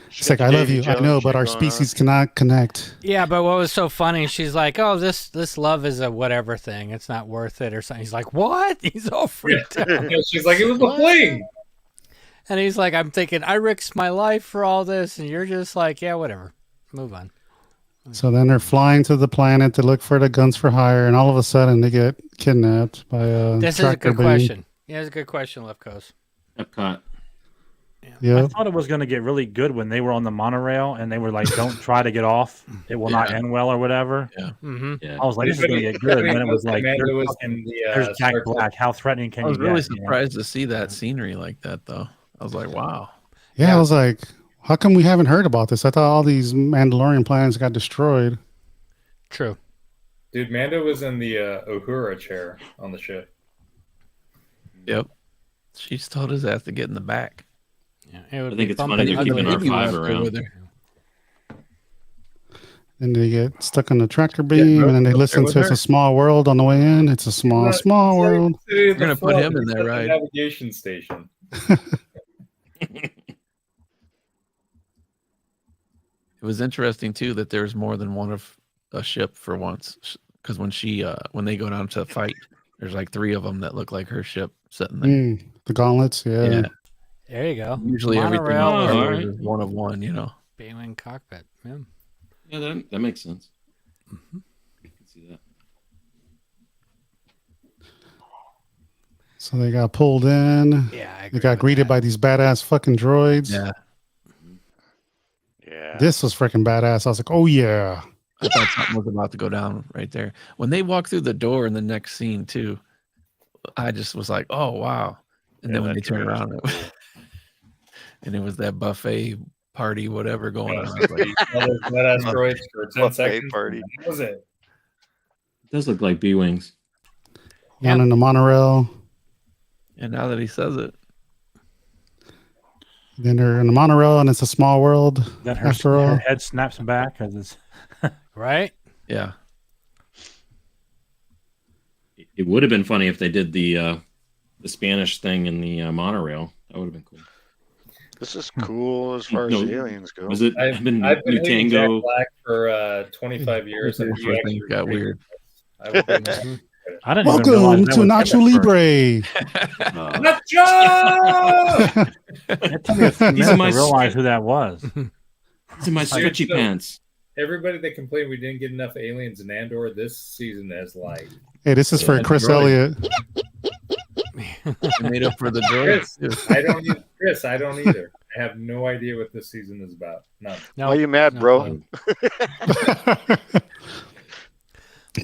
It's like, I love you. I know, but our species cannot connect. Yeah, but what was so funny? She's like, "Oh, this love is a whatever thing. It's not worth it," or something. He's like, "What?" He's all freaked out. She's like, "It was the fling." And he's like, "I'm thinking I risked my life for all this," and you're just like, "Yeah, whatever. Move on." So then they're flying to the planet to look for the guns for hire, and all of a sudden they get kidnapped by a This is a tractor good beam. question. Yeah, it's a good question, Left Coast. Epcot. Yeah. I thought it was going to get really good when they were on the monorail and they were like, "Don't try to get off; it will not end well," or whatever. Yeah. I was like, "This is going to get good." And then it was like, Amanda was "There's in the, there's Jack Star Trek. Black. How threatening can I was you really get?" surprised to see that scenery like that, though. I was like, wow. Yeah, I was like, how come we haven't heard about this? I thought all these Mandalorian planets got destroyed. True. Dude, Mando was in the Uhura chair on the ship. Yep. She's told his ass to get in the back. Yeah, it would I think be it's funny they're bumping keeping ugly. R5 around. And they get stuck on the tractor beam, and then they listen to "It's a Small World" on the way in. It's a small world. You're gonna put him in there, right? Navigation station. It was interesting too that there's more than one of a ship for once, because when they go down to fight, there's like 3 of them that look like her ship sitting there. The gauntlets, yeah. There you go. Usually everything Monorail else with is one of one, you know. B-wing cockpit. Yeah. Yeah, that makes sense. I can see that. So they got pulled in. Yeah, they got greeted by these badass fucking droids. Yeah. Yeah. This was freaking badass. I was like, oh yeah. I thought something was about to go down right there. When they walk through the door in the next scene too, I just was like, oh wow. And then when they turn around, and it was that buffet party, whatever going on. I was like, that asteroids for 10 Buffet seconds. party. What was it? It does look like B-wings. Down in the monorail. and now that he says it, Then they're in the monorail, and it's a small world. Then After all, her head snaps back as it's right. yeah. It would have been funny if they did the Spanish thing in the monorail. That would have been cool. This is cool as far as the aliens go. Was it? I've been hating Tango. Jack Black for 25 years. And he actually got weird. I didn't even welcome realize that to was Nacho him at Libre. Nacho! It took me a few He's minutes in my to realize who that was. It's in my stretchy pants. Everybody that complained we didn't get enough aliens in Andor this season has lied. Hey, this is for Chris Elliott. They made up for the Chris, droids. Chris, I don't either. I have no idea what this season is about. None. Why are you mad, bro?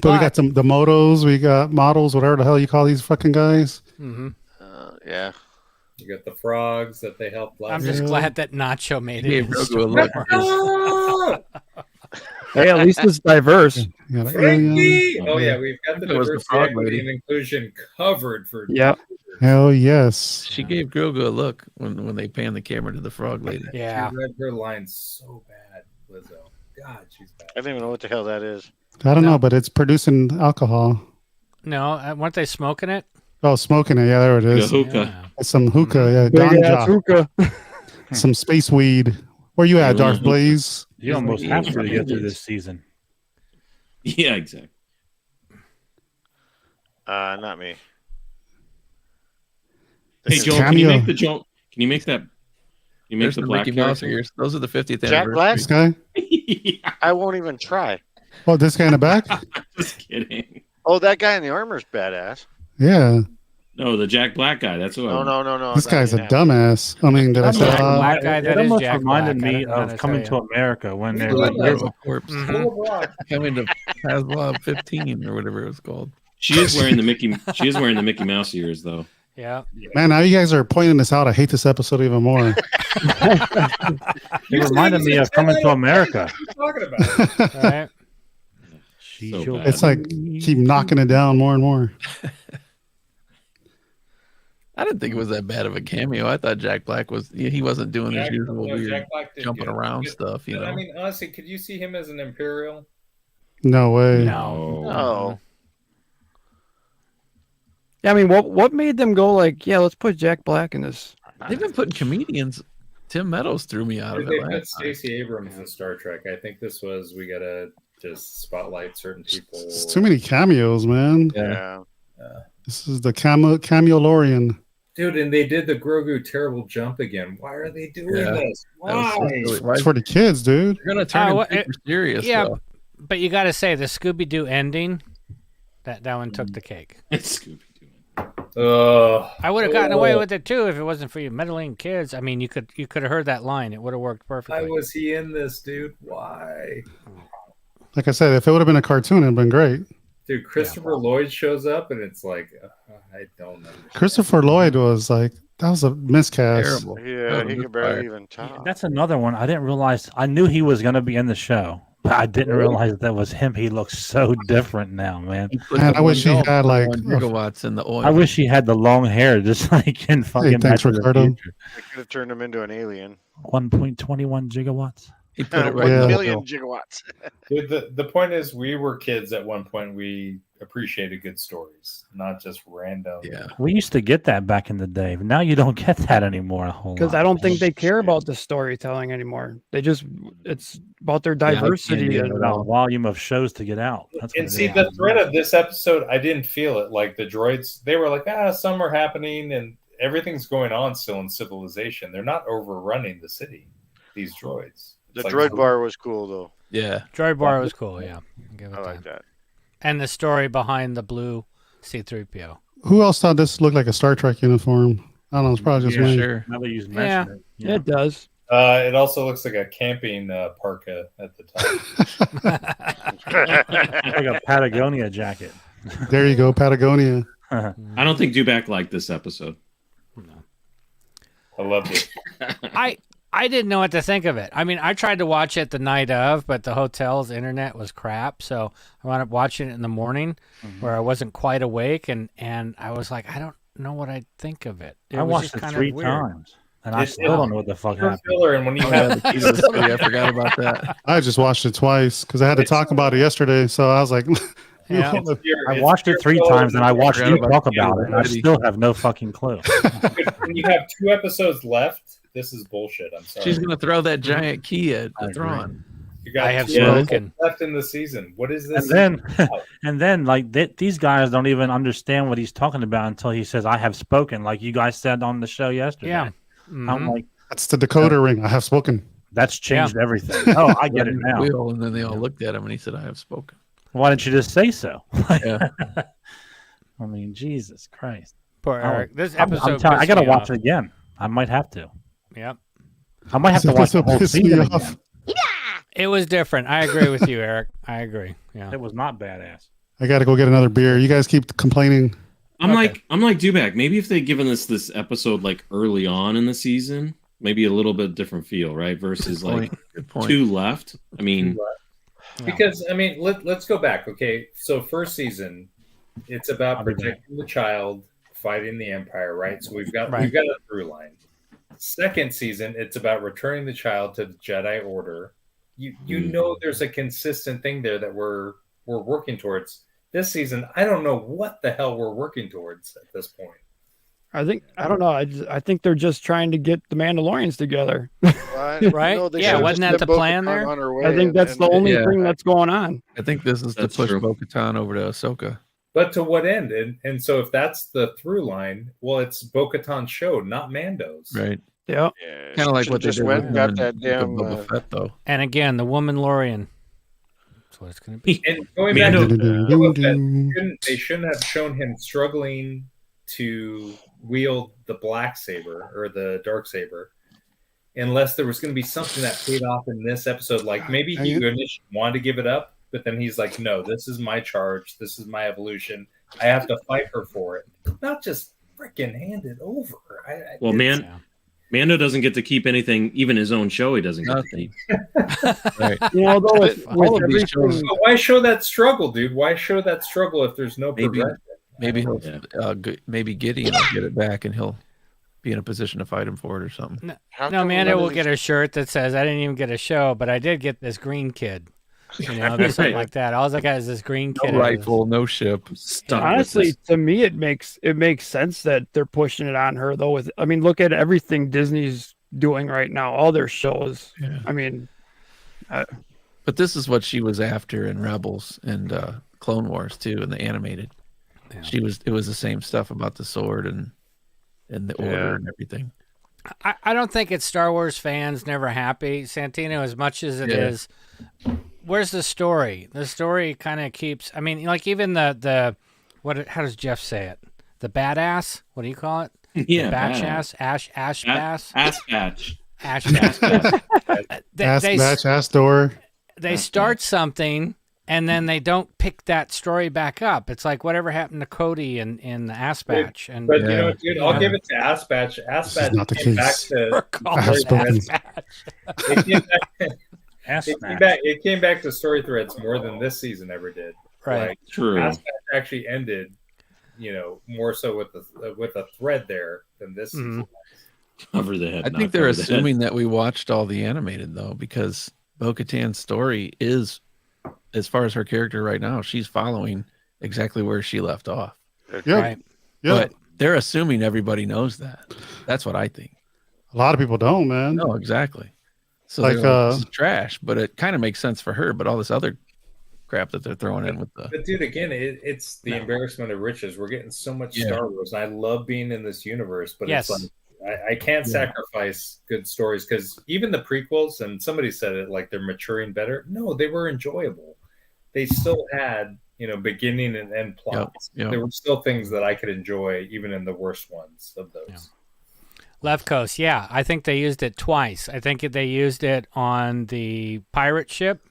But we got the motos, we got models, whatever the hell you call these fucking guys. Mm-hmm. Yeah. You got the frogs that they helped last. I'm just glad that Nacho made it. Gave Grogu a look. Oh, Hey, at least it's diverse. Yeah, Frankie! Oh yeah, we've got the It was the diversity, frog equity, lady. and inclusion covered for. Yeah. Hell yes. She gave Grogu a look when they panned the camera to the frog lady. Yeah. She read her lines so bad, Lizzo. God, she's bad. I don't even know what the hell that is. I don't know, but it's producing alcohol. No, weren't they smoking it? Oh, smoking it. Yeah, there it is. The hookah. It's some hookah. Yeah, Big ass ganja. hookah. Some space weed. Where you at, Darth Blaze? You almost have to get through this season. Yeah, exactly. Not me. Hey, Joel, can you make the Joel? Can you make that? Can you make There's the the black Mickey Mouse character? ears. Those are the 50th Jack Black? anniversary. This guy? I won't even try. Oh, this guy in the back? Just kidding. Oh, that guy in the armor's badass. Yeah. No, the Jack Black guy. That's what. No. This guy's a dumbass. I mean, did I say Black guy, It that is almost Jack reminded Black. I me don't know how of to Coming tell to America when they're Like, like, a corpse. Coming to Pavlov 15 or whatever it was called. She is wearing the Mickey. She is wearing the Mickey Mouse ears, though. Yeah. Man, now you guys are pointing this out. I hate this episode even more. it reminded me of Coming to America. What are you talking about? All right. So bad. It's like keep knocking it down more and more. I didn't think it was that bad of a cameo. I thought Jack Black was he wasn't doing his usual weird Jack Black did jumping good. around But- stuff, you but, know. I mean, honestly, could you see him as an Imperial? No way. No. Yeah, I mean, what made them go like, yeah, let's put Jack Black in this? They've been putting comedians. Tim Meadows threw me out of They it put last time. Stacey Abrams in Star Trek. I think this was we gotta just spotlight certain people. It's too many cameos, man. Yeah. This is the Cameolorian. Dude, and they did the Grogu terrible jump again. Why are they doing Yeah. this? That was so Why? silly. Why It's for the kids, dude. You're gonna turn him what- super serious? Yeah, though. but you got to say the Scooby Doo ending, that one took the cake. Scooby. I would have gotten away with it too if it wasn't for you meddling kids. I mean, you could have heard that line; it would have worked Why perfectly. was he in this, dude? Why? Like I said, if it would have been a cartoon, it'd been great. Dude, Christopher Lloyd shows up, and it's like, I don't know. Christopher Lloyd was like, that was a miscast. Terrible. Yeah, he could barely even talk. That's another one. I didn't realize. I knew he was going to be in the show, but I didn't realize that was him. He looks so different now, man. Man, I wish he had like. 1 gigawatts in the oil. I wish he had the long hair, just like in fucking thanks, Back to the Ricardo. Future. They could have turned him into an alien. 1.21 gigawatts. He put it 1 right. million gigawatts. Dude, the point is, we were kids at one point. We appreciated good stories, not just random. Yeah. We used to get that back in the day, but now you don't get that anymore. A whole Because lot. I don't think they care about the storytelling anymore. It's about their diversity. Yeah, and without volume of shows to get out. That's what And it see, is. the threat of this episode, I didn't feel it. Like the droids, they were like, some are happening, and everything's going on still in civilization. They're not overrunning the city. These droids. The It's droid like, bar was cool, though. Yeah. Droid Bar was cool, yeah. Give it I like that. And the story behind the blue C-3PO. Who else thought this looked like a Star Trek uniform? I don't know. It's probably just Yeah, me. sure. Now that you Yeah. mention it. It does. It also looks like a camping parka at the top. Like a Patagonia jacket. There you go, Patagonia. I don't think Dubak liked this episode. I loved it. I didn't know what to think of it. I mean, I tried to watch it the night of, but the hotel's internet was crap, so I wound up watching it in the morning where I wasn't quite awake, and I was like, I don't know what I think of it. I watched it 3 times, and I still don't know what the fuck happened. Filler, and when you have the key to the city, I forgot about that. I just watched it twice because I had to talk about it yesterday. So I was like, Yeah. I watched it 3 times, and I watched you talk about it, and I still have no fucking clue. when you have 2 episodes left, this is bullshit. I'm sorry. She's gonna throw that giant key at Thrawn. You got I have 2 spoken. episodes left in the season. What is this? And then, like these guys don't even understand what he's talking about until he says, "I have spoken," like you guys said on the show yesterday. Yeah. I'm like, that's the decoder ring. I have spoken. That's changed everything. Oh, I get it now. Wheel, and then they all looked at him, and he said, "I have spoken." Why didn't you just say so? Yeah. I mean, Jesus Christ. Poor Eric. This I'm episode. telling- I pissed gotta me watch off. it again. I might have to. Yep. I might have to watch the whole Pissed me season off. again. It was different. I agree with you, Eric. I agree. Yeah. It was not badass. I got to go get another beer. You guys keep complaining. I'm like Dubak. Maybe if they'd given us this episode like early on in the season, maybe a little bit different feel, right? Versus like Good point. 2 left. I mean, Because I mean, let's go back. Okay, so first season, it's about protecting the child, fighting the Empire, right? So we've got a through line. Second season, it's about returning the child to the Jedi Order. You know, there's a consistent thing there that we're working towards. This season, I don't know what the hell we're working towards at this point. I don't know. I think they're just trying to get the Mandalorians together. Right? Yeah, wasn't that the plan there? I think that's the only thing that's going on. I think this is to push Bo-Katan over to Ahsoka. But to what end? And so if that's the through line, well, it's Bo-Katan's show, not Mando's. Right. Yeah. Kind of like what they just did went with and got him that in damn. Boba Fett, though. And again, the woman Lorian. That's what it's going to be. And going back to Boba Fett, they shouldn't have shown him struggling to wield the black saber or the dark saber unless there was going to be something that paid off in this episode. Like maybe he initially wanted to give it up, but then he's like, no, this is my charge. This is my evolution. I have to fight her for it. Not just freaking hand it over. Mando doesn't get to keep anything, even his own show. He doesn't get to keep. Right. You know, although with everything, So why show that struggle, dude? Why show that struggle if there's no progression? Maybe he'll, maybe Gideon will get it back, and he'll be in a position to fight him for it or something. No, Amanda will get a shirt that says, "I didn't even get a show, but I did get this green kid." You know, there's something like that. All I got is this green kid. No rifle, no ship. honestly, to me, it makes sense that they're pushing it on her. Though, look at everything Disney's doing right now. All their shows. Yeah. I mean, but this is what she was after in Rebels and Clone Wars too, in the animated. Yeah. It was the same stuff about the sword and the order and everything. I don't think it's Star Wars fans never happy, Santino, as much as it is. Where's the story? The story kind of keeps. I mean, like even the what? How does Jeff say it? The badass. What do you call it? Yeah, batch ass. Ash bass. Ass patch. Ash bass. Ass door. They start something. And then they don't pick that story back up. It's like whatever happened to Cody in the Ass Batch. And but you know, dude, I'll give it to Ass Batch. Ass Batch came back to it came back to story threads more than this season ever did. Right. Like, True. Ass Batch actually ended, you know, more so with a thread there than this season. Cover the head. I think they're assuming that we watched all the animated though, because Bo-Katan's story is, as far as her character right now, she's following exactly where she left off. Yeah. Right. Yeah. But they're assuming everybody knows that. That's what I think. A lot of people don't, man. No, exactly. So like, this is trash, but it kind of makes sense for her. But all this other crap that they're throwing in with the. But dude, again, it's the embarrassment of riches. We're getting so much Star Wars, and I love being in this universe. But it's like I can't sacrifice good stories, because even the prequels, and somebody said it like they're maturing better. No, they were enjoyable. They still had, you know, beginning and end plots. Yep. There were still things that I could enjoy, even in the worst ones of those. Yeah. Left Coast, yeah. I think they used it twice. I think they used it on the pirate ship,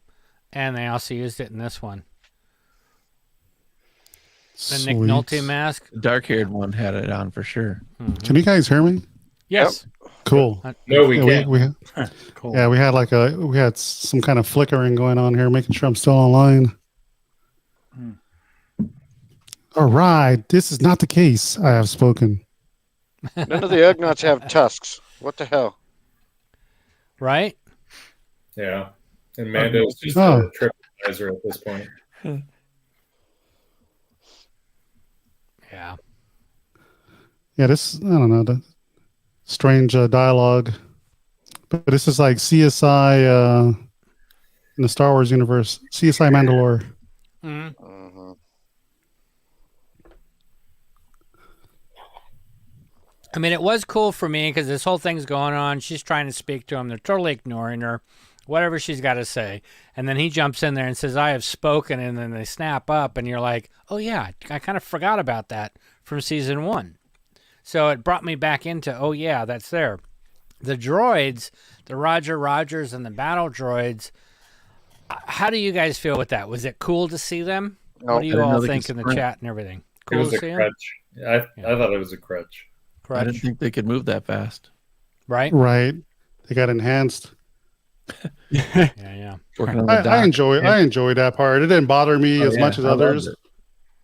and they also used it in this one. The Nick Nolte mask. The dark-haired one had it on for sure. Can you guys hear me? Yes. Yep. Cool. No, we yeah, can't. Cool. Yeah, we had some kind of flickering going on here, making sure I'm still online. All right, this is not the case. I have spoken. None of the Ugnaughts have tusks. What the hell? Right? Yeah. And Mando's just Oh. a TripAdvisor at this point. Yeah. Yeah, this, I don't know, the strange dialogue. But this is like CSI in the Star Wars universe. CSI Mandalore. I mean, it was cool for me because this whole thing's going on. She's trying to speak to him. They're totally ignoring her, whatever she's got to say. And then he jumps in there and says, I have spoken. And then they snap up and you're like, oh, yeah, I kind of forgot about that from season 1. So it brought me back into, oh, yeah, that's there. The droids, the Roger Rogers and the battle droids, how do you guys feel with that? Was it cool to see them? What do you all think in the chat and everything? Cool It was to a see them? crutch. I thought it was a crutch. I didn't think they could move that fast. Right? Right. They got enhanced. Yeah. Working on the I dock. enjoyed that part. It didn't bother me as much as I loved others. it.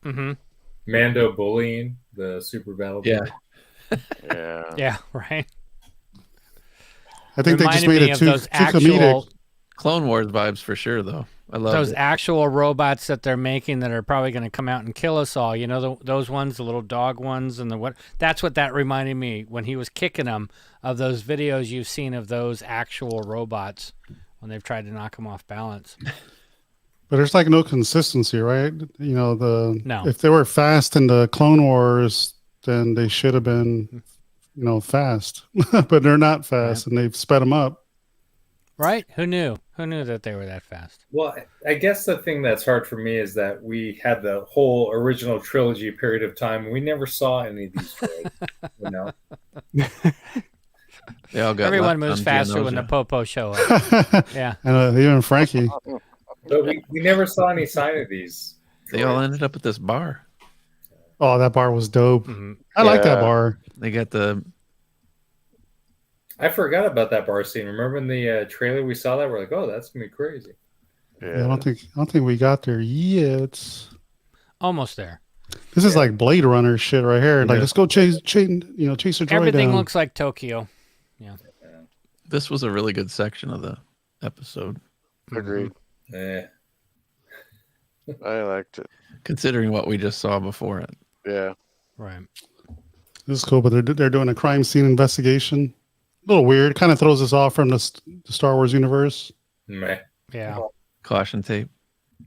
Mm-hmm. Mando bullying the super battle. Yeah. Yeah. Yeah, right. I think they just Reminded made me it of too those comedic. Clone Wars vibes for sure, though. I love those it. actual robots that they're making that are probably going to come out and kill us all. You know, those ones, the little dog ones, and the what? That's what that reminded me when he was kicking them of those videos you've seen of those actual robots when they've tried to knock them off balance. But there's like no consistency, right? You know, No. if they were fast in the Clone Wars, then they should have been, fast. But they're not fast, and they've sped them up. Right? Who knew? Who knew that they were that fast? Well, I guess the thing that's hard for me is that we had the whole original trilogy period of time. We never saw any of these droids, you know? They all got Everyone left moves on faster when the Geonosia. Popo show up. Yeah. And even Frankie. But we never saw any sign of these. They all ended up at this bar. Oh, that bar was dope. I like that bar. They got the. I forgot about that bar scene. Remember in the trailer we saw that? We're like, oh, that's gonna be crazy. Yeah, I don't think we got there yet. Almost there. This is like Blade Runner shit right here. Like, let's go chase a droid Everything down. looks like Tokyo. Yeah. This was a really good section of the episode. Agreed. Yeah. I liked it. Considering what we just saw before it. Yeah. Right. This is cool, but they're doing a crime scene investigation. A little weird. Kind of throws us off from the Star Wars universe. Meh. Yeah. Caution tape.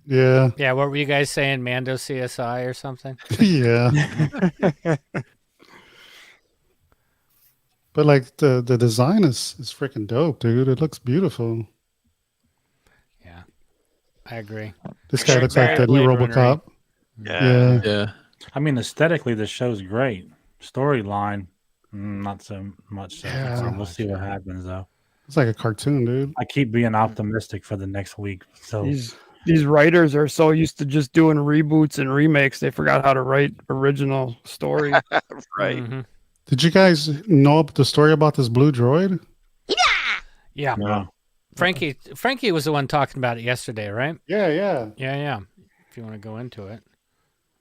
Yeah. Yeah. What were you guys saying? Mando CSI or something? Yeah. But like the design is freaking dope, dude. It looks beautiful. Yeah. I agree. This guy looks like the new Blade Runner-y. RoboCop. Yeah. Yeah. I mean, aesthetically, this show's great. Storyline, not so much. So, Yeah. so we'll see what happens, though. It's like a cartoon, dude. I keep being optimistic for the next week. So These writers are so used to just doing reboots and remakes, they forgot how to write original stories. Right. Mm-hmm. Did you guys know the story about this blue droid? Yeah. no. Frankie was the one talking about it yesterday, right? Yeah. Yeah. If you want to go into it.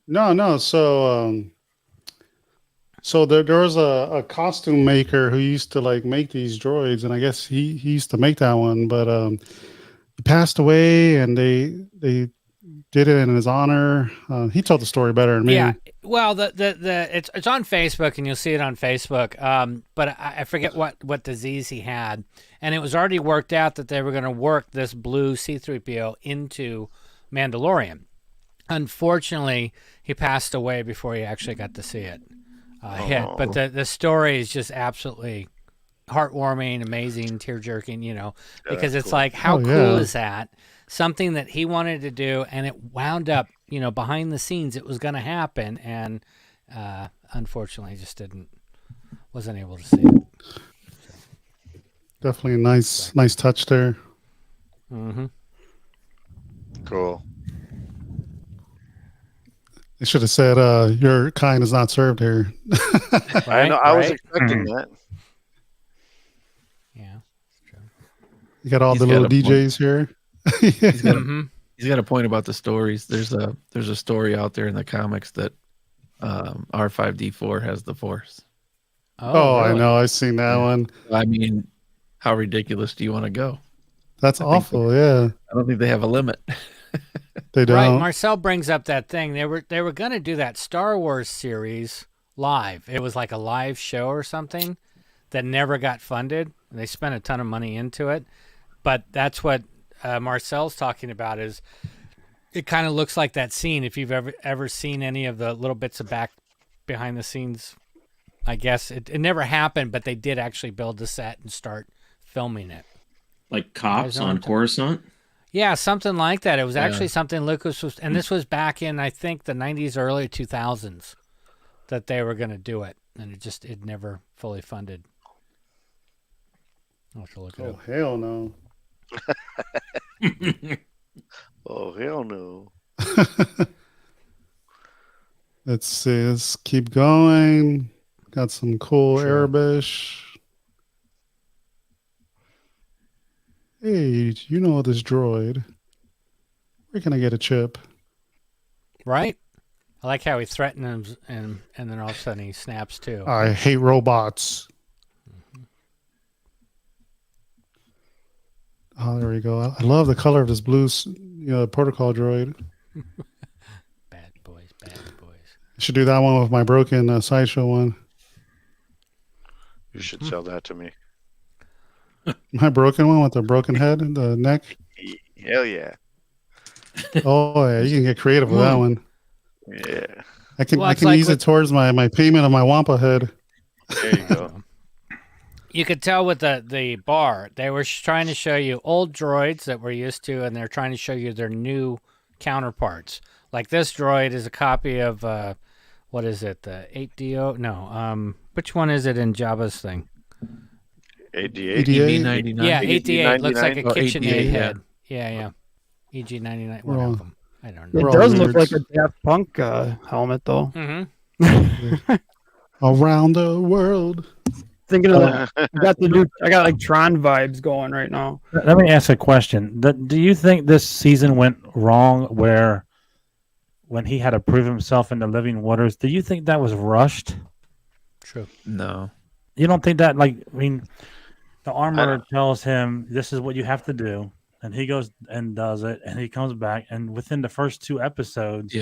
No. So there was a costume maker who used to like make these droids, and I guess he used to make that one, but he passed away, and they did it in his honor. He told the story better than me. Yeah. Well, it's on Facebook, and you'll see it on Facebook. But I forget what disease he had, and it was already worked out that they were going to work this blue C-3PO into Mandalorian. Unfortunately, he passed away before he actually got to see it hit. But the story is just absolutely heartwarming, amazing, tear-jerking, because it's cool. like, how Oh, cool yeah. is that? Something that he wanted to do, and it wound up, behind the scenes, it was going to happen, and unfortunately, just wasn't able to see it. Definitely a nice touch there. Mm-hmm. Cool. They should have said, "Your kind is not served here." I know. I was right. expecting that. You got all He's the got little a point. DJs here. He's got a point about the stories. There's a story out there in the comics that R5D4 has the Force. Oh, I know. I've seen that one. I mean, how ridiculous do you want to go? That's awful. Yeah. I don't think they have a limit. They don't. Right, Marcel brings up that thing. They were going to do that Star Wars series live. It was like a live show or something that never got funded. They spent a ton of money into it, but that's what Marcel's talking about. Is it kind of looks like that scene? If you've ever seen any of the little bits of behind the scenes, I guess it never happened, but they did actually build the set and start filming it. Like Cops on Coruscant? Yeah, something like that. It was actually something Lucas was, and this was back in, I think, the 90s, early 2000s, that they were going to do it, and it never fully funded. I'll have to look it up. Hell no. Oh, hell no. Let's see. Let's keep going. Got some cool Arabish. Hey, you know this droid. Where can I get a chip? Right? I like how he threatens him, and then all of a sudden he snaps too. I hate robots. Oh, there we go. I love the color of this blue protocol droid. Bad boys. I should do that one with my broken sideshow one. You should sell that to me. My broken one with the broken head and the neck. Hell yeah. Oh yeah, you can get creative with that one. Yeah. I can use it towards my payment of my Wampa head. There you go. You could tell with the bar, they were trying to show you old droids that we're used to, and they're trying to show you their new counterparts. Like this droid is a copy of what is it? The 8DO? No, which one is it in Jabba's thing? 88? ED99. Yeah, 88 looks like a Oh, KitchenAid 88, head. Yeah. EG99. One of them. I don't know. It does look like a Daft Punk helmet, though. Mm-hmm. Around the world. Thinking of that. I got like Tron vibes going right now. Let me ask a question. Do you think this season went wrong when he had to prove himself in the living waters? Do you think that was rushed? True. No. You don't think that, the armorer tells him, this is what you have to do, and he goes and does it, and he comes back, and within the first 2 episodes,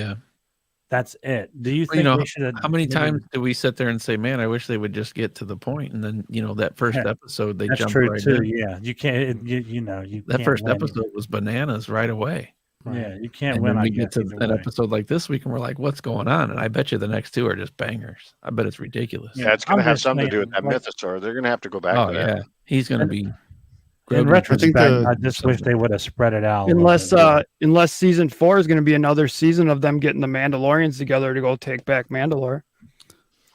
that's it. Do you think they should have... How many times do we sit there and say, man, I wish they would just get to the point, and then, that first episode, they jump right in. Yeah, you can't, you that first episode was bananas right away. Yeah, you can't and win. Then we get to an episode like this week, and we're like, "What's going on?" And I bet you the next 2 are just bangers. I bet it's ridiculous. Yeah, it's going to have something to do with that mythosaur. They're going to have to go back to that. Yeah, he's going to be. In retrospect, I just wish they would have spread it out. Unless season 4 is going to be another season of them getting the Mandalorians together to go take back Mandalore.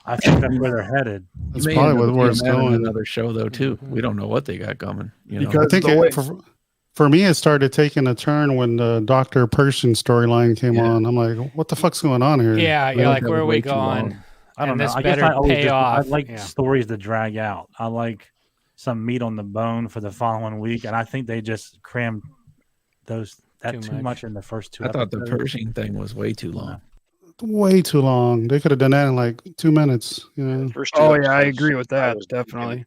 I think that's where they're headed. That's probably where it's going. Another show though too. We don't know what they got coming. Because I think for me, it started taking a turn when the Dr. Pershing storyline came on. I'm like, what the fuck's going on here? Yeah, you're like, where are we going? I don't know. I guess I like stories to drag out. I like some meat on the bone for the following week, and I think they just crammed too much in the first 2 episodes. I thought the Pershing thing was way too long. Way too long. They could have done that in like 2 minutes. I agree with that. Definitely.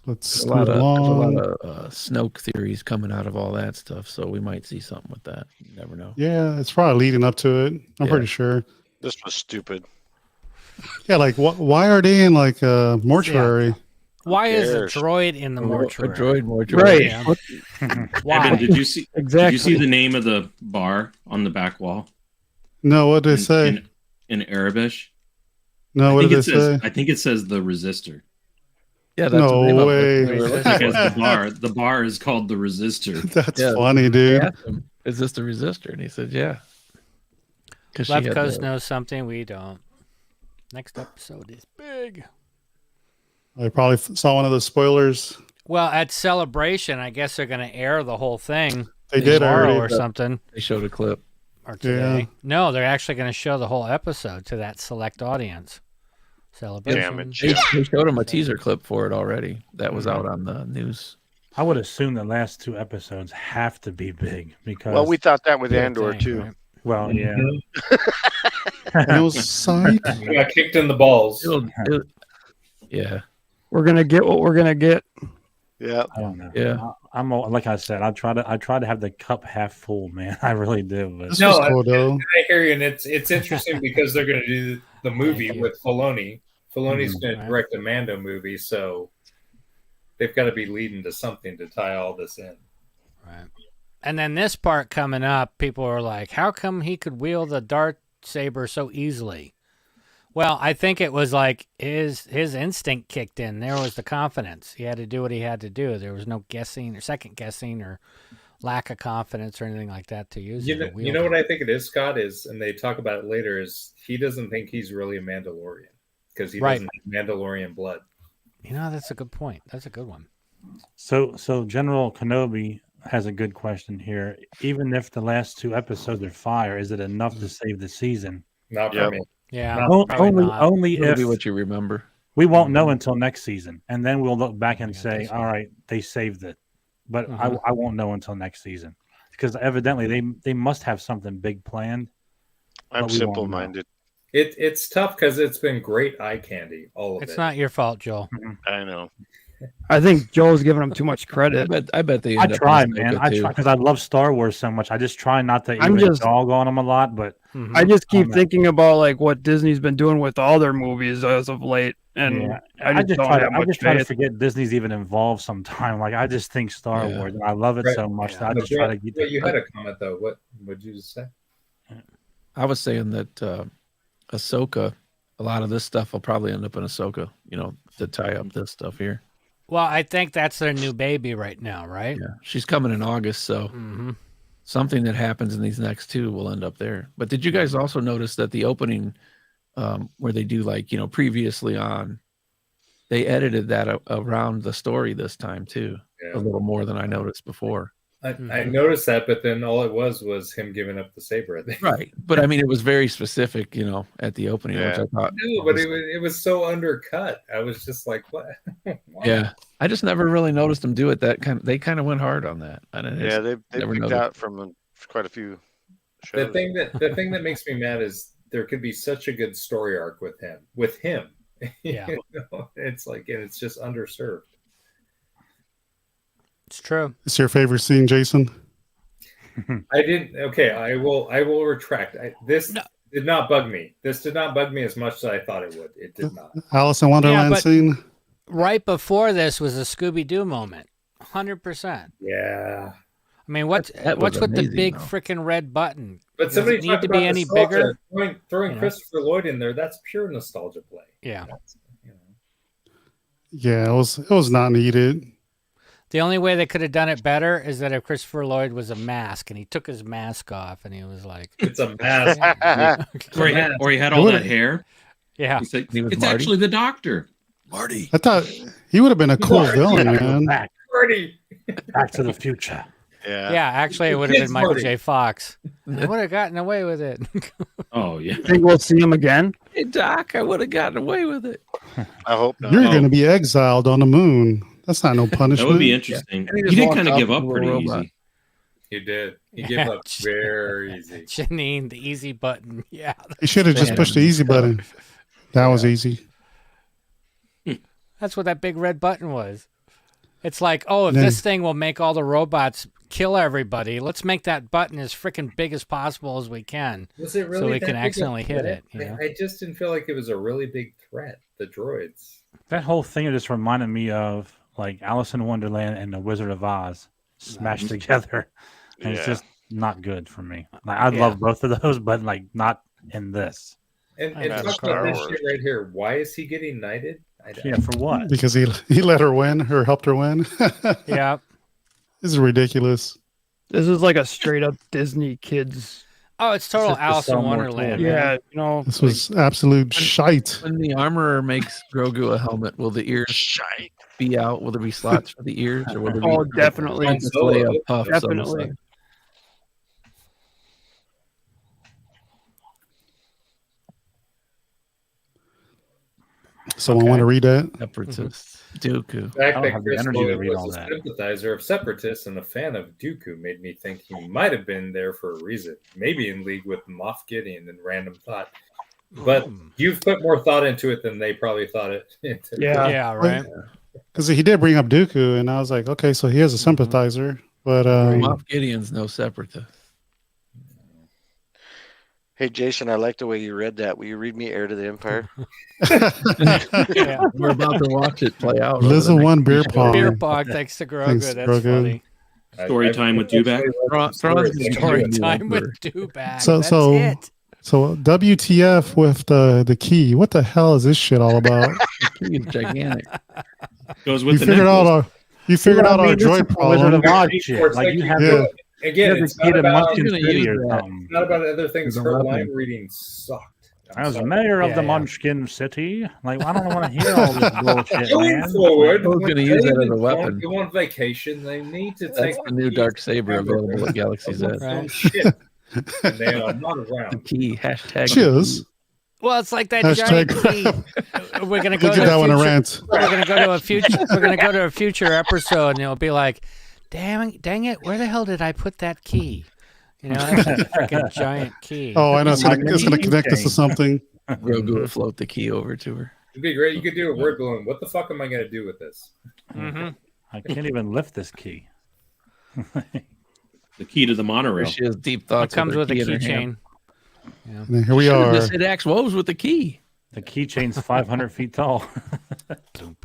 Let's there's a lot of Snoke theories coming out of all that stuff, so we might see something with that. You never know. Yeah, it's probably leading up to it. I'm pretty sure. This was stupid. Yeah, like why are they in like a mortuary? Why is a droid in the mortuary? A droid mortuary. Right. Why? Evan, did you see? Exactly. Did you see the name of the bar on the back wall? No, what did they say? In Arabish? No, what did they say? I think it says the Resistor. Yeah, that's no way. Because the bar is called the Resistor. That's funny, dude. Him, is this the Resistor? And he said, yeah. Left Coast knows something we don't. Next episode is big. I probably saw one of the spoilers. Well, at Celebration, I guess they're going to air the whole thing. They did tomorrow or something. They showed a clip. Or today. Yeah. No, they're actually going to show the whole episode to that select audience. Celebration. They showed him a teaser clip for it already. That was out on the news. I would assume the last 2 episodes have to be big because. Well, we thought that with Yeah, Andor dang, too. right? Well, yeah. And it was psych. You got kicked in the balls. Yeah. We're gonna get what we're gonna get. Yeah. I don't know. Yeah. I'm like I said, I try to have the cup half full, man. I really do. But No, cool, though. I hear you, and it's interesting because they're going to do the movie with Filoni. Filoni's going to direct the Mando movie, so they've got to be leading to something to tie all this in. Right. And then this part coming up, people are like, how come he could wield the dark saber so easily? Well, I think it was like his instinct kicked in. There was the confidence. He had to do what he had to do. There was no guessing or second guessing or lack of confidence or anything like that to use. You know what I think it is, Scott, is, and they talk about it later, is he doesn't think he's really a Mandalorian because he doesn't have Mandalorian blood. You know, that's a good point. That's a good one. So General Kenobi has a good question here. Even if the last 2 episodes are fire, is it enough to save the season? Not for me. Yeah, only It'll if be what you remember. we won't know until next season, and then we'll look back and say, "All right, they saved it," but I won't know until next season because evidently they must have something big planned. I'm simple-minded. It's tough because it's been great eye candy. All of it. It's not your fault, Joel. I know. I think Joel's giving him too much credit. I bet they. I try, man. I try because I love Star Wars so much. I just try not to even dog on them a lot, but I just keep thinking about like what Disney's been doing with all their movies as of late, and I just try to forget Disney's even involved sometime. Like I just think Star Wars, and I love it so much that I just try to get. You had a comment though. What would you say? I was saying that Ahsoka, a lot of this stuff will probably end up in Ahsoka. You know, to tie up this stuff here. Well, I think that's their new baby right now, right? Yeah, she's coming in August, so something that happens in these next 2 will end up there. But did you guys also notice that the opening, where they do like previously on, they edited that around the story this time too, a little more than I noticed before. I noticed that, but then all it was him giving up the saber. I think. Right, but I mean, it was very specific, at the opening, which I thought. No, but it was so undercut. I was just like, what? Yeah, I just never really noticed them do it. They kind of went hard on that. Yeah, they picked out from quite a few shows. The thing that makes me mad is there could be such a good story arc with him. Yeah, it's like, and it's just underserved. It's true. It's your favorite scene, Jason? I didn't. Okay, I will retract. This did not bug me. This did not bug me as much as I thought it would. It did not. Alice in Wonderland scene? Right before this was a Scooby-Doo moment. 100%. Yeah. I mean, what's with the big freaking red button? But somebody need to be any bigger? Throwing Christopher Lloyd in there, that's pure nostalgia play. Yeah. Yeah, it was not needed. The only way they could have done it better is that if Christopher Lloyd was a mask and he took his mask off and he was like, "It's a mask," or he had all that hair. Yeah, he's like, it's actually the Doctor, Marty. I thought he would have been a cool villain, man. Marty, Back to the Future. Yeah, actually, it would have been Michael J. Fox. I would have gotten away with it. Oh yeah. Think we'll see him again? Hey Doc, I would have gotten away with it. I hope not. You're going to be exiled on the moon. That's not no punishment. That would be interesting. Yeah. He did kind of give up pretty easy. He did. He gave up very easy. Janine, the easy button. Yeah. He should have just pushed the easy button. That was easy. That's what that big red button was. It's like, oh, if this thing will make all the robots kill everybody, let's make that button as freaking big as possible as we can. Was it really so we can accidentally hit it? You know? I just didn't feel like it was a really big threat. The droids. That whole thing just reminded me of like Alice in Wonderland and the Wizard of Oz smashed together. And it's just not good for me. Like, I love both of those, but like not in this. And talk about this shit right here. Why is he getting knighted? Yeah, for what? Because he let her win or helped her win. Yeah. This is ridiculous. This is like a straight up Disney kids. Oh, it's total Alice in Wonderland. Yeah, you know. This was absolute shite. When the armorer makes Grogu a helmet, will the ears be out? Will there be slots for the ears? Or will there be definitely. Definitely. Someone want to read that? Separatists. Dooku. The fact I don't that have the Chris energy to Lloyd read all was a that. sympathizer of separatists and a fan of Dooku made me think he might have been there for a reason. Maybe in league with Moff Gideon and Random Thought. But you've put more thought into it than they probably thought it into. Yeah, right. Because he did bring up Dooku, and I was like, okay, so he is a sympathizer. But Moff Gideon's no separatist. Hey, Jason, I like the way you read that. Will you read me Heir to the Empire? Yeah. We're about to watch it play out. Liza won beer pong. Beer pong, thanks to Grogu. Thanks, That's Grogu. funny. Story time with Dubak. Story time with Dubak. So That's so it. so WTF with the key? What the hell is this shit all about? The key is gigantic. Goes with You the figured out necklace. our droid problem. Like you have Yeah. to. Again, it's not about It's not about other things. Her line reading sucked. As mayor of the Munchkin City, like I don't want to hear all this bullshit, Going man. forward, Who's when going to use that as David a weapon? Go on vacation. They need to That's take the new dark saber available at Galaxy's Edge. Some shit. And they are not The around. key. Hashtag. Cheers. Well, it's like that Hashtag- giant key. We're gonna go We'll to get that one a future- rant. We're gonna go to a future. We're gonna go to a future episode, and it'll be like, dang it, where the hell did I put that key? You know, that's a freaking giant key. Oh, I know it's gonna connect us to something. Grogu will float the key over to her. It'd be great. You could do a word balloon. What the fuck am I going to do with this? I can't even lift this key. The key to the monorail. She has deep It thoughts. comes with a key in her hand. keychain. And then here we are. Just hit Axe Woves with the key. The keychain's 500 feet tall. I think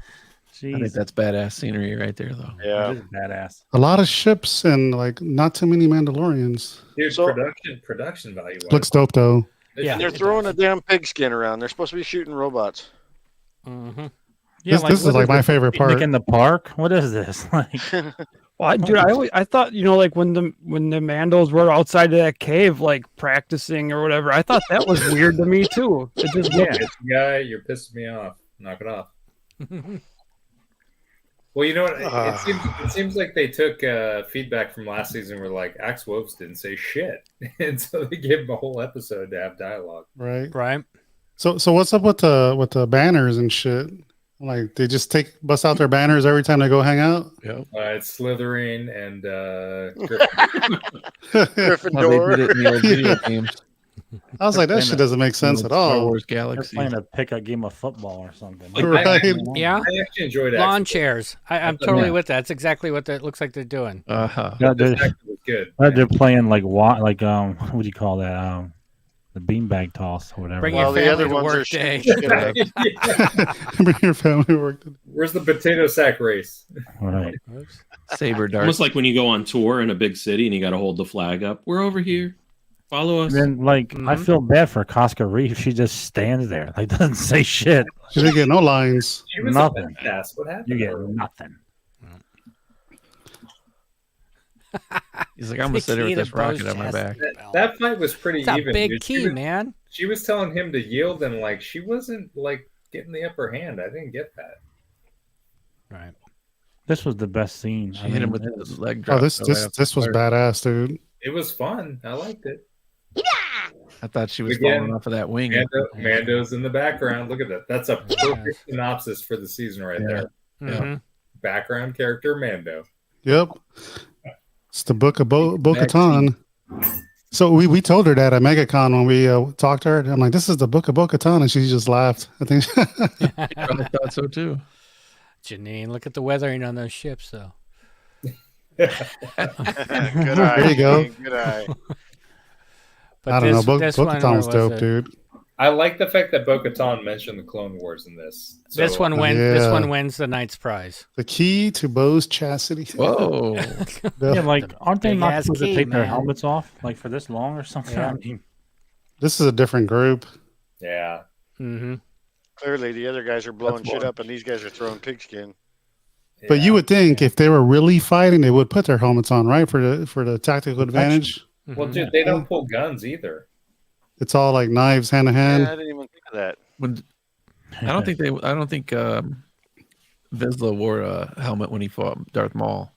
Jeez, that's badass scenery right there, though. Yeah. it is badass. A lot of ships and like not too many Mandalorians. Dude, So- production value. Looks dope though. Yeah. They're throwing a damn pigskin around. They're supposed to be shooting robots. Mm-hmm. This is what like is my this, favorite picnic part. in the park. What is this? Like, Well, dude, I thought, like when the Mandos were outside of that cave, like practicing or whatever, I thought that was weird to me too. It just looked. Guy, you're pissing me off. Knock it off. Well, you know what? It seems like they took feedback from last season where like Axe Woves didn't say shit, and so they gave him a whole episode to have dialogue. Right. Right. So what's up with the banners and shit? Like they just bust out their banners every time they go hang out. Yep. It's Slytherin and How they did it in the old video games. I was like, that shit doesn't make sense at Star all. Wars they're Galaxy. playing a pick-up game of football or something. Right. Yeah. I actually enjoyed Lawn Axe chairs. I'm totally with that. That's exactly what that looks like they're doing. Uh-huh. Yeah, Woves. This they're, actually was good. they're playing like what do you call that? The beanbag toss or whatever. Bring Well, your the family other to ones are work day. shooting shit at Bring your family work. Where's the potato sack race? Right. Saber dart. Almost like when you go on tour in a big city and you got to hold the flag up. We're over here. Follow us. And then, like, I feel bad for Casca Reef. She just stands there, like, doesn't say shit. She didn't get no lines. She was Nothing. a badass. What happened? You to get her? nothing. He's like, I'm gonna sit here with key this to Bo's rocket on my chest. back. That fight was pretty It's a even. big dude. key, man. She was telling him to yield, and like she wasn't like getting the upper hand. I didn't get that. Right. This was the best scene. She hit him with the leg drop. Oh, this was badass, dude. It was fun. I liked it. I thought she was Again, falling off of that wing. Mando's in the background. Look at that. That's a perfect synopsis for the season right there. Mhm. Background character Mando. Yep. It's the book of Bo-Katan. So we told her that at MegaCon when we talked to her. I'm like, this is the book of Bo-Katan, and she just laughed. I think. I thought so too. Janine, look at the weathering on those ships, though. Good eye. There you go. Good eye. But I don't know. this one, Bo-Katan was where dope, it? dude. I like the fact that Bo-Katan mentioned the Clone Wars in this. So, This one wins. This Yeah. one wins the Knight's Prize. The key to Bo's chastity. Whoa. Yeah, like, aren't they not big-ass supposed to key, take their man. helmets off, like, for this long or something? Yeah. I mean, This is a different group. Yeah. Mm-hmm. Clearly, the other guys are blowing That's shit more- up, and these guys are throwing pigskin. But you would think if they were really fighting, they would put their helmets on, right? For the tactical advantage. Well, dude, they don't pull guns either. It's all like knives, hand to hand. Yeah, I didn't even think of that. When I don't think Vizsla wore a helmet when he fought Darth Maul.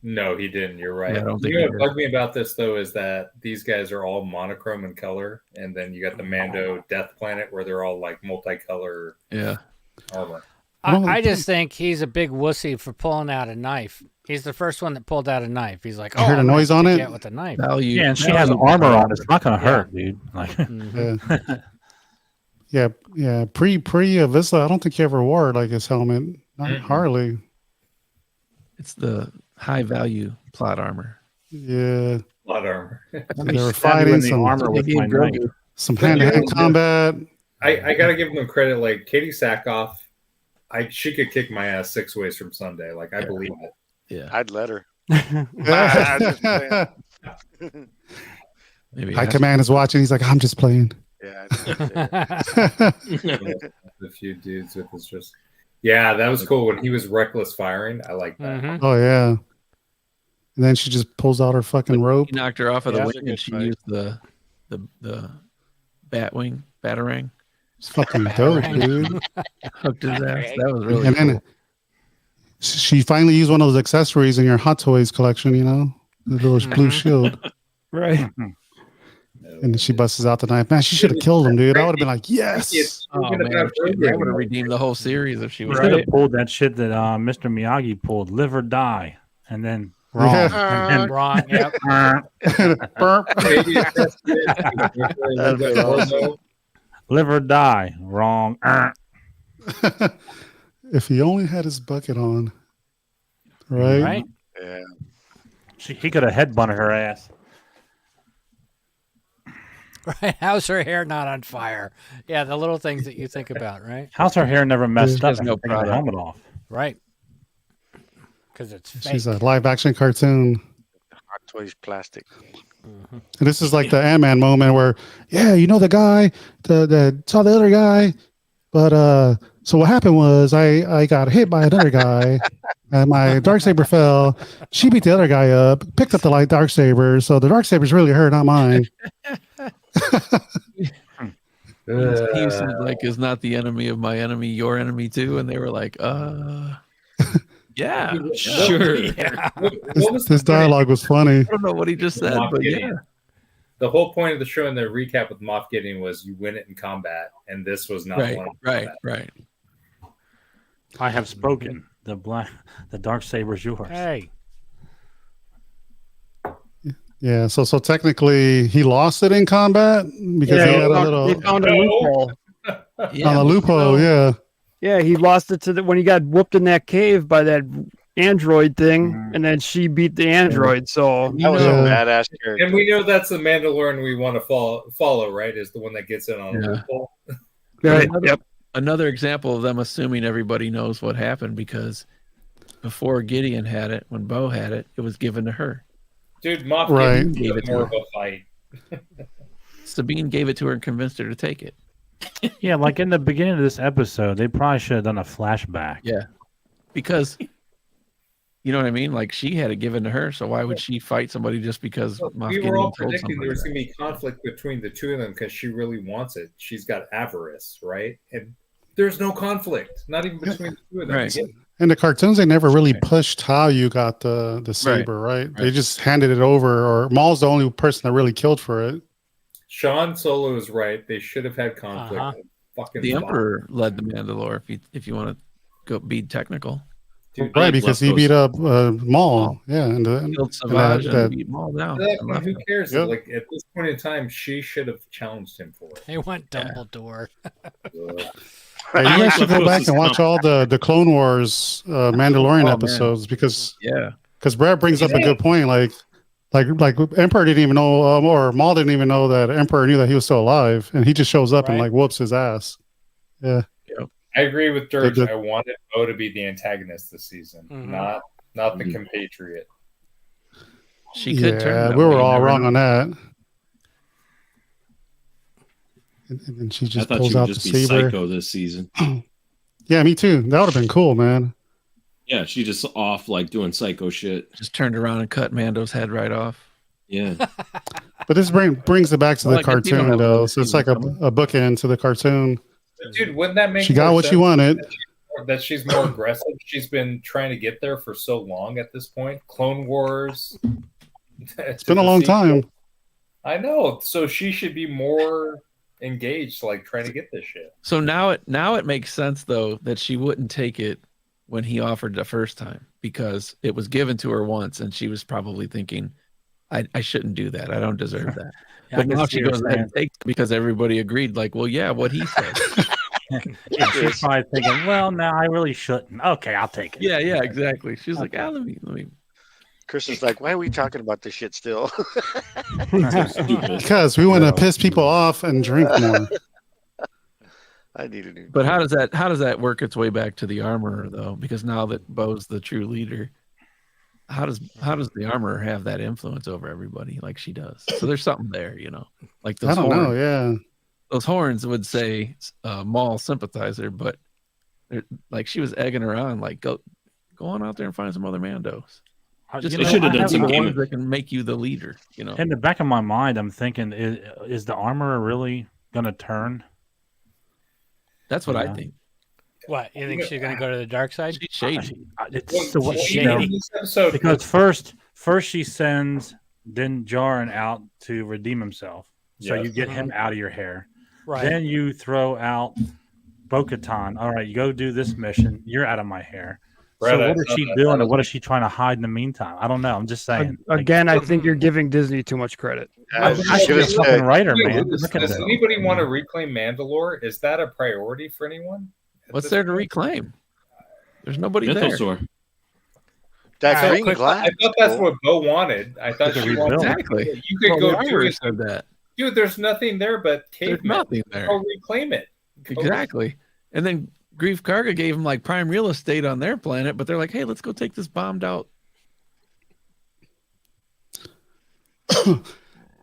No, he didn't. You're right. Yeah, I don't think You know he what did. bugged me about this though is that these guys are all monochrome in color, and then you got the Mando Death Planet where they're all like multicolor Yeah. armor. I just think he's a big wussy for pulling out a knife. He's the first one that pulled out a knife. He's like, You heard a I'm gonna noise have on to it? get with a knife. Value. Yeah, and she has armor on. It's not gonna hurt, dude. Like, yeah. Pre Vizsla, I don't think he ever wore like his helmet. Not Harley. It's the high value plot armor. Yeah. Plot armor. They were fighting some armor with my knife. some hand-to-hand combat. I gotta give them credit. Like Katie Sackhoff, she could kick my ass 6 ways from Sunday. Like I believe it. Yeah, I'd let her. Maybe High Command is watching. He's like, I'm just playing. Yeah. A few dudes with his just. Yeah, that was cool when he was reckless firing. I like that. Oh yeah. And then she just pulls out her fucking rope. He knocked her off of the Yeah, wing that's a and good she fight. used the batarang. It's fucking dope, dude. Hooked his ass. That was really And cool. then she finally used one of those accessories in your Hot Toys collection, you know, the little blue shield. Right. And then she busts out the knife. Man, she should have killed him, dude. I would have been like, yes. Oh man, that would have redeemed the whole series if she He was should have pulled that shit that Mr. Miyagi pulled, live or die, and then wrong, Yeah. and then Wrong. Yep. Burp. live or die, wrong. If he only had his bucket on, right? Right. Yeah. He could have headbutted her ass. Right. How's her hair not on fire? Yeah, the little things that you think about, right? How's her hair never messed Yeah. up? There's no Taking the product. helmet off. Right. Because it's fake. She's a live action cartoon. Hot Toys plastic. And this is like the Ant-Man moment where, yeah, you know the guy that saw the other guy, but so what happened was I got hit by another guy, and my Darksaber fell. She beat the other guy up, picked up the light Darksaber, so the Darksaber's really her, not mine. He said, like, is not the enemy of my enemy your enemy too? And they were like, yeah, sure. Yeah. This dialogue was funny. I don't know what he just said, Moff but Gideon. yeah. The whole point of the show in the recap with Moff Gideon was you win it in combat, and this was not Right, one. right. I have spoken. The dark saber's yours. Hey. Yeah, so technically he lost it in combat because he had a little They found a loophole. on the loophole. Yeah, Yeah, he lost it to when he got whooped in that cave by that android thing, and then she beat the android. So That was a badass character. And we know that's the Mandalorian we want to follow, right? Is the one that gets in on the loophole. right, Yep. Another example of them assuming everybody knows what happened because before Gideon had it, when Bo had it, it was given to her. Dude, Moff Right. Gideon Gave it gave to more her. of a fight. Sabine gave it to her and convinced her to take it. Yeah, like in the beginning of this episode, they probably should have done a flashback. Yeah. Because you know what I mean? Like she had it given to her, so why would she fight somebody just because Moff We Gideon were all told predicting there somebody was that? going to be conflict between the two of them because she really wants it. She's got avarice, right? And there's no conflict, not even between the two of them. Right. in the cartoons they never really pushed how you got the saber, right? They just handed it over, or Maul's the only person that really killed for it. Sean Solo is right. They should have had conflict. Fucking The fuck. Emperor led the Mandalore. If you want to go be technical, Right, because he beat up Maul. Yeah, and killed Savage and beat Maul down. Yeah, and but left who him. cares? Yep. Like at this point in time, she should have challenged him for it. They went Dumbledore. Hey, you guys should go back and watch all the Clone Wars Mandalorian man. episodes because Yeah. Brad brings up a good point. Like Emperor didn't even know, or Maul didn't even know that Emperor knew that he was still alive, and he just shows up and like whoops his ass. Yeah. I agree with Dirge. The- I wanted Bo to be the antagonist this season, not the compatriot. She could turn. Yeah, that we way, were you all never wrong know. on that. And then she I just thought pulls she would out the just be saber. psycho this season. Yeah, me too. That would have been cool, man. Yeah, she just off like doing psycho shit. Just turned around and cut Mando's head right off. Yeah. But this brings it back to Well, the I guess you don't cartoon, have though. another So it's season like a coming. bookend to the cartoon. Dude, wouldn't that make She got more what she sense wanted. that she that she's more aggressive. She's been trying to get there for so long at this point. Clone Wars. It's been a long time. I know. So she should be more engaged, like trying to get this shit. So now it makes sense though that she wouldn't take it when he offered the first time, because it was given to her once and she was probably thinking, I shouldn't do that. I don't deserve that. Yeah, but now she goes ahead and takes it because everybody agreed, like, well, yeah, what he said. Yeah, she's probably thinking, well, no, I really shouldn't. Okay, I'll take it. Yeah, exactly. She's like, let me. Chris is like, why are we talking about this shit still? Because we want to piss people off and drink more. I need a new. But how does that work its way back to the armorer though? Because now that Bo's the true leader, how does the armorer have that influence over everybody like she does? So there's something there, like those I don't horns. know. Yeah. Those horns would say Maul sympathizer, but like she was egging her on, like go on out there and find some other Mandos. Just they should have done some ones that can make you the leader. In the back of my mind, I'm thinking, is the armorer really gonna turn? That's what I think. What, you think she's going to go to the dark side? She's shady. It's the way because first she sends Din Djarin out to redeem himself, so you get him out of your hair. Right. Then you throw out Bo-Katan. All right, you go do this mission. You're out of my hair. So what is she doing, and what is she trying to hide in the meantime? I don't know. I'm just saying. Again, I think you're giving Disney too much credit. I should be a fucking writer, man. Does anybody want to reclaim Mandalore? Is that a priority for anyone? What's there to reclaim? There's nobody there. That green glass. I thought that's what Bo wanted. I thought she wanted exactly. You could go do it. Said that. Dude, there's nothing there but cavemen. There's nothing there. Go reclaim it. Exactly. And then Grief Karga gave them like prime real estate on their planet, but they're like, hey, let's go take this bombed out.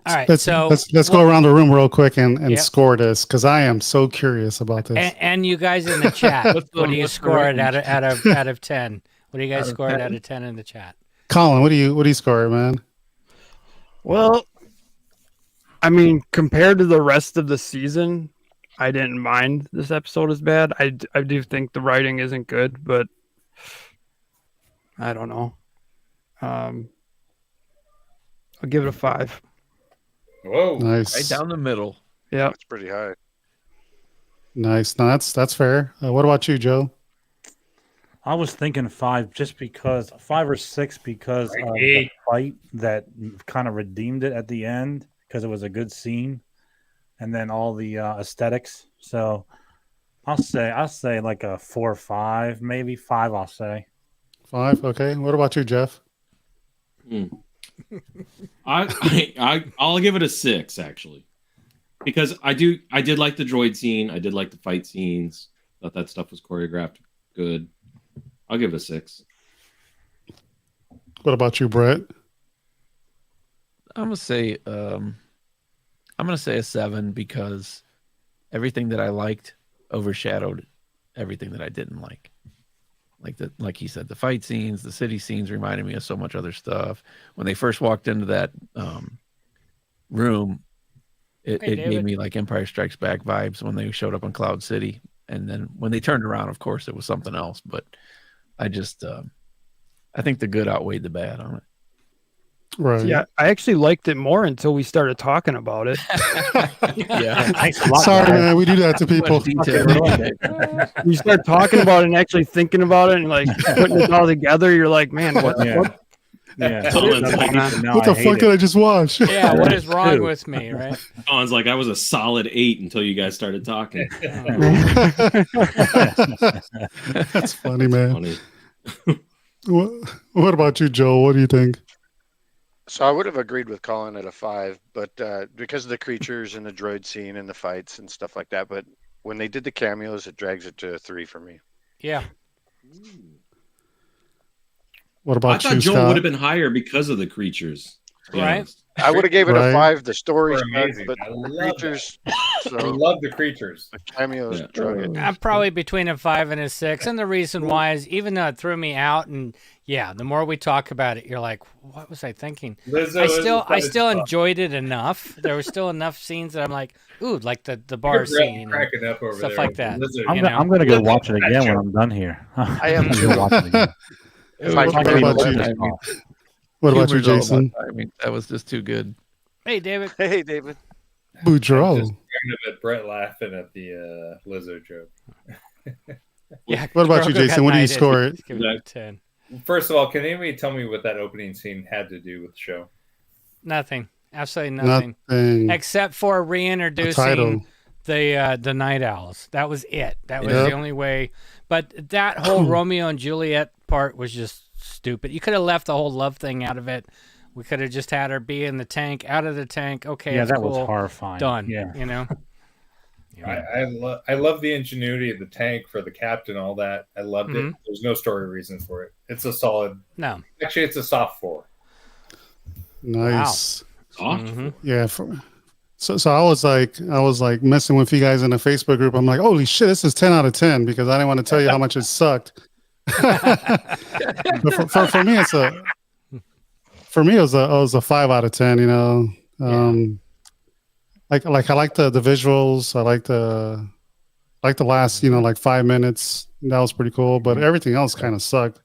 All right, let's go around the room real quick and score this, because I am so curious about this. And you guys in the chat, what do you score it out of 10? What do you guys score it out of 10 in the chat? Colin, what do you score it, man? Well, I mean, compared to the rest of the season, I didn't mind this episode as bad. I do think the writing isn't good, but I don't know. I'll give it a 5. Whoa! Nice. Right down the middle. Yeah, that's pretty high. Nice. No, that's fair. What about you, Joe? I was thinking 5, just because 5 or 6 because of the fight that kind of redeemed it at the end, because it was a good scene, and then all the aesthetics. So I'll say like a 4 or 5, maybe 5. I'll say 5. Okay. What about you, Jeff? I'll give it a 6 actually, because I did like the droid scene. I did like the fight scenes. Thought that stuff was choreographed good. I'll give it a 6. What about you, Brett? I'm gonna say a 7, because everything that I liked overshadowed everything that I didn't like. Like he said, the fight scenes, the city scenes reminded me of so much other stuff. When they first walked into that room, it gave me like Empire Strikes Back vibes when they showed up in Cloud City. And then when they turned around, of course, it was something else. But I just, I think the good outweighed the bad on it. Right. Yeah, I actually liked it more until we started talking about it. Yeah. Sorry, man. We do that to people. You start talking about it and actually thinking about it and like putting it all together. You're like, man, what? Yeah. What the fuck did I just watch? Yeah, what is wrong with me, right? Colin's like, I was a solid 8 until you guys started talking. That's funny, man. What about you, Joel? What do you think? So I would have agreed with Colin at a 5, but because of the creatures and the droid scene and the fights and stuff like that. But when they did the cameos, it drags it to a 3 for me. Yeah. What about I thought you, Joel Scott? would have been higher because of the creatures. Right. I would have gave it a 5. The story's amazing. but the creatures. So I love the creatures. The cameos drug it. I'm probably between a 5 and a 6, and the reason why is even though it threw me out and Yeah, the more we talk about it, you're like, what was I thinking? Lizzo I still enjoyed it enough. There were still enough scenes that I'm like, ooh, like the bar scene, cracking up over stuff there. like that. Lizzo, I'm gonna go watch it again when I'm done here. I am I'm too. gonna watch it again. What about you, Humor's all about Jason? timing. That was just too good. Hey, David. Hey, David. Boudreaux. Just cracking up at Brett laughing at the Lizzo joke. Yeah. What about you, Grogu got Jason? What do you knighted. score it? Give it a 10. First of all, can anybody tell me what that opening scene had to do with the show? Nothing. Absolutely nothing. Nothing. Except for reintroducing the Night Owls. That was it. That was the only way. But that whole Romeo and Juliet part was just stupid. You could have left the whole love thing out of it. We could have just had her be in the tank, out of the tank. Okay, Yeah, it's that cool. was horrifying. Done. Yeah. You know? I love the ingenuity of the tank for the captain, all that. I loved it. There's no story reason for it. It's a solid. No. Actually, it's a soft 4. Nice. Wow. Yeah. So I was like messing with you guys in a Facebook group. I'm like, holy shit, this is 10 out of 10 because I didn't want to tell you how much it sucked. But for me, it was a 5 out of 10. You know, like I like the visuals. I like the last like 5 minutes. That was pretty cool. But everything else kind of sucked.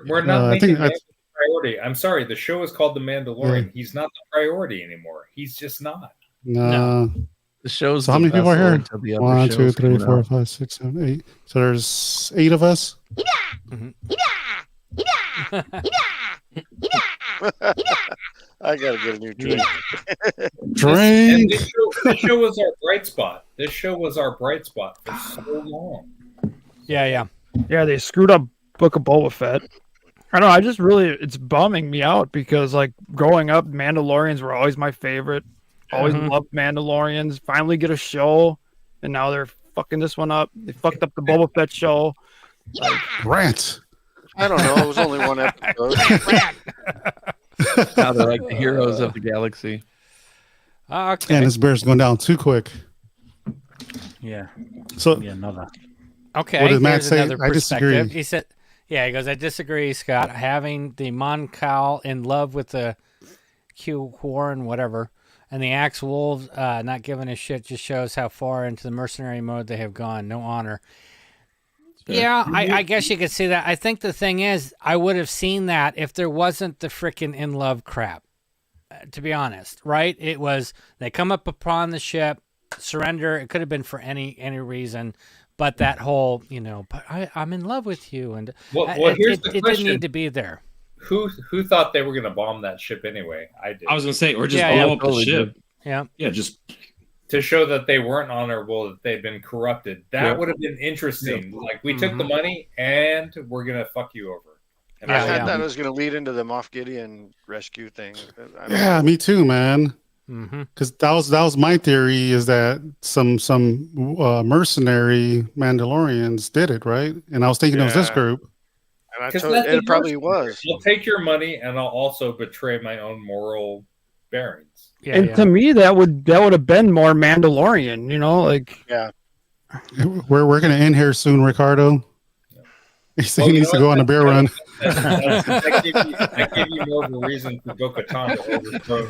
We're not making him the priority. I'm sorry. The show is called The Mandalorian. Yeah. He's not the priority anymore. He's just not. No. The show's So how many people are here? until the other 1, 2, shows 3, come 4, out. 5, 6, 7, 8. So there's 8 of us. I gotta get a new drink. Drink. This show was our bright spot. This show was our bright spot for so long. Yeah. Yeah, they screwed up Book of Boba Fett. I don't know. I just really, it's bumming me out because, like, growing up, Mandalorians were always my favorite. Always loved Mandalorians. Finally get a show, and now they're fucking this one up. They fucked up the Boba Fett show. Rant. I don't know. It was only one episode. Now they're like the heroes of the galaxy. Okay. And this bear's going down too quick. Yeah. So yeah, another. Okay. What did Matt here's say? another I perspective. disagree. He said, yeah, he goes, I disagree, Scott. Having the Mon Cal in love with the Q Warren, whatever, and the Axe Wolves not giving a shit just shows how far into the mercenary mode they have gone. No honor. Yeah, I guess you could see that. I think the thing is, I would have seen that if there wasn't the freaking in love crap, to be honest, right? It was, they come up upon the ship, surrender. It could have been for any reason, but that whole, but I'm in love with you. And here's the it didn't need to be there. Who thought they were going to bomb that ship anyway? I did. I was going to say, or just blow up the ship. Yeah. Yeah, just to show that they weren't honorable, that they'd been corrupted. That would have been interesting. Like, we took the money and we're going to fuck you over. And I thought that was going to lead into the Moff Gideon rescue thing. Yeah, me too, man. Because that was my theory, is that some mercenary Mandalorians did it, right? And I was thinking it was this group. And I told it probably was. I'll take your money and I'll also betray my own moral bearings. To me, that would have been more Mandalorian, Yeah. We're gonna end here soon, Ricardo. He needs to go on a bear run. That gave you more of a reason for Bo-Katan to overthrow.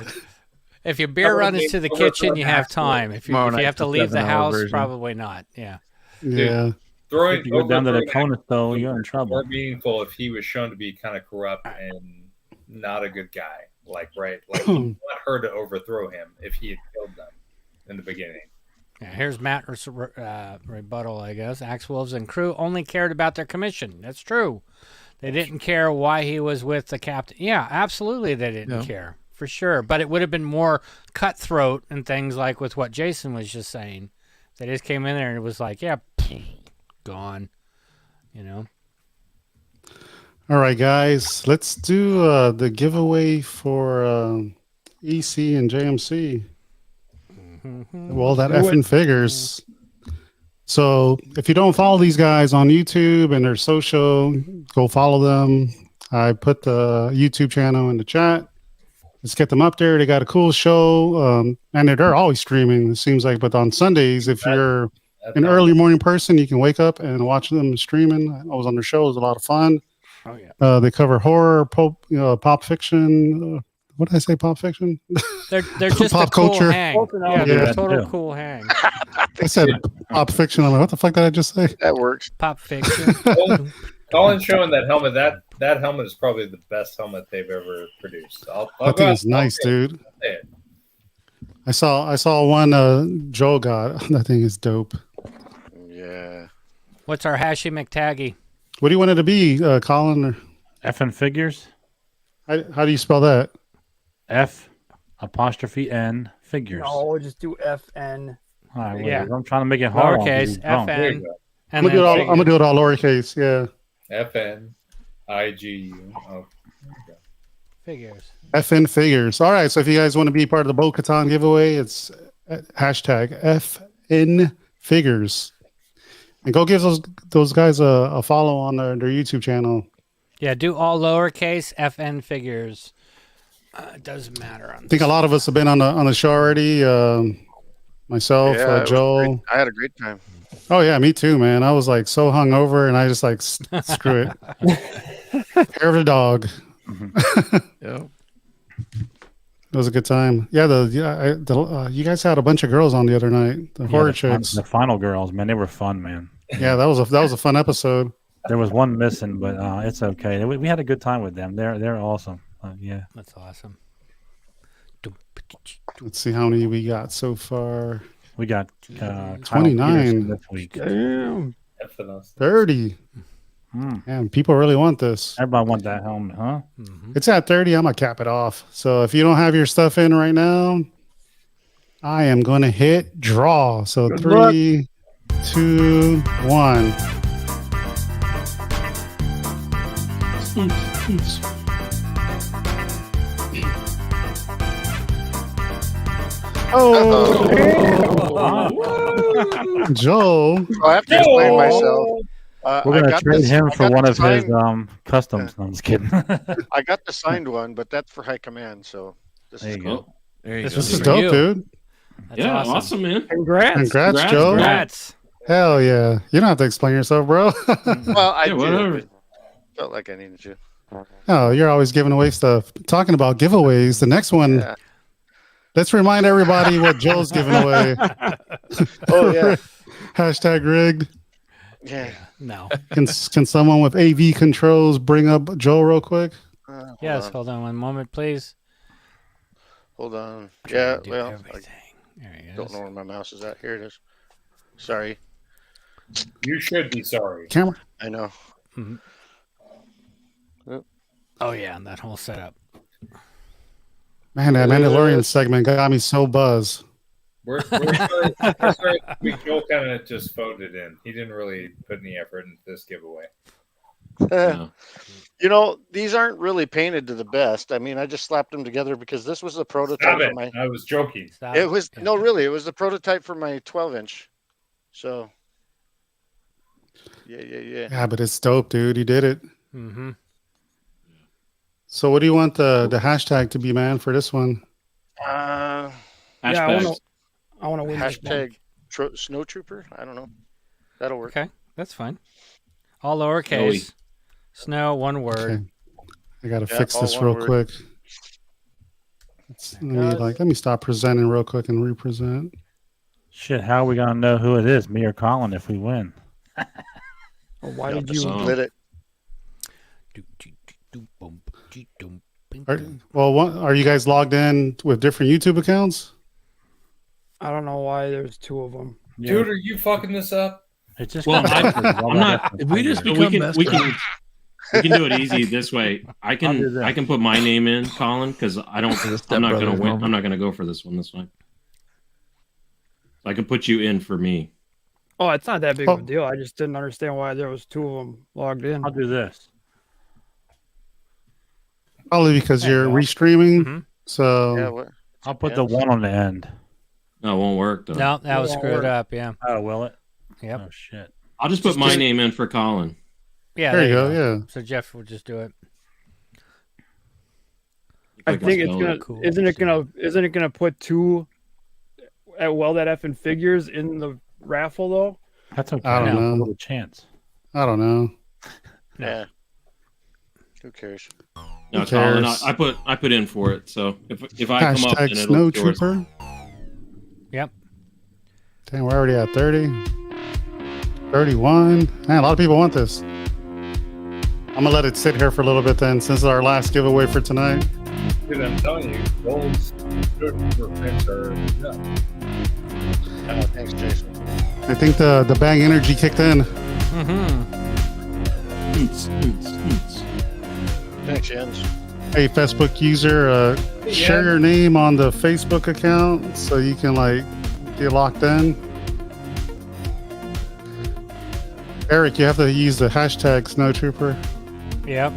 If your beer run is to the kitchen, you have time. If you have to leave the house, version. probably not. Yeah. Yeah. Throwing If you go down to the Conus, though, you're in trouble. More meaningful if he was shown to be kind of corrupt and not a good guy. Like you want her to overthrow him if he had killed them in the beginning. Yeah, here's Matt's rebuttal, I guess. Axe Wolves and crew only cared about their commission. That's true. They didn't care why he was with the captain. Yeah, absolutely they didn't care. For sure. But it would have been more cutthroat and things like with what Jason was just saying. They just came in there and it was like, yeah, gone. All right, guys, let's do the giveaway for EC and JMC. Well, that effing figures. So if you don't follow these guys on YouTube and their social, go follow them. I put the YouTube channel in the chat. Let's get them up there. They got a cool show, and they're always streaming, it seems like. But on Sundays, if you're an early morning person, you can wake up and watch them streaming. I was on their show. It was a lot of fun. Oh yeah. They cover horror, pop fiction. What did I say? Pop fiction? They're just pop a cool culture. hang. Yeah, they're a total cool hang. I said pop fiction. I'm like, what the fuck did I just say? That works. Pop fiction. Colin's showing that helmet. That helmet is probably the best helmet they've ever produced. That thing is nice, dude. I saw one Joe got. That thing is dope. Yeah. What's our Hashy McTaggy? What do you want it to be, Colin? Or FN Figures. How do you spell that? F''N figures. No, just do FN. All right, Yeah. I'm trying to make it hard. Lowercase FN. I'm gonna do it all lowercase. Yeah. FNIGU. Oh. Figures. FN Figures. All right. So if you guys want to be part of the Bo-Katan giveaway, it's hashtag FN Figures. And go give those guys a follow on their YouTube channel. Yeah, do all lowercase FN Figures. It doesn't matter. I think a lot of us have been on the show already. Myself, Yeah, Joel. I had a great time. Oh yeah, me too, man. I was like so hungover, and I just like screw it. Hair of the dog. Yeah. It was a good time. Yeah, you guys had a bunch of girls on the other night. The horror chicks. The final girls, man, they were fun, man. Yeah, that was a fun episode. There was one missing, but it's okay. We had a good time with them. They're awesome. Yeah, that's awesome. Let's see how many we got so far. We got 29 this week. Damn. 30. Man, people really want this. Everybody want that helmet, huh? It's at 30. I'm gonna cap it off. So if you don't have your stuff in right now, I am gonna hit draw. So Good 3, 2, 1. Oh, Joe. I have to explain myself. We're gonna trade him for one of his customs. No, I'm just kidding. I got the signed one, but that's for high command. So this is cool. This is dope, dude. That's awesome, man. Congrats, Joe. Congrats. Hell yeah! You don't have to explain yourself, bro. Well, I whatever. felt like I needed to. Oh, you're always giving away stuff. Talking about giveaways, the next one. Yeah. Let's remind everybody what Joe's giving away. Oh yeah. Hashtag rigged. Yeah. No. Can someone with AV controls bring up Joe real quick? Yes, hold on one moment, please. Hold on. Yeah, do well, everything. There he I don't is. know where my mouse is at. Here it is. Sorry. You should be sorry. Camera. I know. Oh yeah, and that whole setup. Man, that Mandalorian segment got me so buzzed. We're sorry. Joel kind of just voted in. He didn't really put any effort into this giveaway. You know, these aren't really painted to the best. I mean, I just slapped them together because this was the prototype Stop it. for my. I was joking. It was no, really, it was the prototype for my 12-inch. So. Yeah. Yeah, but it's dope, dude. You did it. Mm-hmm. So, what do you want the hashtag to be, man, for this one? Yeah, Hashtags. I want to win this Hashtag snow trooper. I don't know. That'll work. Okay, that's fine. All lowercase. Snow, one word. Okay. I gotta Yeah, fix all this one real word. quick. Let me stop presenting real quick and represent. Shit, how are we gonna know who it is, me or Colin, if we win? Well, why Yeah, did you split it? Are you guys logged in with different YouTube accounts? I don't know why there's two of them. Dude, are you fucking this up? It's just Well, I'm not. If we just We become can do it easy this way. I can put my name in, Colin, because I'm not gonna win. moment. I'm not gonna go for this one this time. I can put you in for me. Oh, it's not that big of a deal. I just didn't understand why there was two of them logged in. I'll do this. Probably because you're restreaming. So Yeah, what? I'll put the one on the end. No, it won't work though. No, that was Won't screwed work. up. Yeah. Oh, will it? Yep. Oh shit. I'll just put my name in for Colin. Yeah. There you go, yeah. So Jeff will just do it. I think it's spell gonna. it. Cool. Isn't it gonna put two at that effing figures in the raffle though? That's okay. I don't know. A little chance. I don't know. Yeah. Who cares? No, Who Colin, cares? I put in for it. So if I come up, Hashtag then it'll Snow be yours. Trooper. Yep. Damn, we're already at 30. 31. Man, a lot of people want this. I'm gonna let it sit here for a little bit then, since it's our last giveaway for tonight. Dude, I'm telling you, gold's for prints are Thanks, Jason. I think the bang energy kicked in. Thanks, Jens. Hey, Facebook user, share your name on the Facebook account so you can like get locked in. Eric, you have to use the hashtag Snow Trooper. Yep.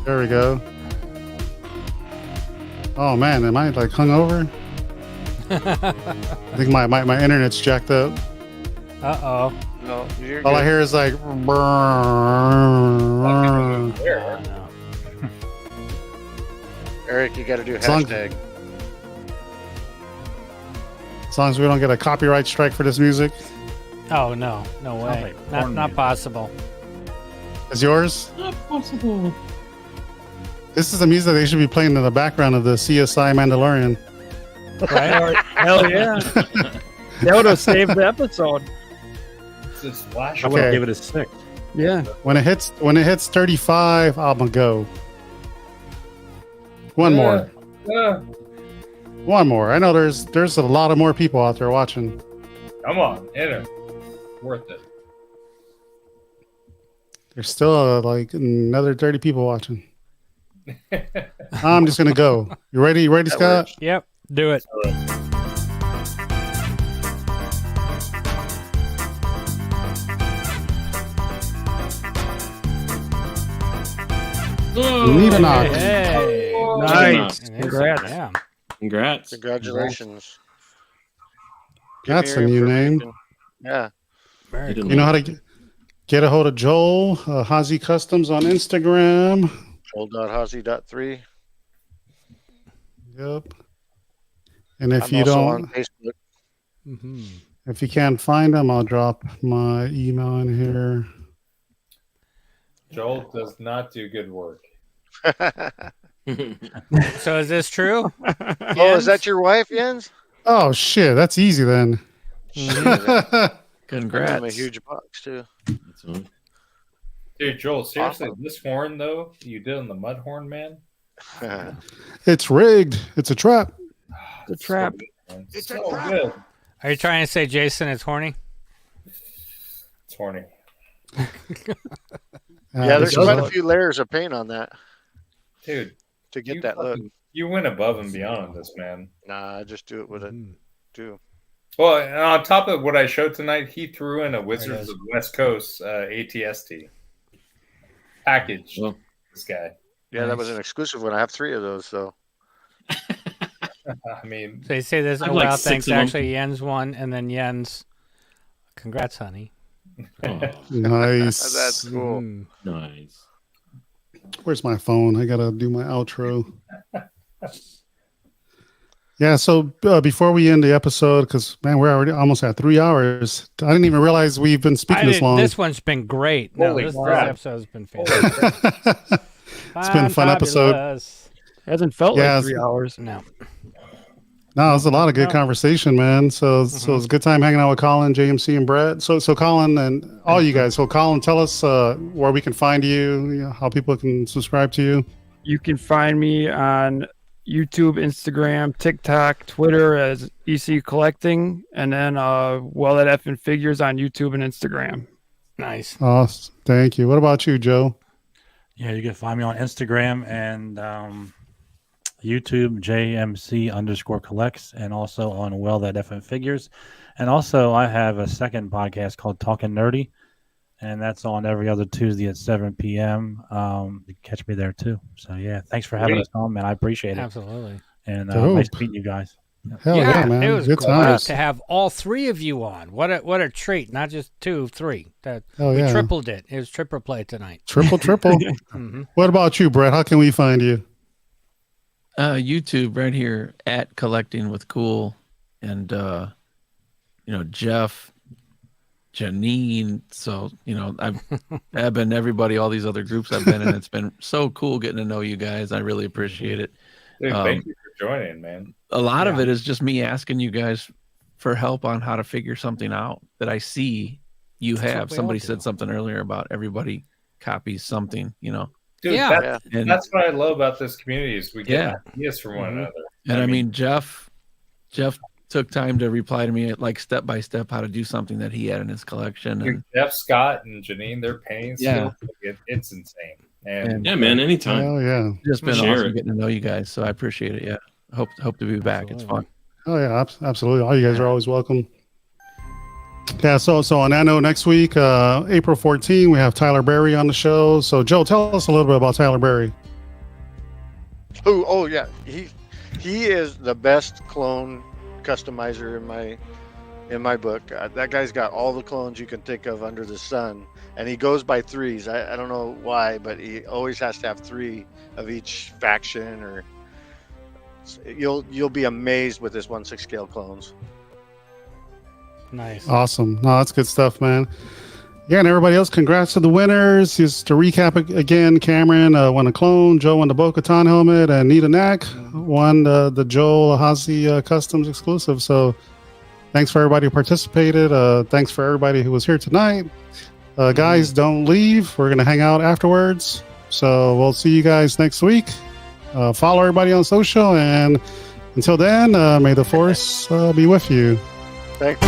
There we go. Oh man, am I like hungover? I think my internet's jacked up. Uh-oh. No, you're All I good. hear is like. Eric, you got to do As long- hashtag. As long as we don't get a copyright strike for this music. Oh, no. No way. Not possible. Is yours? Not possible. This is the music they should be playing in the background of the CSI Mandalorian. Right? Hell yeah. That would have saved the episode. It's a splash. I would Okay. give it a 6. Yeah. When it hits 35, I'm gonna go. One more. One more. I know there's a lot of more people out there watching. Come on, hit it. Worth it. There's still like another 30 people watching. I'm just gonna go. You ready? You ready, That Scott? works. Yep. Do it. Need a knock. Hey. Nice. Congrats. Yeah. Congrats. Congratulations. That's Give a me your new name. information. Yeah. Very You know how to get a hold of Joel Hazy Customs on Instagram. Joel.Hazy.3. Yep. And if I'm you also don't, on Facebook. Mm-hmm. if you can't find them, I'll drop my email in here. Joel does not do good work. So is this true? Oh, is that your wife, Jens? Oh shit, that's easy then. Congrats. I'm a huge box too. Dude, Joel, seriously, this horn though you did on the mud horn, man. It's rigged. It's a trap. The trap. It's so good. Are you trying to say Jason is horny? It's horny. Yeah, there's this quite is a few layers of paint on that Dude, to get you that look. You went above and beyond on this, man. Nah, I just do it with a do. Well, and on top of what I showed tonight, he threw in a Wizards is. of the West Coast ATST package. Well. This guy. Yeah, that was an exclusive one. I have 3 of those, so I mean, So you say there's I no have like wow 6 thanks. of them. Actually, Jens won, and then Jens. Congrats, honey. Nice. that's cool. Mhm. Nice. Where's my phone? I gotta do my outro. Yeah, so before we end the episode, because man, we're already almost at 3 hours. I didn't even realize we've been speaking this long. This one's been great. No, Holy this crap. episode's been fantastic. It's been a fun episode. Fabulous. Hasn't felt Yeah, like 3 hours. No. No, it was a lot of good conversation, man. So it was a good time hanging out with Colin, JMC, and Brett. So Colin and all you guys. So Colin, tell us where we can find you, how people can subscribe to you. You can find me on YouTube, Instagram, TikTok, Twitter as EC Collecting, and then Well at Effing Figures on YouTube and Instagram. Nice. Awesome. Thank you. What about you, Joe? Yeah, you can find me on Instagram and YouTube, JMC_collects, and also on Well That FM Figures. And also, I have a second podcast called Talking Nerdy, and that's on every other Tuesday at 7 p.m. You can catch me there too. So, yeah, thanks for having us on, man. I appreciate it. Absolutely. And Dope. nice meeting you guys. Hell yeah, man. It was Good great times. to have all 3 of you on. What a treat! Not just 2, 3. That Oh, we yeah. tripled it. It was triple play tonight. Triple. Mhm. What about you, Brett? How can we find you? YouTube right here at Collecting with Cool, and Jeff Janine. So, I've been everybody, all these other groups I've been in. It's been so cool getting to know you guys. I really appreciate it. Dude, thank you for joining, man. A lot of it is just me asking you guys for help on how to figure something out that I see you have. Somebody said something earlier about everybody copies something, Dude, that's what I love about this community is we get ideas from one another. And I mean, Jeff took time to reply to me like step by step how to do something that he had in his collection. And Jeff, Scott, and Janine, their painting skills, it's insane. And yeah, man, anytime. Oh yeah, just been awesome getting to know you guys. So I appreciate it. Yeah, hope to be back. It's fun. Oh yeah, absolutely. All you guys are always welcome. Yeah, so on that note, next week, April 14, we have Tyler Berry on the show. So Joe, tell us a little bit about Tyler Berry. Oh yeah, he is the best clone customizer in my book. That guy's got all the clones you can think of under the sun, and he goes by threes. I don't know why, but he always has to have 3 of each faction. Or you'll be amazed with his 1/6 scale clones. Nice. Awesome. No, that's good stuff, man. Yeah, and everybody else, congrats to the winners. Just to recap again, Cameron won a clone, Joe won the Bo-Katan helmet, and Nita Knack won the Joel Ahazi Customs exclusive. So thanks for everybody who participated. Thanks for everybody who was here tonight. Guys, don't leave. We're going to hang out afterwards. So we'll see you guys next week. Follow everybody on social. And until then, may the force be with you. Thanks.